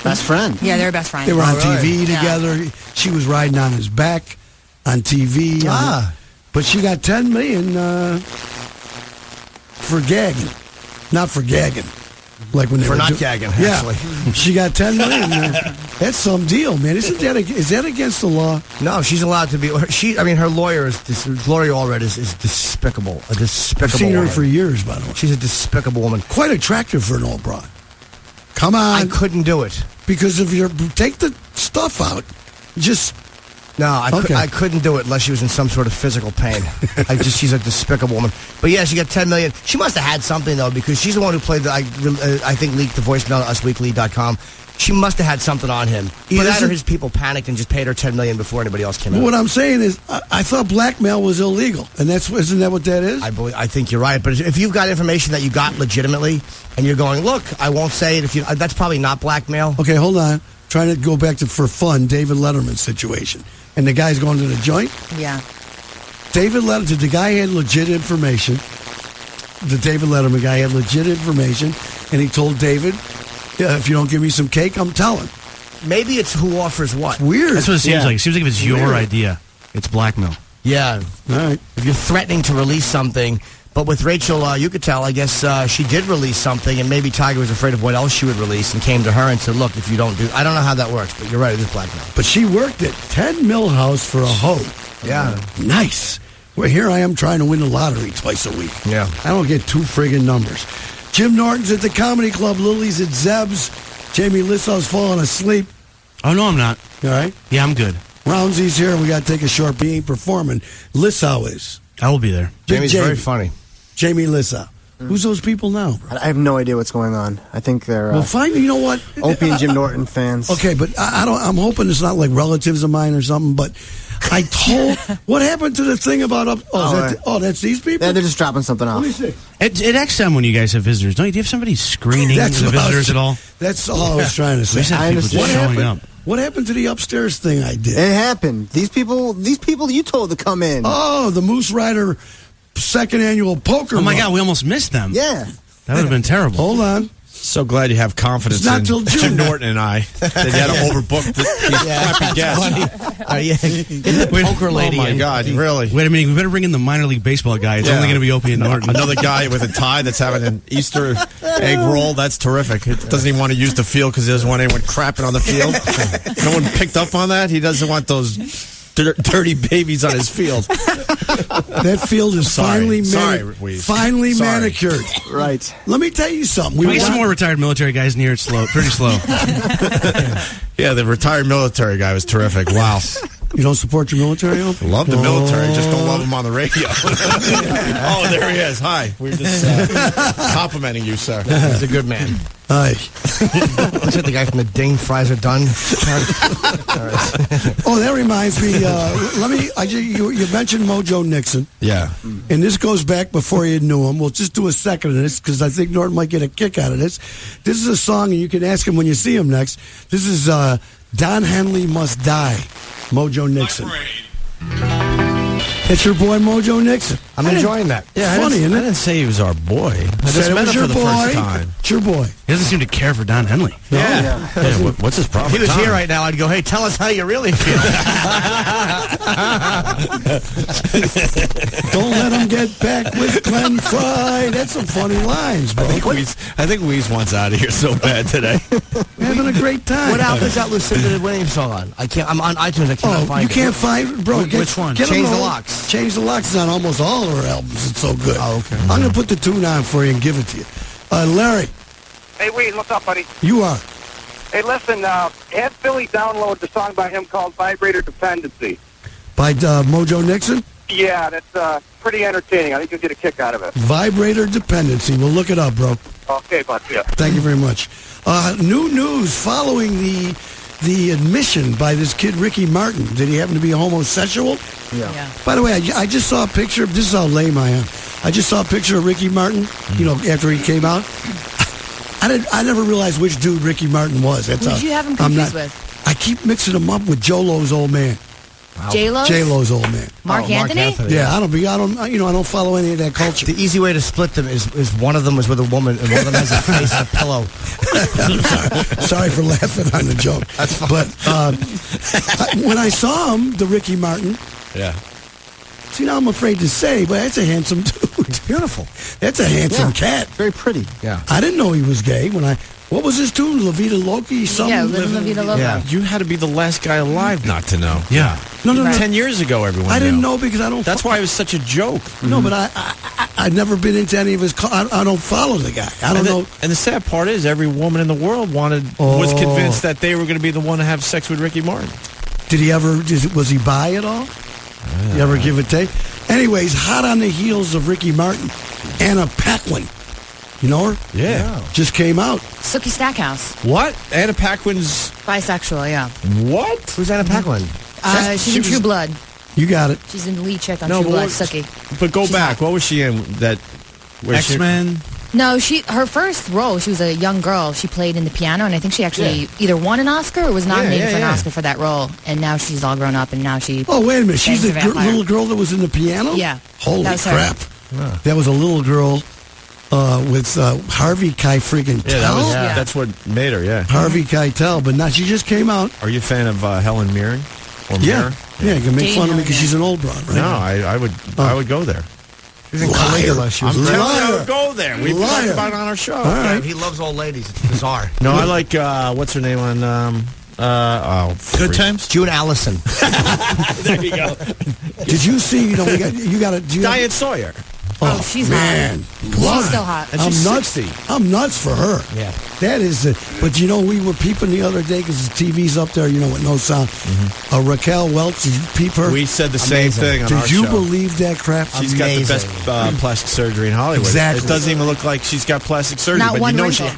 Best friend. Yeah, they're best friends. They were on Right. TV together. Yeah. She was riding on his back on TV. But she got $10 million for gagging. Not for gagging. Like when they for were not gagging, actually. Yeah. She got $10 million. That's some deal, man. Is that against the law? No, she's allowed to be. Her lawyer is Gloria Allred is despicable. A despicable. I've seen her woman. for years, by the way. She's a despicable woman. Quite attractive for an old broad. Come on. I couldn't do it. Because if you take the stuff out, just... No, I couldn't do it unless she was in some sort of physical pain. She's a despicable woman. But yeah, she got $10 million. She must have had something though, because she's the one who played I think leaked the voicemail to usweekly.com. She must have had something on him. Either that or his people panicked and just paid her $10 million before anybody else came out. What I'm saying is, I thought blackmail was illegal, and isn't that what that is? I think you're right. But if you've got information that you got legitimately, and you're going, look, I won't say it. That's probably not blackmail. Okay, hold on. Trying to go back to for fun, David Letterman situation, and the guy's going to the joint. Yeah. David Letterman, the guy had legit information. The David Letterman guy had legit information, and he told David, if you don't give me some cake, I'm telling. Maybe it's who offers what. It's weird. That's what it seems like. It seems like if it's your idea, it's blackmail. Yeah. All right. If you're threatening to release something, but with Rachel, you could tell, I guess she did release something, and maybe Tiger was afraid of what else she would release and came to her and said, look, if you don't do... I don't know how that works, but you're right, it is blackmail. But she worked at 10 Millhouse for a hoe. Yeah. Nice. Well, here I am trying to win the lottery twice a week. Yeah. I don't get 2 friggin' numbers. Jim Norton's at the Comedy Club. Lily's at Zeb's. Jamie Lissau's falling asleep. Oh, no, I'm not. All right? Yeah, I'm good. Roundsy's here. We got to take a short. He ain't performing. Lissau is. I will be there. Jamie's very funny. Jamie Lissau. Who's those people now, bro? I have no idea what's going on. I think they're well, fine. You know what? Opie and Jim Norton fans. Okay, but I'm hoping it's not like relatives of mine or something. But I told. What happened to the thing about that's these people. Yeah, they're just dropping something off. Let me see. At XM, when you guys have visitors, don't you? Do you have somebody screening the visitors at all? That's all I was trying to say. I understand. Just showing up. What happened to the upstairs thing I did? It happened. These people you told to come in. Oh, the Moose Rider second annual poker. Oh my God, we almost missed them. Yeah. That would have been terrible. Hold on. So glad you have confidence in Jim Norton and I that you had to overbook these crappy guests. Get the poker lady. Oh my God, really? Wait a minute, we better bring in the minor league baseball guy. It's only going to be Opie and Norton. Another guy with a tie that's having an Easter egg roll. That's terrific. It doesn't even want to use the field because he doesn't want anyone crapping on the field. No one picked up on that. He doesn't want those dirty babies on his field. That field is finally manicured. Right. Let me tell you something. We need some more retired military guys near it. Pretty slow. Yeah, the retired military guy was terrific. Wow. You don't support your military? Opie? Love the military, just don't love him on the radio. Oh, there he is. Hi. We're just complimenting you, sir. He's a good man. Hi. Looks like the guy from the Ding Fries Are Done. Oh, that reminds me. You mentioned Mojo Nixon. Yeah. And this goes back before you knew him. We'll just do a second of this because I think Norton might get a kick out of this. This is a song, and you can ask him when you see him next. This is Don Henley Must Die, Mojo Nixon. It's your boy Mojo Nixon. I'm enjoying that. Yeah, funny, isn't it? I didn't say he was our boy. I just met him for the first time. It's your boy. He doesn't seem to care for Don Henley. Yeah. What's his problem? If he was here right now, I'd go, hey, tell us how you really feel. Don't let him get back with Glenn Fry. That's some funny lines, bro. I think Wease wants out of here so bad today. We're having a great time. What album is that Lucinda Williams song on? I'm on iTunes. I cannot find it. You can't find, bro. Which one? Change the Locks. Change the Locks is on almost all of her albums. It's so good. Oh, okay. I'm going to put the tune on for you and give it to you. Larry. Hey, Wease, what's up, buddy? You are. Hey, listen, have Billy download the song by him called Vibrator Dependency. By Mojo Nixon? Yeah, that's pretty entertaining. I think you'll get a kick out of it. Vibrator Dependency. We'll look it up, bro. Okay, bud. Yeah. Thank you very much. New news following the admission by this kid, Ricky Martin. Did he happen to be a homosexual? Yeah. By the way, I just saw a picture of, this is how lame I am. I just saw a picture of Ricky Martin, after he came out. I never realized which dude Ricky Martin was. That's Who did you have him confused with? I keep mixing him up with J-Lo's old man. Wow. J-Lo's? J-Lo's old man. Mark Anthony? Yeah, I don't follow any of that culture. The easy way to split them is one of them was with a woman and one of them has a face and a pillow. Sorry for laughing on the joke. That's fine. But when I saw him, the Ricky Martin. Yeah. See, now I'm afraid to say, but that's a handsome dude. It's beautiful. That's a handsome cat. Very pretty. Yeah. I didn't know he was gay what was his tune? La Vida Loki? Something? Yeah, La Vida Loca. Yeah. You had to be the last guy alive not to know. Yeah. No. 10 years ago, everyone I didn't knew. know because I don't... That's why it was such a joke. No, but I I've never been into any of his. I don't follow the guy. I don't know. And the sad part is, every woman in the world was convinced that they were going to be the one to have sex with Ricky Martin. Did he ever? Was he bi at all? You ever give a take? Anyways, hot on the heels of Ricky Martin, Anna Paquin. You know her? Yeah. Just came out. Sookie Stackhouse. What? Anna Paquin's bisexual, yeah. What? Who's Anna Paquin? She's in True Blood. You got it. She's in the lead chick on True Blood, Sookie. But go back. What was she in? That X-Men? No, her first role, she was a young girl. She played in the piano, and I think she actually either won an Oscar or was nominated for an Oscar for that role. And now she's all grown up, and now she... Oh, wait a minute. She's the little girl that was in the piano? Yeah. Holy crap. That was a little girl with Harvey Keitel. Yeah, that's what made her, Harvey Keitel, but now she just came out. Are you a fan of Helen Mirren? Or Yeah, Mirren? you can make fun of me because she's an old broad, right? No, I would go there. She's in Caligula. She was I'm telling you, I liar. would go there. We've talked about it on our show. All right. He loves old ladies. It's bizarre. No, I like, what's her name on, Good Times? June Allison. There you go. Did you see, you got to... Diane Sawyer. Oh, she's man. hot. She's still hot. And I'm she's nuts. 60. I'm nuts for her. Yeah. That is it. But we were peeping the other day because the TV's up there, with no sound. Raquel Welch, did you peep her? We said the same thing on our Did you show. believe that crap? She's got the best plastic surgery in Hollywood. Exactly. It doesn't even look like she's got plastic surgery. Not but one you know wrinkle.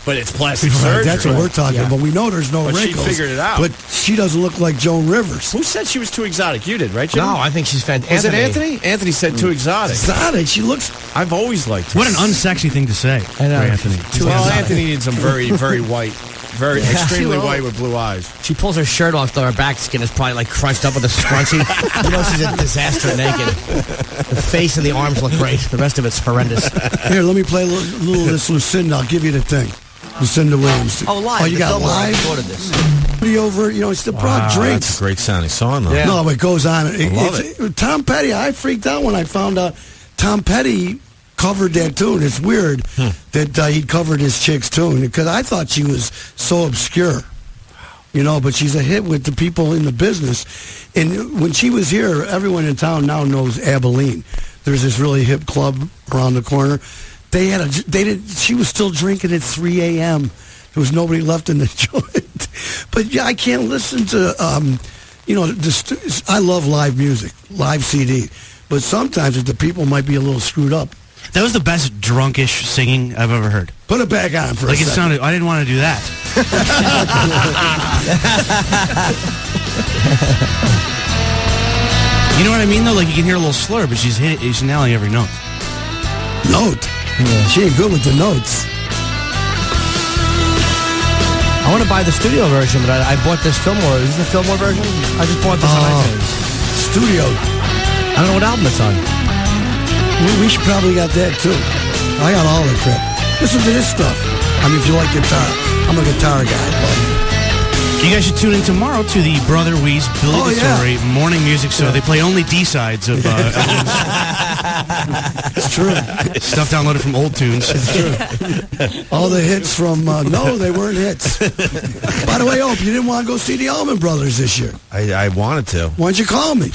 But it's plastic surgery. That's what we're talking about. We know there's no But she wrinkles. figured it out. But she doesn't look like Joan Rivers. Who said she was too exotic? You did, right, Jim? No, I think she's fantastic. Was it Anthony? Anthony said too exotic. Exotic. She looks... I've always liked her. What an unsexy thing to say for Anthony. Well, Anthony needs some very, very white, extremely white with blue eyes. She pulls her shirt off, though her back skin is probably like crunched up with a scrunchie. She's a disaster naked. The face and the arms look great. The rest of it's horrendous. Here, let me play a little of this Lucinda. I'll give you the thing. Lucinda Williams. Oh, live. Oh, you got live? I ordered this. Pretty over, it's the broad drinks. That's a great sounding song, though. Yeah. No, it goes on. I love it. Tom Petty, I freaked out when I found out Tom Petty covered that tune. It's weird that he'd covered his chick's tune because I thought she was so obscure. But she's a hit with the people in the business. And when she was here, everyone in town now knows Abilene. There's this really hip club around the corner. She was still drinking at 3 a.m. There was nobody left in the joint. But yeah, I can't listen to, I love live music, live CD. But sometimes the people might be a little screwed up. That was the best drunkish singing I've ever heard. Put it back on for a second. It sounded. I didn't want to do that. You know what I mean, though? Like you can hear a little slur, but she's nailing every note. Note? Yeah. She ain't good with the notes. I want to buy the studio version, but I bought this Fillmore. Is this the Fillmore version? I just bought this on iTunes. Studio. I don't know what album it's on. We should probably got that too. I got all the crap. Listen to this stuff. I mean, if you like guitar, I'm a guitar guy. You guys should tune in tomorrow to the Brother Wease Billy the Story morning music show. They play only D-sides of It's true. Stuff downloaded from old tunes. It's true. All the hits from, no, they weren't hits. By the way, Opie, you didn't want to go see the Allman Brothers this year. I wanted to. Why'd you call me?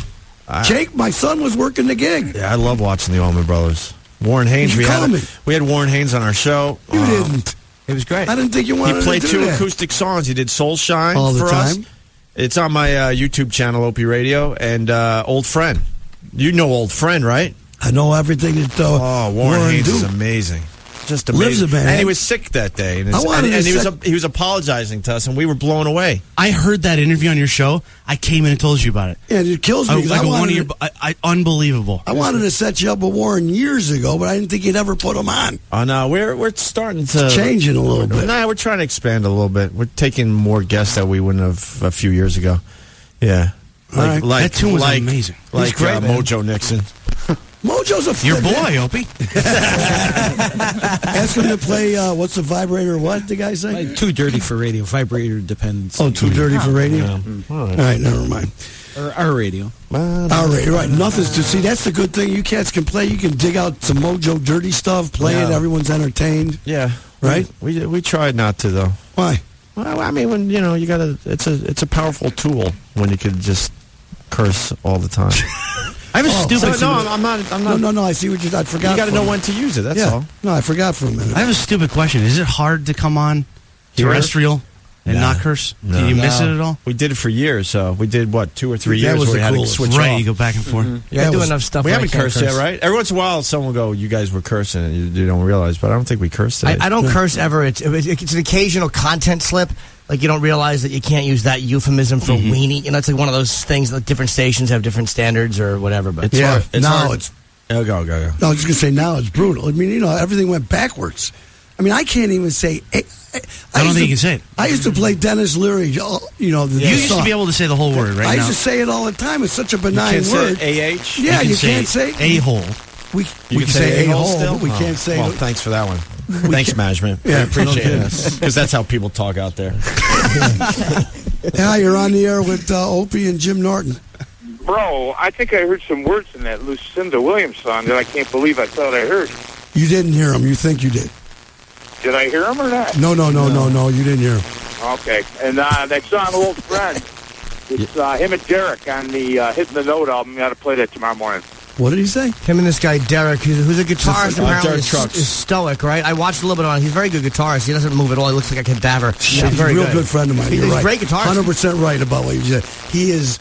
Jake, my son was working the gig. Yeah, I love watching the Allman Brothers. Warren Haynes. We had Warren Haynes on our show. You didn't. It was great. I didn't think you wanted to do that. He played 2 acoustic songs. He did Soul Shine all the for time. Us. It's on my YouTube channel, Opie Radio, and Old Friend. You know Old Friend, right? I know everything that Warren Haynes is amazing. Just amazing. Lives a man. And he was sick that day. And, he was apologizing to us, and we were blown away. I heard that interview on your show. I came in and told you about it. Yeah, it kills me. Unbelievable. I wanted to set you up with Warren years ago, but I didn't think you'd ever put him on. Oh, no, we're starting to... It's changing a little bit. Nah, we're trying to expand a little bit. We're taking more guests that we wouldn't have a few years ago. Yeah. That tune was amazing. Like great, Mojo Nixon. Mojo's a your boy, Opie. Ask him to play, what's the vibrator, what the guy say? Too dirty for radio. Vibrator depends. Oh, too dirty for radio? Yeah. All right, never mind. Our radio. Our radio, right. Nothing's to see. That's the good thing. You cats can play. You can dig out some Mojo dirty stuff, play it. Everyone's entertained. Yeah. Right? We tried not to, though. Why? Well, I mean, when, you gotta, it's a powerful tool when you could just curse all the time. I have a stupid. I'm not. No. I see what I forgot. You got to know when to use it. That's all. No, I forgot for a minute. I have a stupid question. Is it hard to come on terrestrial and not curse? No. Did you miss it at all? We did it for years. So we did 2 or 3 years was where we the had to coolest. switch Right, off. you go back and forth. Yeah, I do enough stuff. We where haven't I can't cursed yet, right? Every once in a while, someone will go, "You guys were cursing," and you don't realize. But I don't think we cursed today. I don't curse ever. It's an occasional content slip. Like, you don't realize that you can't use that euphemism for weenie. You know, it's like one of those things that different stations have different standards or whatever. But It's hard. It's now hard. it's. Go. No, I was just gonna say now it's brutal. I mean, everything went backwards. I mean, I can't even say. I don't think you can say it. I used to play Dennis Leary. The You used song. to be able to say the whole word, right? I now. used to say it all the time. It's such a benign You can't word. say AH? Yeah, you can can't say a-hole. We You can say a-hole a-hole, still? but we can't say. Well, thanks for that one. Thanks, management. Yeah, I appreciate no it. Because that's how people talk out there. Yeah, you're on the air with Opie and Jim Norton. Bro, I think I heard some words in that Lucinda Williams song that I can't believe I thought I heard. You didn't hear him. You think you did? Did I hear him or not? No. You didn't hear him. Okay. And that song, Old Friend, it's him and Derek on the Hitting the Note album. You got to play that tomorrow morning. What did he say? him and this guy Derek, who's a guitarist, apparently Derek Trucks. is stoic, right? I watched a little bit on. He's a very good guitarist. He doesn't move at all. He looks like a cadaver. He's He's very a real good friend of mine. He's You're a right. great guitarist. 100% right about what you said. He is.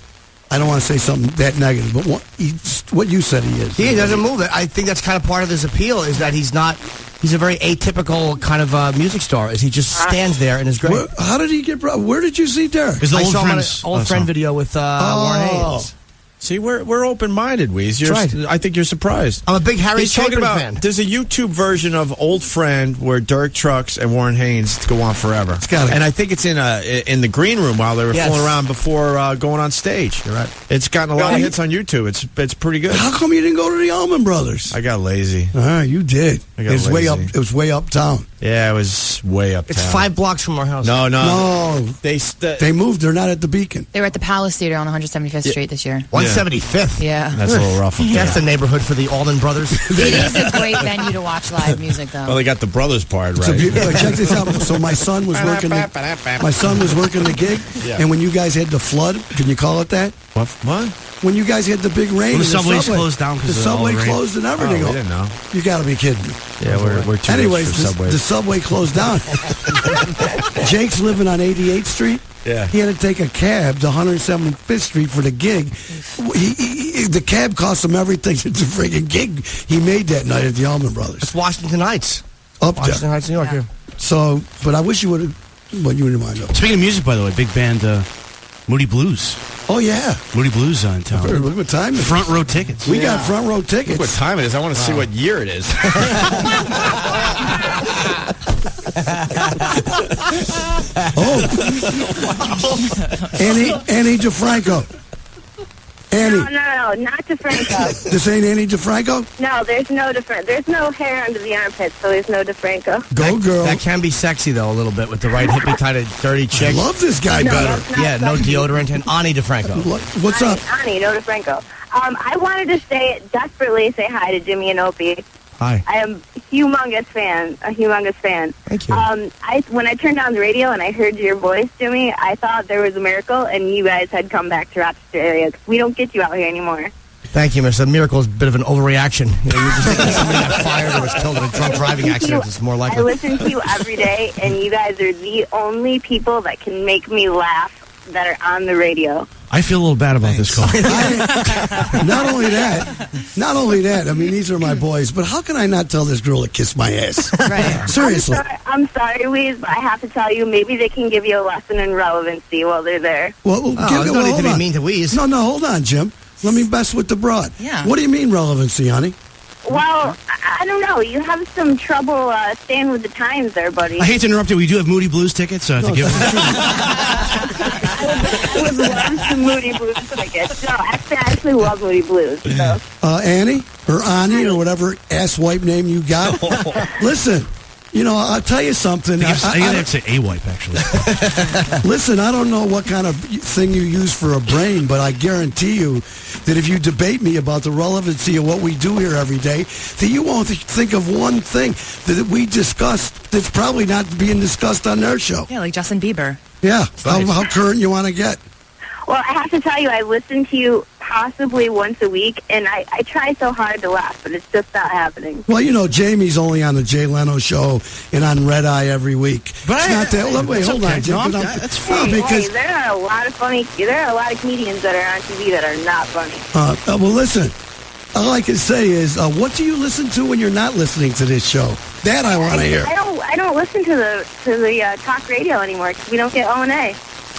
I don't want to say something that negative, but what you said he is. He doesn't move it. I think that's kind of part of his appeal is that he's not. He's a very atypical kind of music star. Is he just stands there and is great. How did he get? Where did you see Derek? I saw him on an old friend video with Warren Haynes. See, we're open-minded, Wease. That's right. I think you're surprised. I'm a big Harry He's talking Chapin about, fan. There's a YouTube version of Old Friend where Derek Trucks and Warren Haynes go on forever. And I think it's in the green room while they were fooling around before going on stage. You're right. It's gotten a lot of hits on YouTube. It's pretty good. How come you didn't go to the Allman Brothers? I got lazy. You did. I got lazy. Way up. It was way uptown. Yeah, it was way uptown. It's 5 blocks from our house. No. They moved. They're not at the Beacon. They were at the Palace Theater on 175th Street this year. 175th. Yeah. That's a little rough. That's the neighborhood for the Allman Brothers. It is a great venue to watch live music, though. Well, they got the brothers part right. So check this out. So my son was working. The gig, and when you guys had the flood, can you call it that? What? When you guys had the big rain, Well, and the subways closed down the because of all subway the rain. closed and everything. Oh, we didn't know. You got to be kidding me. Yeah, we're too Anyways, rich for subways. the subway closed down. Jake's living on 88th Street. Yeah. He had to take a cab to 175th Street for the gig. The cab cost him everything at the friggin' gig he made that night at the Allman Brothers. It's Washington Heights. Washington Heights, New York. Yeah. So, but I wish you would have. Well, you wouldn't mind. Speaking of music, by the way, big band Moody Blues. Oh yeah, Moody Blues in town. Look what time it is. Front row tickets. We got front row tickets. Look what time it is. I want to see what year it is. Annie DeFranco. Annie. No, not DeFranco. This ain't Annie DeFranco? No, there's no there's no hair under the armpits, so there's no DeFranco. Go, girl. That can be sexy, though, a little bit, with the right hippie kind of dirty chick. I love this guy better. Yeah, no deodorant. And Ani DeFranco. What's up? Ani, no DeFranco. I wanted to desperately say hi to Jimmy and Opie. Hi. I am a humongous fan. Thank you. When I turned on the radio and I heard your voice, Jimmy, I thought there was a miracle and you guys had come back to Rochester area. We don't get you out here anymore. Thank you, Miss. A miracle is a bit of an overreaction. You're just thinking somebody got fired or was killed in a drunk driving accident. It's more likely. I listen to you every day, and you guys are the only people that can make me laugh that are on the radio. I feel a little bad about this call. Not only that, I mean, these are my boys, but how can I not tell this girl to kiss my ass? Right. Seriously. I'm sorry, Wease, but I have to tell you, maybe they can give you a lesson in relevancy while they're there. Well, there's no need to be mean to Wease. No, hold on, Jim. Let me mess with the broad. Yeah. What do you mean relevancy, honey? Well, I don't know. You have some trouble staying with the times there, buddy. I hate to interrupt you. We do have Moody Blues tickets to give. I would love some Moody Blues tickets. No, I actually love Moody Blues. So. Annie or Ani or whatever asswipe name you got. Listen, I'll tell you something. I gotta say A-wipe, actually. Listen, I don't know what kind of thing you use for a brain, but I guarantee you that if you debate me about the relevancy of what we do here every day, that you won't think of one thing that we discussed that's probably not being discussed on their show. Yeah, like Justin Bieber. Yeah, how current you want to get. Well, I have to tell you, I listen to you possibly once a week, and I try so hard to laugh, but it's just not happening. Well, you know, Jamie's only on the Jay Leno show and on Red Eye every week. But it's not that. Wait, hold on, Jim. No, that's fine. Because there are a lot of comedians that are on TV that are not funny. well, listen. All I can say is, what do you listen to when you're not listening to this show? That I want to hear. I don't listen to the talk radio anymore because we don't get O&A.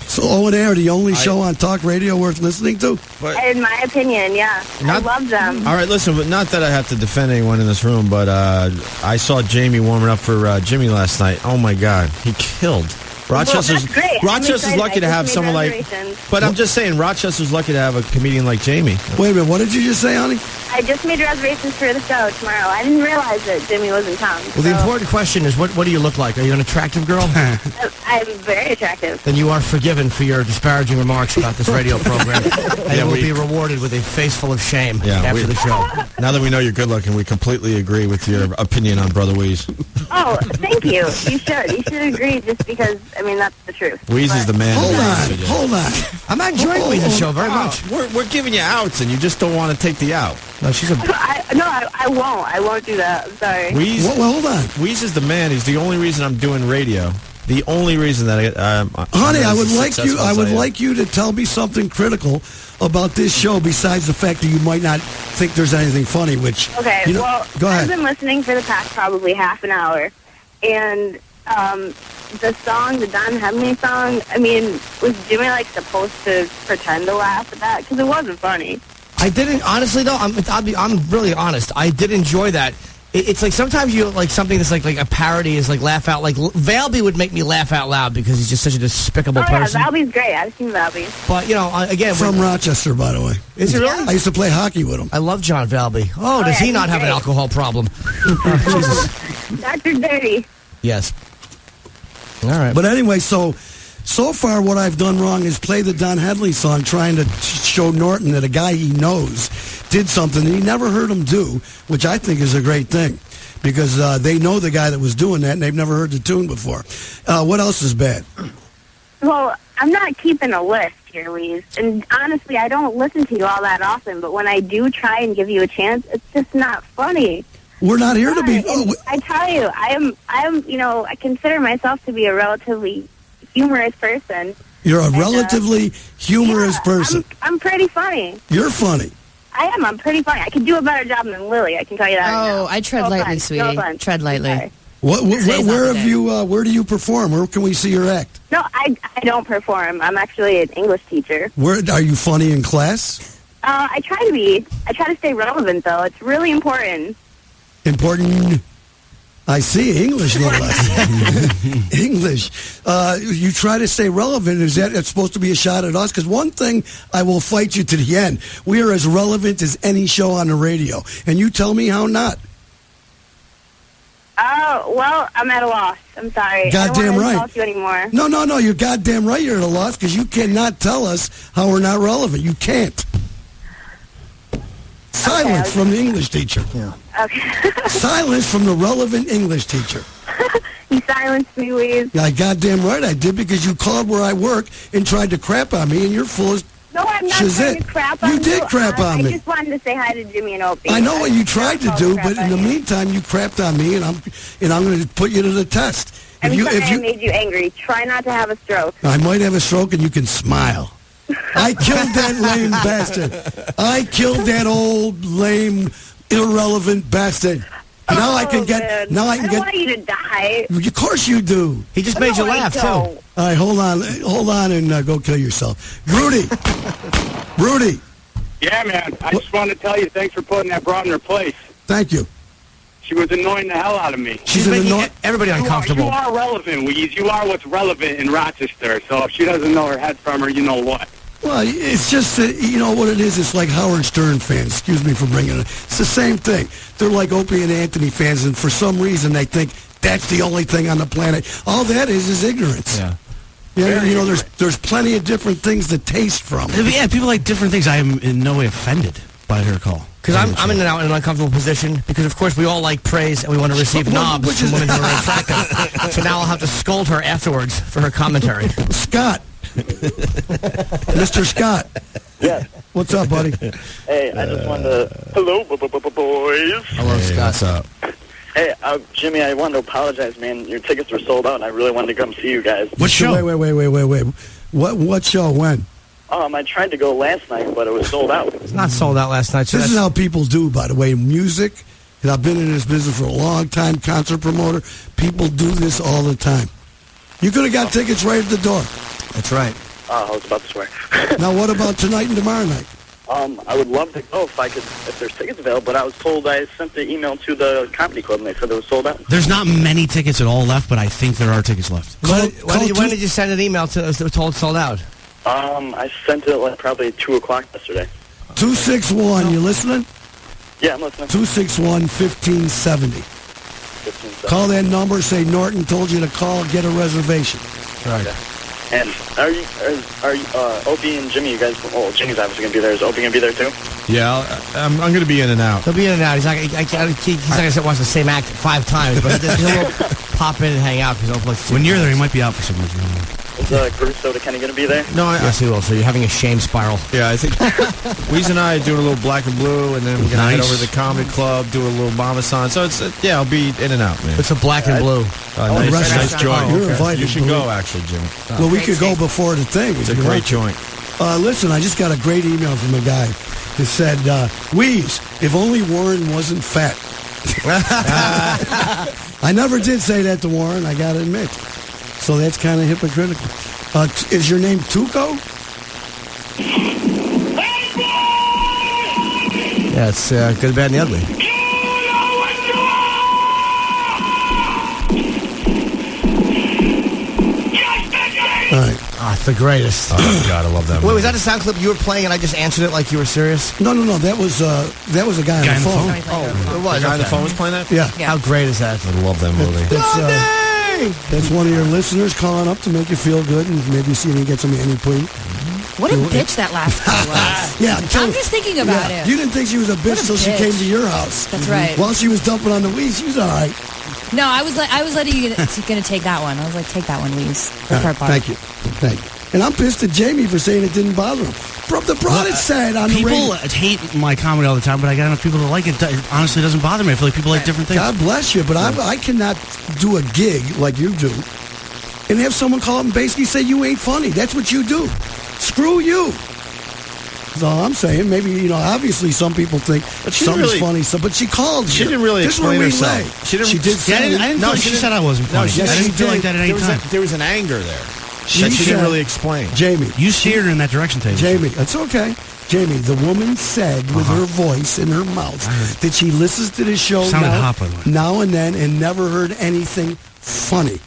So O&A are the only show on talk radio worth listening to? In my opinion, yeah. I love them. All right, listen, but not that I have to defend anyone in this room, but I saw Jamie warming up for Jimmy last night. Oh, my God. He killed. Rochester's lucky to have someone like... But I'm just saying, Rochester's lucky to have a comedian like Jamie. Wait a minute, what did you just say, honey? I just made reservations for the show tomorrow. I didn't realize that Jimmy was in town. Well, the important question is, what do you look like? Are you an attractive girl? I'm very attractive. Then you are forgiven for your disparaging remarks about this radio program. And you will be rewarded with a face full of shame after the show. Now that we know you're good looking, we completely agree with your opinion on Brother Wease. Oh, thank you. You should. You should agree just because, I mean, that's the truth. Wease is the man. Hold on. I'm not enjoying Wease's show very much. We're giving you outs, and you just don't want to take the out. No, she's a... I won't. I won't do that. I'm sorry. Wease, well, hold on. Wease is the man. He's the only reason I'm doing radio. The only reason that honey, I would like you to tell me something critical about this show besides the fact that you might not think there's anything funny, which... Okay, go ahead. I've been listening for the past probably half an hour, and the song, the Don Henley song, I mean, was Jimmy, like, supposed to pretend to laugh at that? Because it wasn't funny. I didn't, honestly, though, I'm really honest. I did enjoy that. It's like sometimes you like something that's like a parody is like laugh out. Like Valby would make me laugh out loud because he's just such a despicable person. Yeah, Valby's great. I've seen Valby. But, you know, again... From Rochester, by the way. Is he really? I used to play hockey with him. I love John Valby. Oh, does he not have an alcohol problem? Jesus. Dr. Dirty. Yes. All right. But anyway, so far what I've done wrong is play the Don Henley song trying to show Norton that a guy he knows did something that he never heard him do, which I think is a great thing because they know the guy that was doing that and they've never heard the tune before. What else is bad? Well, I'm not keeping a list here, Wease. And honestly, I don't listen to you all that often, but when I do try and give you a chance, it's just not funny. We're not here to be... I tell you, I am, you know, I consider myself to be a relatively humorous person. You're a relatively humorous person. I'm pretty funny. You're funny. I am. I'm pretty funny. I can do a better job than Lily. I can tell you that. Oh, I tread lightly, sweetie. Tread lightly. Where do you perform? Where can we see your act? No, I don't perform. I'm actually an English teacher. Where are you funny in class? I try to be. I try to stay relevant, though. It's really important. Important. I see. English, no less. English. You try to stay relevant. Is that it's supposed to be a shot at us? Because one thing, I will fight you to the end. We are as relevant as any show on the radio. And you tell me how not. Oh, well, I'm at a loss. I'm sorry. Goddamn I don't want right. to insult you anymore. No. You're goddamn right you're at a loss because you cannot tell us how we're not relevant. You can't. Silence from the English teacher. Yeah. Okay. Silence from the relevant English teacher. You silenced me, Wease. Yeah, goddamn right I did because you called where I work and tried to crap on me and you're full of No, I'm not shizit. trying to crap on you. You did crap on me. I just wanted to say hi to Jimmy and Opie. I know what you tried to do, but in the meantime you crapped on me and I'm going to put you to the test. I'm sorry I made you angry. Try not to have a stroke. I might have a stroke and you can smile. I killed that lame bastard. I killed that old, lame, irrelevant bastard. Now I can get. Man. Now I can don't want you to die. Of course you do. He just made you laugh too. All right, hold on, and go kill yourself, Rudy. Rudy. Yeah, man. I just wanted to tell you thanks for putting that broad in her place. Thank you. She was annoying the hell out of me. She's making everybody uncomfortable. You are relevant, Wease. You are what's relevant in Rochester. So if she doesn't know her head from her, you know what. Well, it's just that, you know what it is? It's like Howard Stern fans. Excuse me for bringing it. It's the same thing. They're like Opie and Anthony fans, and for some reason they think that's the only thing on the planet. All that is ignorance. Yeah. Yeah, you know, there's plenty of different things to taste from. Yeah, people like different things. I am in no way offended by her call. Because I'm in an uncomfortable position because, of course, we all like praise and we want to receive knobs from women who are attractive. So now I'll have to scold her afterwards for her commentary. Scott. Mr. Scott. Yes. What's up, buddy? Hey, I just wanted to... Hello, boys. Hello, Scott. What's up? Hey, Jimmy, I wanted to apologize, man. Your tickets were sold out, and I really wanted to come see you guys. What show? Wait. What show? When? I tried to go last night, but it was sold out. It's not sold out last night. So This is how people do, by the way. Music, and I've been in this business for a long time, concert promoter. People do this all the time. You could have got tickets right at the door. That's right. I was about to swear. Now, what about tonight and tomorrow night? I would love to go if there's tickets available, but I was told I sent the email to the comedy club, and they said it was sold out. There's not many tickets at all left, but I think there are tickets left. When did you send an email to us that was told it's sold out? I sent it like probably 2 o'clock yesterday. 261, you listening? Yeah, I'm listening. 261-1570. Call that number, say Norton told you to call, get a reservation. Right. Okay. And are you Opie and Jimmy, you guys, well, Jimmy's obviously going to be there. Is Opie going to be there too? Yeah, I'm going to be in and out. He'll be in and out. He's not going to watch the same act 5 times, but he'll pop in and hang out. When you're there, he might be out for some reason. Is Bruce Soda Kenny going to be there? No, yes, he will. So you're having a shame spiral. Yeah, I think Wease and I are doing a little black and blue, and then we're going to head over to the comedy club, do a little mama song. So it's I'll be in and out, man. It's a black and blue. Nice joint. You're invited. You should go, actually, Jimmy. Well, we could go before the thing. It's a great joint. Listen, I just got a great email from a guy that said, Wease, if only Warren wasn't fat. I never did say that to Warren, I got to admit. So that's kind of hypocritical. Is your name Tuco? Yeah, it's good, bad, and the ugly. All right. It's the greatest. Oh, God, I love that. Wait, was that a sound clip you were playing and I just answered it like you were serious? No. That was a guy on the phone. Oh, it was. The guy on the phone was playing that? Yeah. How great is that? I love that movie. That's one of your listeners calling up to make you feel good and maybe see if you get some Annie Plea. What a bitch that last guy was. Yeah, I'm just thinking about it. You didn't think she was a bitch until she came to your house. That's right. While she was dumping on the Wease, she was all right. No, I was letting you gonna take that one. I was like, take that one, Wease. Thank you. And I'm pissed at Jamie for saying it didn't bother him. The broad said on the radio. People hate my comedy all the time, but I got enough people that like it. It honestly doesn't bother me. I feel like people like different things. God bless you, but I cannot do a gig like you do and have someone call up and basically say you ain't funny. That's what you do. Screw you. That's all I'm saying. Maybe, obviously some people think something's funny, but she called. She didn't really explain herself. She did say I didn't feel like she said I wasn't funny. I didn't feel like that at any time. There was an anger there. She didn't really explain. Jamie. You steered her in that direction, Taylor. Jamie, it's okay. Jamie, the woman said with her voice in her mouth that she listens to this show now and then and never heard anything funny.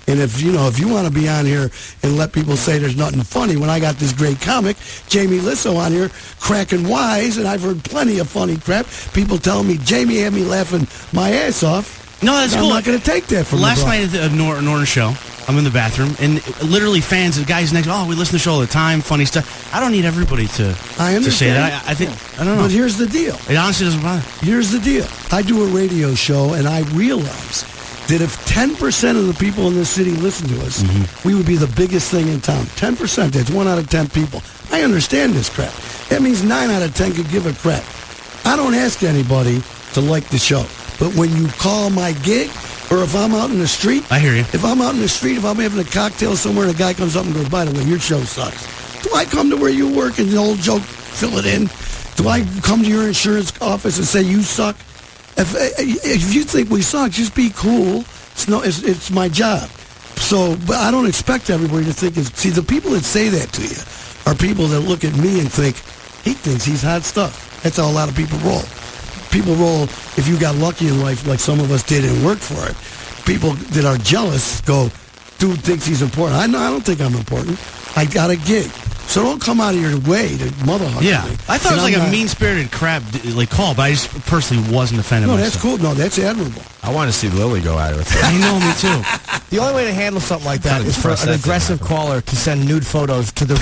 And if you want to be on here and let people say there's nothing funny, when I got this great comic, Jamie Lissow, on here cracking wise, and I've heard plenty of funny crap. People telling me Jamie had me laughing my ass off. No, that's cool. I'm not going to take that from last night at the Norton show. I'm in the bathroom, and literally fans, the guys next, we listen to the show all the time, funny stuff. I don't need everybody to say that. I don't know. But here's the deal. It honestly doesn't bother. Here's the deal. I do a radio show, and I realize that if 10% of the people in this city listen to us, we would be the biggest thing in town. 10%, that's 1 out of 10 people. I understand this crap. That means 9 out of 10 could give a crap. I don't ask anybody to like the show. But when you call my gig, or if I'm out in the street, I hear you. If I'm out in the street, if I'm having a cocktail somewhere, and a guy comes up and goes, by the way, your show sucks. Do I come to where you work and the old joke, fill it in? Do I come to your insurance office and say you suck? If you think we suck, just be cool. It's my job. So, but I don't expect everybody to think. See, the people that say that to you are people that look at me and think he thinks he's hot stuff. That's how a lot of people roll. People roll, if you got lucky in life like some of us did and worked for it, people that are jealous go, dude thinks he's important. I don't think I'm important. I got a gig. So don't come out of your way to motherfucker me. I thought it was like a mean-spirited crap call, but I just personally wasn't offended by it. No, that's cool. No, that's admirable. I want to see Lily go at it with her. I know, me too. The only way to handle something like that is for an aggressive caller to send nude photos to the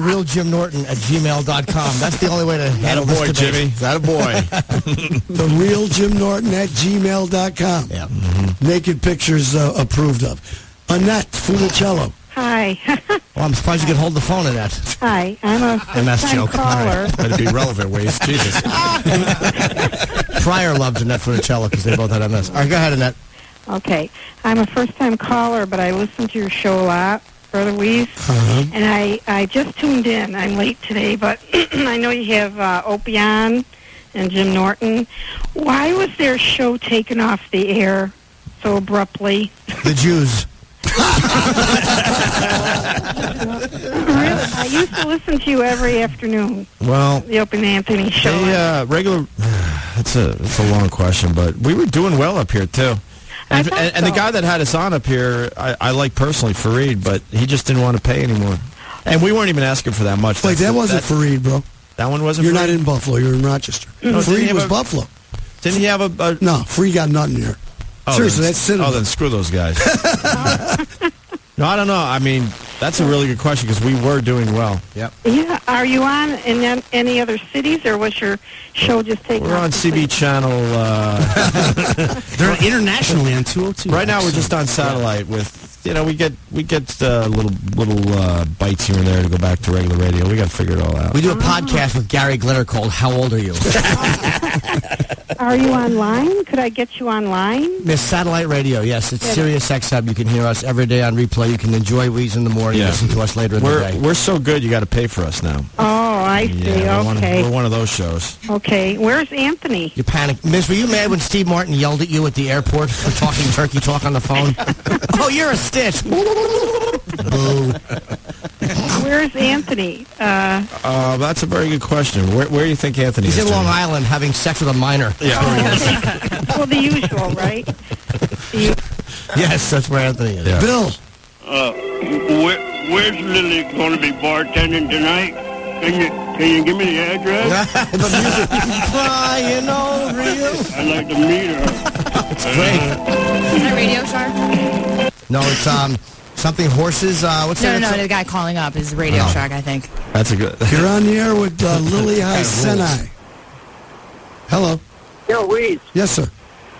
real Jim Norton at gmail.com. That's the only way to handle this debate. Jimmy. That a boy. The real Jim Norton at gmail.com. Yeah. Naked pictures approved of. Annette Funicello Hi. Well, I'm surprised you could hold the phone in that. Hi, I'm a MS first-time joke. caller. That'd be relevant, Wease. Jesus. Pryor loves Annette Funicello because they both had MS. All right, go ahead, Annette. Okay, I'm a first-time caller, but I listen to your show a lot, Brother Wease, and I just tuned in. I'm late today, but I know you have Opie on and Jim Norton. Why was their show taken off the air so abruptly? The Jews. I used to listen to you every afternoon. Well, The Opie and Anthony show. regular. It's a long question, but we were doing well up here too. And the guy that had us on up here, I like personally Fareed, but he just didn't want to pay anymore. And we weren't even asking for that much. Wait, that wasn't Fareed, bro. That one wasn't. You're Fareed? not in Buffalo. You're in Rochester. No, Fareed was Buffalo. Didn't he have a? No, Fareed got nothing here. Seriously, that's Citadel. Oh, then screw those guys. No, I don't know. I mean, that's a really good question because we were doing well. Yep. Yeah. Are you on in any other cities, or was your show just taken We're off on CB channel. They're internationally on 202. Right now, we're just on satellite with. We get little bites here and there to go back to regular radio. We got to figure it all out. We do a podcast with Gary Glitter called "How Old Are You?" Are you online? Could I get you online? Miss Satellite Radio, yes. It's Sirius XM. You can hear us every day on replay. You can enjoy Wease in the morning. Listen to us later in the day. We're so good, you got to pay for us now. Oh, I see. Okay. We're one of those shows. Okay. Where's Anthony? You panic. Miss, were you mad when Steve Martin yelled at you at the airport for talking turkey talk on the phone? Oh, you're a stitch. Boo. Where's Anthony? That's a very good question. Where do you think Anthony is? He's in Long Island having sex with a minor. Yeah. Well, the usual, right? Yes, that's where Anthony is. Yeah. Bill. Where's Lily going to be bartending tonight? Can you give me the address? The music crying over you. I'd like to meet her. It's great. Is that radioSHARK? No, it's something horses. What's that? No, the guy calling up is radioSHARK, I think. That's a good. You're on the air with Lily Senai. Hello. Yo, Wease. Yes, sir.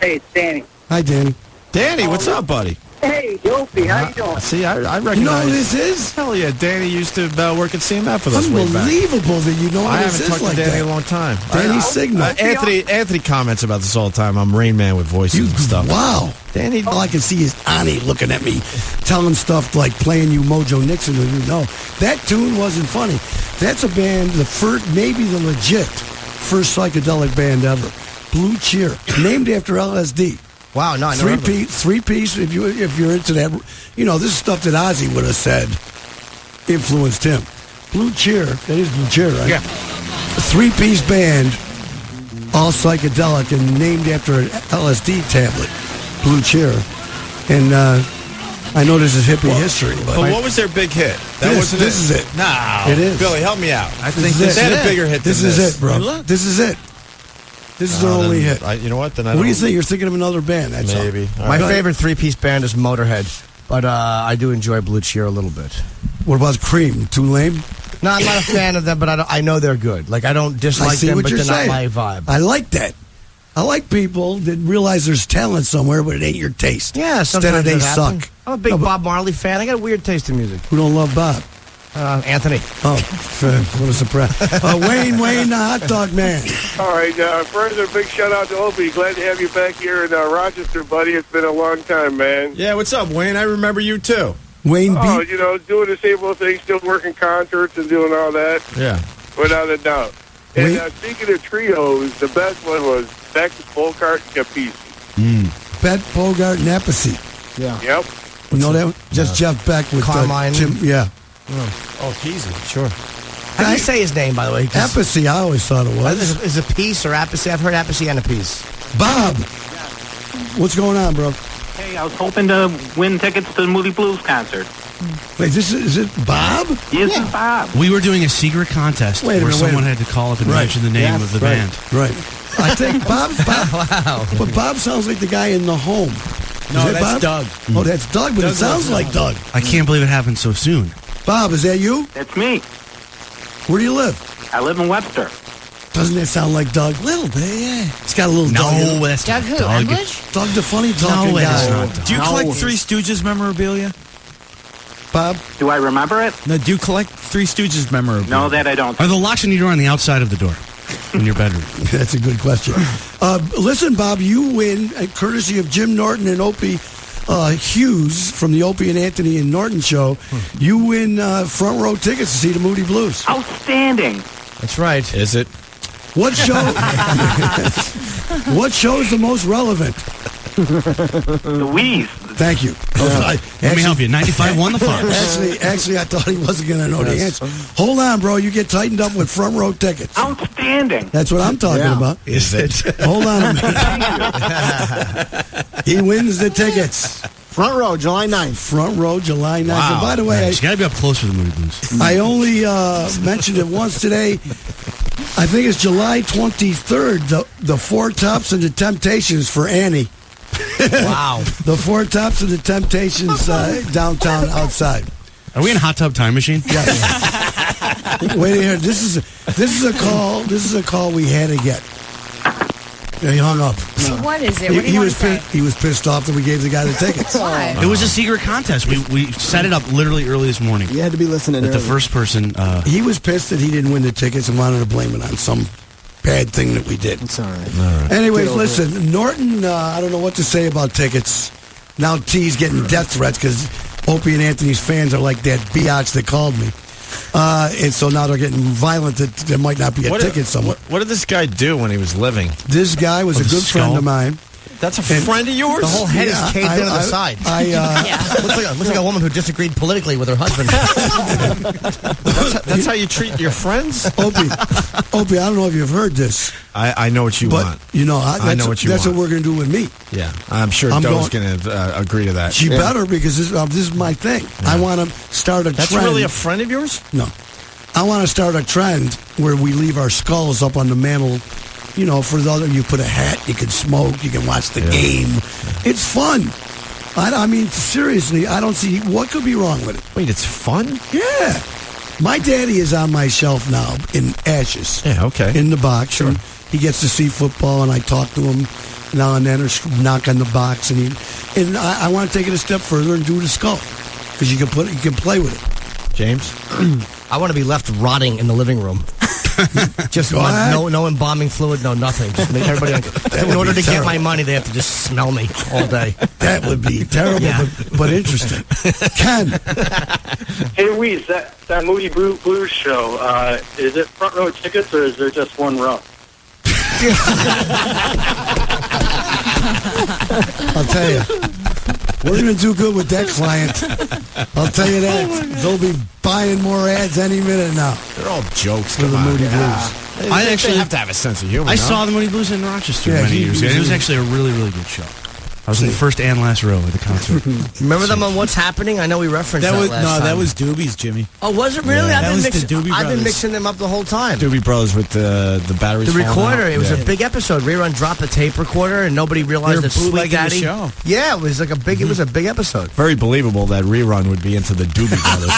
Hey, it's Danny. Hi, Danny. Danny, what's up, buddy? Hey, Opie, how you doing? See, I recognize. You know who this is? Hell yeah, Danny used to work at CMF with us way back. Unbelievable that you know who I this haven't is talked like to Danny that. a long time. Danny Signal. Anthony comments about this all the time. I'm Rain Man with voices and stuff. Wow. Danny. All I can see is Ani looking at me, telling stuff like playing you Mojo Nixon, or that tune wasn't funny. That's a band, the first, maybe the legit first psychedelic band ever. Blue Cheer, named after LSD. Wow, no, I never heard of it. Three piece. If you're into that, this is stuff that Ozzy would have said influenced him. Blue Cheer, that is Blue Cheer, right? Yeah. A 3-piece band, all psychedelic and named after an LSD tablet. Blue Cheer, and I know this is hippie history, but what was their big hit? This is it. No, it is. Billy, help me out. I think they had a bigger hit. This is it, bro. This is it. This is their only hit. You know what? Then what do you think? You're thinking of another band? That's maybe. My favorite 3-piece band is Motorhead, but I do enjoy Blue Cheer a little bit. What about Cream? Too lame? No, I'm not a fan of them, but I know they're good. Like, I don't dislike them, but they're not my vibe. I like that. I like people that realize there's talent somewhere, but it ain't your taste. Yeah, instead sometimes of they that happens. suck. I'm a big Bob Marley fan. I got a weird taste in music. Who don't love Bob? Anthony. Oh, what a surprise. Wayne, the hot dog man. All right, first a big shout out to Opie. Glad to have you back here in Rochester, buddy. It's been a long time, man. Yeah, what's up, Wayne? I remember you too. Wayne B. Doing the same old thing, still working concerts and doing all that. Yeah. Without a doubt. And speaking of trios, the best one was Beck, Bogart, and Capizzi. Beck, Bogart, and Appice. Yeah. Yep. You know that? Just Jeff Beck with Carmine. Tim. Yeah. Oh, Peasy, sure. How do you say his name, by the way? Appice, I always thought it was. Is it Peace or Appice? I've heard Appice and a Peace. Bob, what's going on, bro? Hey, I was hoping to win tickets to the Moody Blues concert. Wait, is it Bob? Yes, it's Bob. We were doing a secret contest where someone had to call up and mention the name of the band. Right. I think Bob. Wow. But Bob sounds like the guy in The Home. No, that's Doug. Oh, that's Doug, but it sounds like Doug. I can't believe it happened so soon. Bob, is that you? That's me. Where do you live? I live in Webster. Doesn't that sound like Doug? Little bit, yeah. It's got a little Doug. No, that's Doug who? Doug. English? Doug the funny talking No, guy. that's not Doug. Do you collect Three Stooges memorabilia? Bob? Do I remember it? No, do you collect Three Stooges memorabilia? No, that I don't. Are the locks on your door on the outside of the door in your bedroom? That's a good question. Listen, Bob, you win, courtesy of Jim Norton and Opie Hughes from the Opie and Anthony and Norton show. You win front row tickets to see the Moody Blues. Outstanding. That's right. Is it? What show? What show is the most relevant? The Wease. Thank you. Let me help you. 95 won the Fox. Actually, I thought he wasn't going to know the answer. Hold on, bro. You get tightened up with front row tickets. Outstanding. That's what I'm talking about. Is it? Hold on a minute. He wins the tickets. Front row, July 9th. Front row, July 9th. Wow. And by the way, you got to be up close with the Moody Blues. I only mentioned it once today. I think it's July 23rd, the Four Tops and the Temptations for Annie. Wow. The Four Tops and the Temptations downtown outside. Are we in Hot Tub Time Machine? Yeah. Wait here. This is a call. This is a call we had to get. Yeah, he hung up. So what is it? What do you he want was to say? he was pissed off that we gave the guy the tickets. Why? It was a secret contest. We set it up literally early this morning. You had to be listening. That the first person. He was pissed that he didn't win the tickets and wanted to blame it on some bad thing that we did. It's all right. Anyways, listen, Norton, I don't know what to say about tickets. Now T's getting death threats because Opie and Anthony's fans are like that biatch that called me. And so now they're getting violent that there might not be a ticket somewhere. What did this guy do when he was living? This guy was a good friend of mine. That's a friend of yours? The whole head is caved in on the side. Looks like a woman who disagreed politically with her husband. That's how you treat your friends? Opie, I don't know if you've heard this. I know what you want. You know, I know what you that's want. what we're going to do with me. Yeah, I'm sure Doe's going to agree to that. She better, because this is my thing. Yeah. I want to start a trend. That's really a friend of yours? No. I want to start a trend where we leave our skulls up on the mantle. You know, for the other, you put a hat, you can smoke, you can watch the game. It's fun. I mean, seriously, I don't see what could be wrong with it. Wait, it's fun? Yeah. My daddy is on my shelf now in ashes. Yeah, okay. In the box. Sure. He gets to see football, and I talk to him now and then, or knock on the box, and I want to take it a step further and do the skull, because you can play with it. James, I want to be left rotting in the living room. Just no embalming fluid, no nothing. Just make everybody. In order to get my money, they have to just smell me all day. That would be terrible, but interesting. Ken. Hey, Wease, that Moody Blues show, is it front row tickets or is there just one row? I'll tell you. We're going to do good with that client. I'll tell you that. They'll be buying more ads any minute now. They're all jokes for the Moody Blues. I actually have to have a sense of humor. I saw the Moody Blues in Rochester many years ago. It was actually a really, really good show. I was in the first and last row at the concert. Remember them on What's Happening? I know we referenced that last time. That was Doobies, Jimmy. Oh, was it really? Yeah. I've been mixing them up the whole time. Doobie Brothers with the batteries. The recorder. Out. It was a big episode. Rerun dropped the tape recorder, and nobody realized that Sweet Daddy. The show. Yeah, it was like a big. It was a big episode. Very believable that Rerun would be into the Doobie Brothers.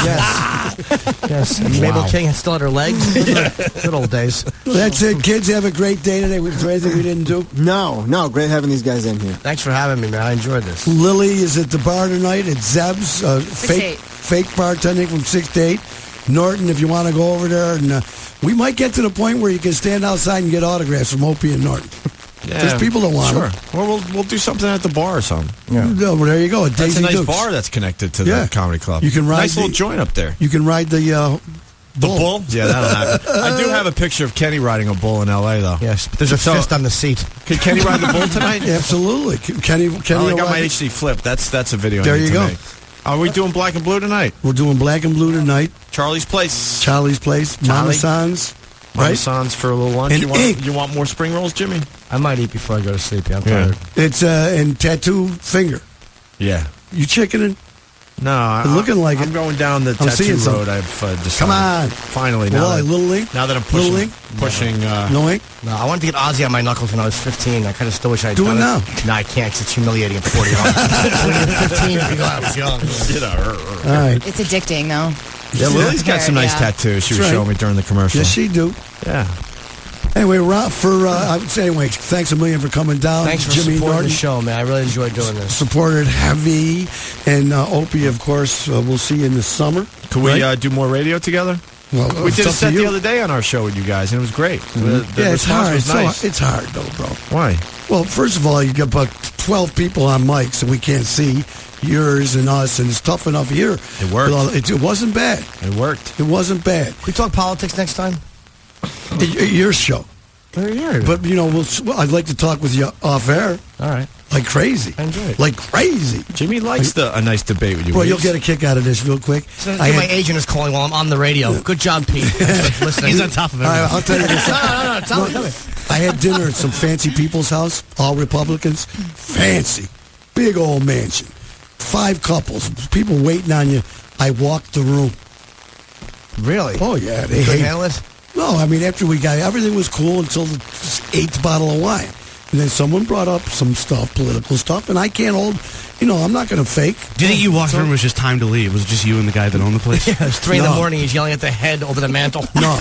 Yes. Wow. Mabel King still had her legs. Good old days. That's it, kids. Have a great day today. Was there anything we didn't do? No. Great having these guys in here. Thanks for having me, man. I enjoyed this. Lily is at the bar tonight at Zeb's. Fake bartending from 6 to 8. Norton, if you want to go over there. And we might get to the point where you can stand outside and get autographs from Opie and Norton. Yeah, there's people that want them. Well, we'll do something at the bar or something. Yeah. No, well, there you go. That's a nice bar that's connected to the comedy club. You can ride nice little joint up there. You can ride the bull? Yeah, that'll happen. I do have a picture of Kenny riding a bull in L.A., though. Yes, but there's a fist on the seat. Could Kenny ride the bull tonight? Absolutely. Kenny I got my HD flip. That's a video. There you go. Make. Are we doing Black and Blue tonight? We're doing Black and Blue tonight. Charlie's Place. Mama San's. Mama San's for a little lunch. And you want more spring rolls, Jimmy? I might eat before I go to sleep. I'm tired. It's and tattoo finger. Yeah. You chickening? No, it's looking like I'm going down the tattoo road. I've decided. Come on, finally. Little ink. Now that I'm pushing. No ink. No, I wanted to get Ozzy on my knuckles when I was 15. I kind of still wish I'd do done it now. No, I can't because it's humiliating at 40. When you're 15, you go, I was young. All right. It's addicting, though. Yeah, Lily's got some nice tattoos. She was showing me during the commercial. Yes, she do. Yeah. Anyway, anyway, thanks a million for coming down. Thanks for Jimmy supporting Norton the show, man. I really enjoyed doing this. supported heavy, and Opie, of course, we'll see you in the summer. Can we do more radio together? Well, We did a it's up set to the you. other day on our show with you guys, and it was great. The Yeah, it's response hard. was nice. It's hard, though, bro. Why? Well, first of all, you got about 12 people on mics, and we can't see yours and us, and it's tough enough here. It worked. It wasn't bad. It worked. It wasn't bad. Can we talk politics next time? Your show. Yeah. But, I'd like to talk with you off air. All right. Like crazy. I enjoy it. Like crazy. Jimmy likes a nice debate with you. Bro, you'll Wease. get a kick out of this real quick. My agent is calling while I'm on the radio. Good job, Pete. Thanks for listening. He's on top of it. All right, I'll tell you this. No. Tell me. I had dinner at some fancy people's house, all Republicans. Fancy. Big old mansion. 5 couples. People waiting on you. I walked the room. Really? Oh, yeah. They couldn't handle it? No, I mean, after we got everything was cool until the 8th bottle of wine. And then someone brought up some stuff, political stuff, and I can't hold, I'm not going to fake. Do you think you walked through and it was just time to leave? Was it just you and the guy that owned the place? Yeah, it was 3 in the morning. He's yelling at the head over the mantle. No,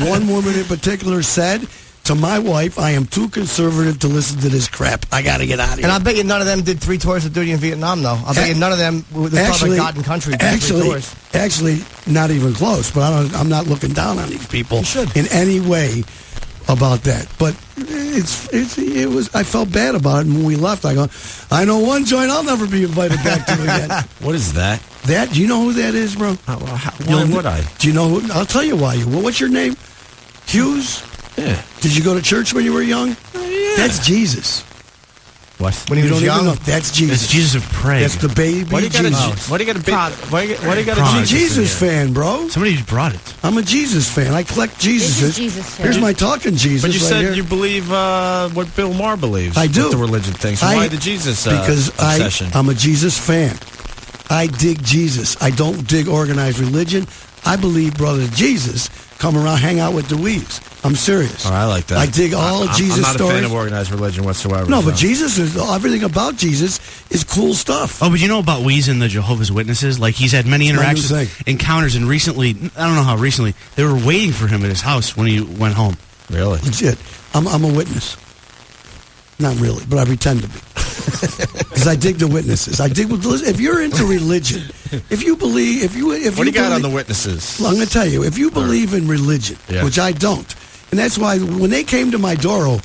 one woman in particular said to my wife, I am too conservative to listen to this crap. I got to get out of here. And I bet you none of them did 3 tours of duty in Vietnam, though. I bet you none of them, the probably God and country, did 3 tours. Actually, not even close. But I'm not looking down on these people in any way about that. But it was. I felt bad about it, and when we left, I go, I know one joint I'll never be invited back to again. What is that? That? Do you know who that is, bro? Why would I? Do you know who? I'll tell you why. What's your name? Hughes. Yeah. Did you go to church when you were young? Yeah. That's Jesus. What? When he was don't young? even know. That's Jesus. It's Jesus of Prague. That's the baby. Why do you got Jesus. Why do you got a I'm a Jesus fan, bro. Somebody brought it. I'm a Jesus fan. I collect Jesuses. This is Jesus, sir. Here's my talking Jesus. But you right said here. you believe what Bill Maher believes. I do. With the religion thing. So why the Jesus obsession? I'm a Jesus fan. I dig Jesus. I don't dig organized religion. I believe, brother Jesus, come around, hang out with the Wease. I'm serious. Oh, I like that. I dig all Jesus I'm not stories. a fan of organized religion whatsoever. No, so. but Jesus is everything about Jesus is cool stuff. Oh, but you know about Wease and the Jehovah's Witnesses? Like, he's had many interactions, encounters, and recently, I don't know how recently, they were waiting for him at his house when he went home. Really? Legit. I'm a witness. Not really, but I pretend to be. Because I dig the witnesses. If you're into religion, if you believe, what do you got on the witnesses? Well, I'm going to tell you, if you believe in religion, which I don't, and that's why when they came to my door,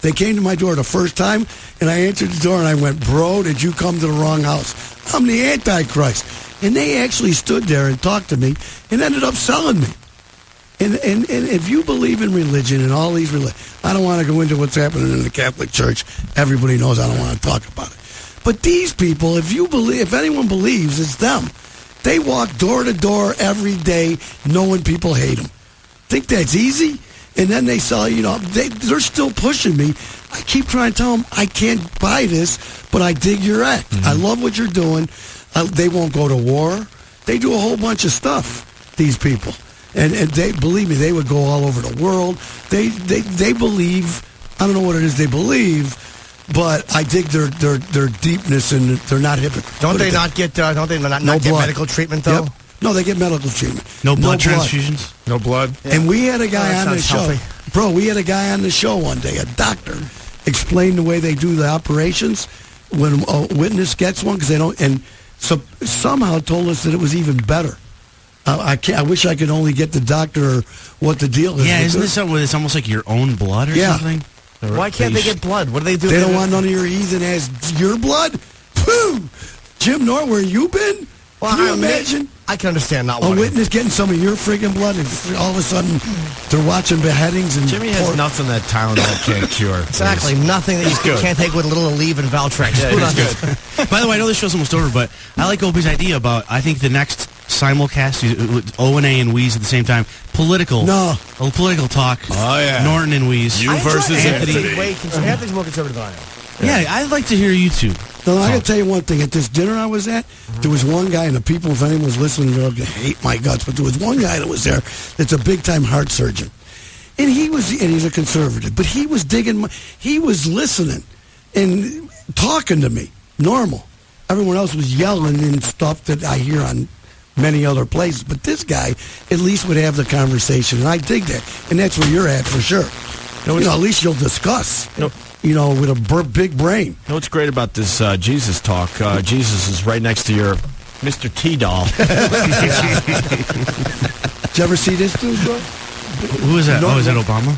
they came to my door the first time, and I answered the door, and I went, bro, did you come to the wrong house? I'm the Antichrist. And they actually stood there and talked to me and ended up selling me. And if you believe in religion and all these I don't want to go into what's happening in the Catholic Church. Everybody knows I don't want to talk about it. But these people, if anyone believes, it's them. They walk door to door every day knowing people hate them. Think that's easy? And then they sell, they're still pushing me. I keep trying to tell them, I can't buy this, but I dig your act. I love what you're doing. They won't go to war. They do a whole bunch of stuff, these people. And they, believe me, they would go all over the world. They believe, I don't know what it is they believe, but I dig their deepness, and they're not hypocrites. Don't they not get medical treatment, though? Yep. No, they get medical treatment. No blood transfusions? No blood? Yeah. And we had a guy on the show. Healthy. Bro, we had a guy on the show one day, a doctor, explain the way they do the operations when a witness gets one, because they don't, and so somehow told us that it was even better. I wish I could only get the doctor or what the deal is. Yeah, isn't this something where it's almost like your own blood or something? Why can't they get blood? What do they do? They don't want none of your heathen ass your blood? Pooh! Jim Norton, where you been? Well, Can you imagine? I can understand not a wanting. witness getting some of your friggin' blood, and all of a sudden they're watching beheadings. And Jimmy has nothing that Tylenol can't cure. Exactly, nothing that you can't take with a little Aleve and Valtrex. Yeah, he's good. By the way, I know this show's almost over, but I like Opie's idea about, I think the next simulcast, O&A and Wease at the same time, political talk. Oh, yeah. Norton and Wease. You versus Anthony. Anthony's more conservative than I am. Yeah, I'd like to hear you two. No, I got to tell you one thing. At this dinner I was at, there was one guy, and the people, if anyone was listening, they're going to hate my guts, but there was one guy that was there that's a big-time heart surgeon. And he's a conservative, but he was he was listening and talking to me, normal. Everyone else was yelling and stuff that I hear on many other places. But this guy at least would have the conversation, and I dig that. And that's where you're at for sure. At least you'll discuss. With a big brain. You know what's great about this Jesus talk? Jesus is right next to your Mr. T doll. Did you ever see this dude, bro? Who is that? Is that Obama?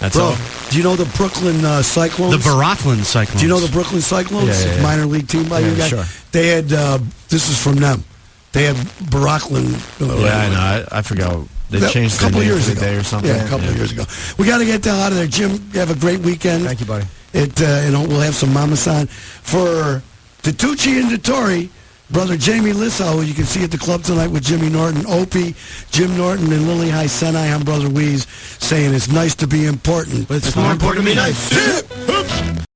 That's bro, all. do you know the Brooklyn Cyclones? The Brooklyn Cyclones. Do you know the Brooklyn Cyclones? Yeah. Minor league team by you guys? Sure. They had, this is from them. They had Brooklyn. I know. I forgot. They changed a couple their name years for the ago. day or something. Yeah, a couple of years ago. We got to get the hell out of there. Jim, have a great weekend. Thank you, buddy. We'll have some mamas on. For Tucci and Dettori, brother Jamie Lissow, who you can see at the club tonight with Jimmy Norton, Opie, Jim Norton, and Lily High Senai. I'm brother Wease saying it's nice to be important. But it's more important to be nice.